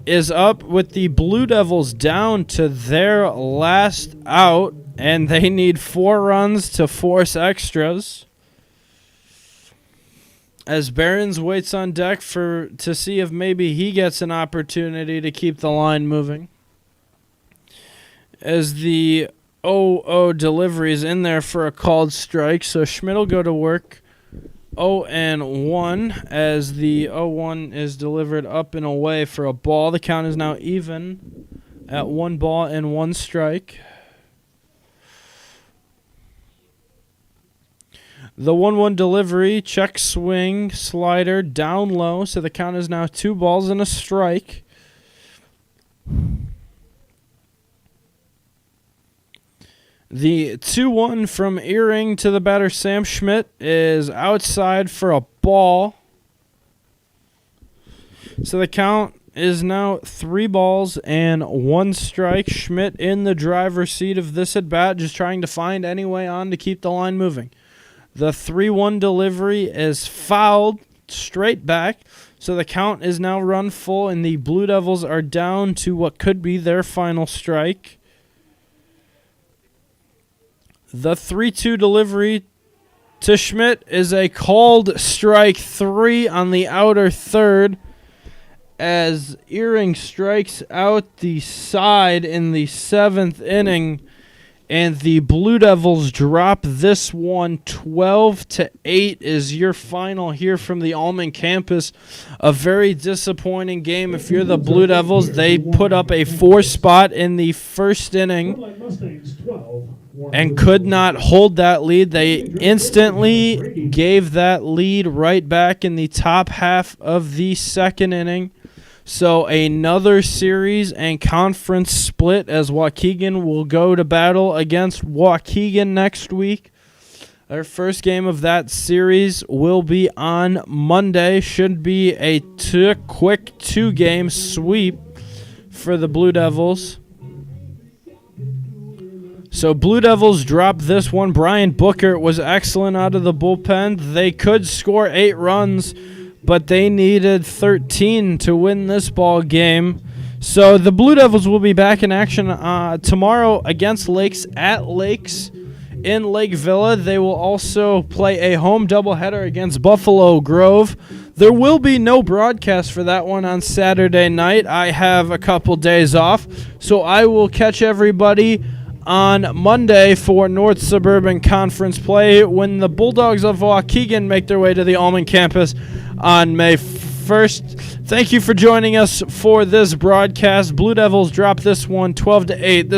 is up with the Blue Devils down to their last out, and they need 4 runs to force extras. As Barons waits on deck to see if maybe he gets an opportunity to keep the line moving. As the 0-0 delivery is in there for a called strike, so Schmidt will go to work 0-1 as the 0-1 is delivered up and away for a ball. The count is now even at 1 ball and 1 strike. The 1-1 delivery, check swing, slider, down low, so the count is now 2 balls and a strike. The 2-1 from Earring to the batter Sam Schmidt is outside for a ball. So the count is now 3 balls and 1 strike. Schmidt in the driver's seat of this at bat, just trying to find any way on to keep the line moving. The 3-1 delivery is fouled straight back, so the count is now run full, and the Blue Devils are down to what could be their final strike. The 3-2 delivery to Schmidt is a called strike 3 on the outer third, as Earring strikes out the side in the 7th inning. And the Blue Devils drop this one 12-8 is your final here from the Almond campus. A very disappointing game. If you're the Blue Devils, they put up a 4 spot in the first inning Mundelein Mustangs 12. and could not hold that lead. They instantly gave that lead right back in the top half of the second inning. So another series and conference split as Waukegan will go to battle against Waukegan next week. Their first game of that series will be on Monday. Should be a quick 2-game sweep for the Blue Devils. So Blue Devils drop this one. Brian Booker was excellent out of the bullpen. They could score 8 runs, but they needed 13 to win this ball game. So the Blue Devils will be back in action tomorrow against Lakes at Lakes in Lake Villa. They will also play a home doubleheader against Buffalo Grove. There will be no broadcast for that one on Saturday night. I have a couple days off, so I will catch everybody on Monday for North Suburban Conference play when the Bulldogs of Waukegan make their way to the Almond campus on May 1st. Thank you for joining us for this broadcast. Blue Devils drop this one 12-8.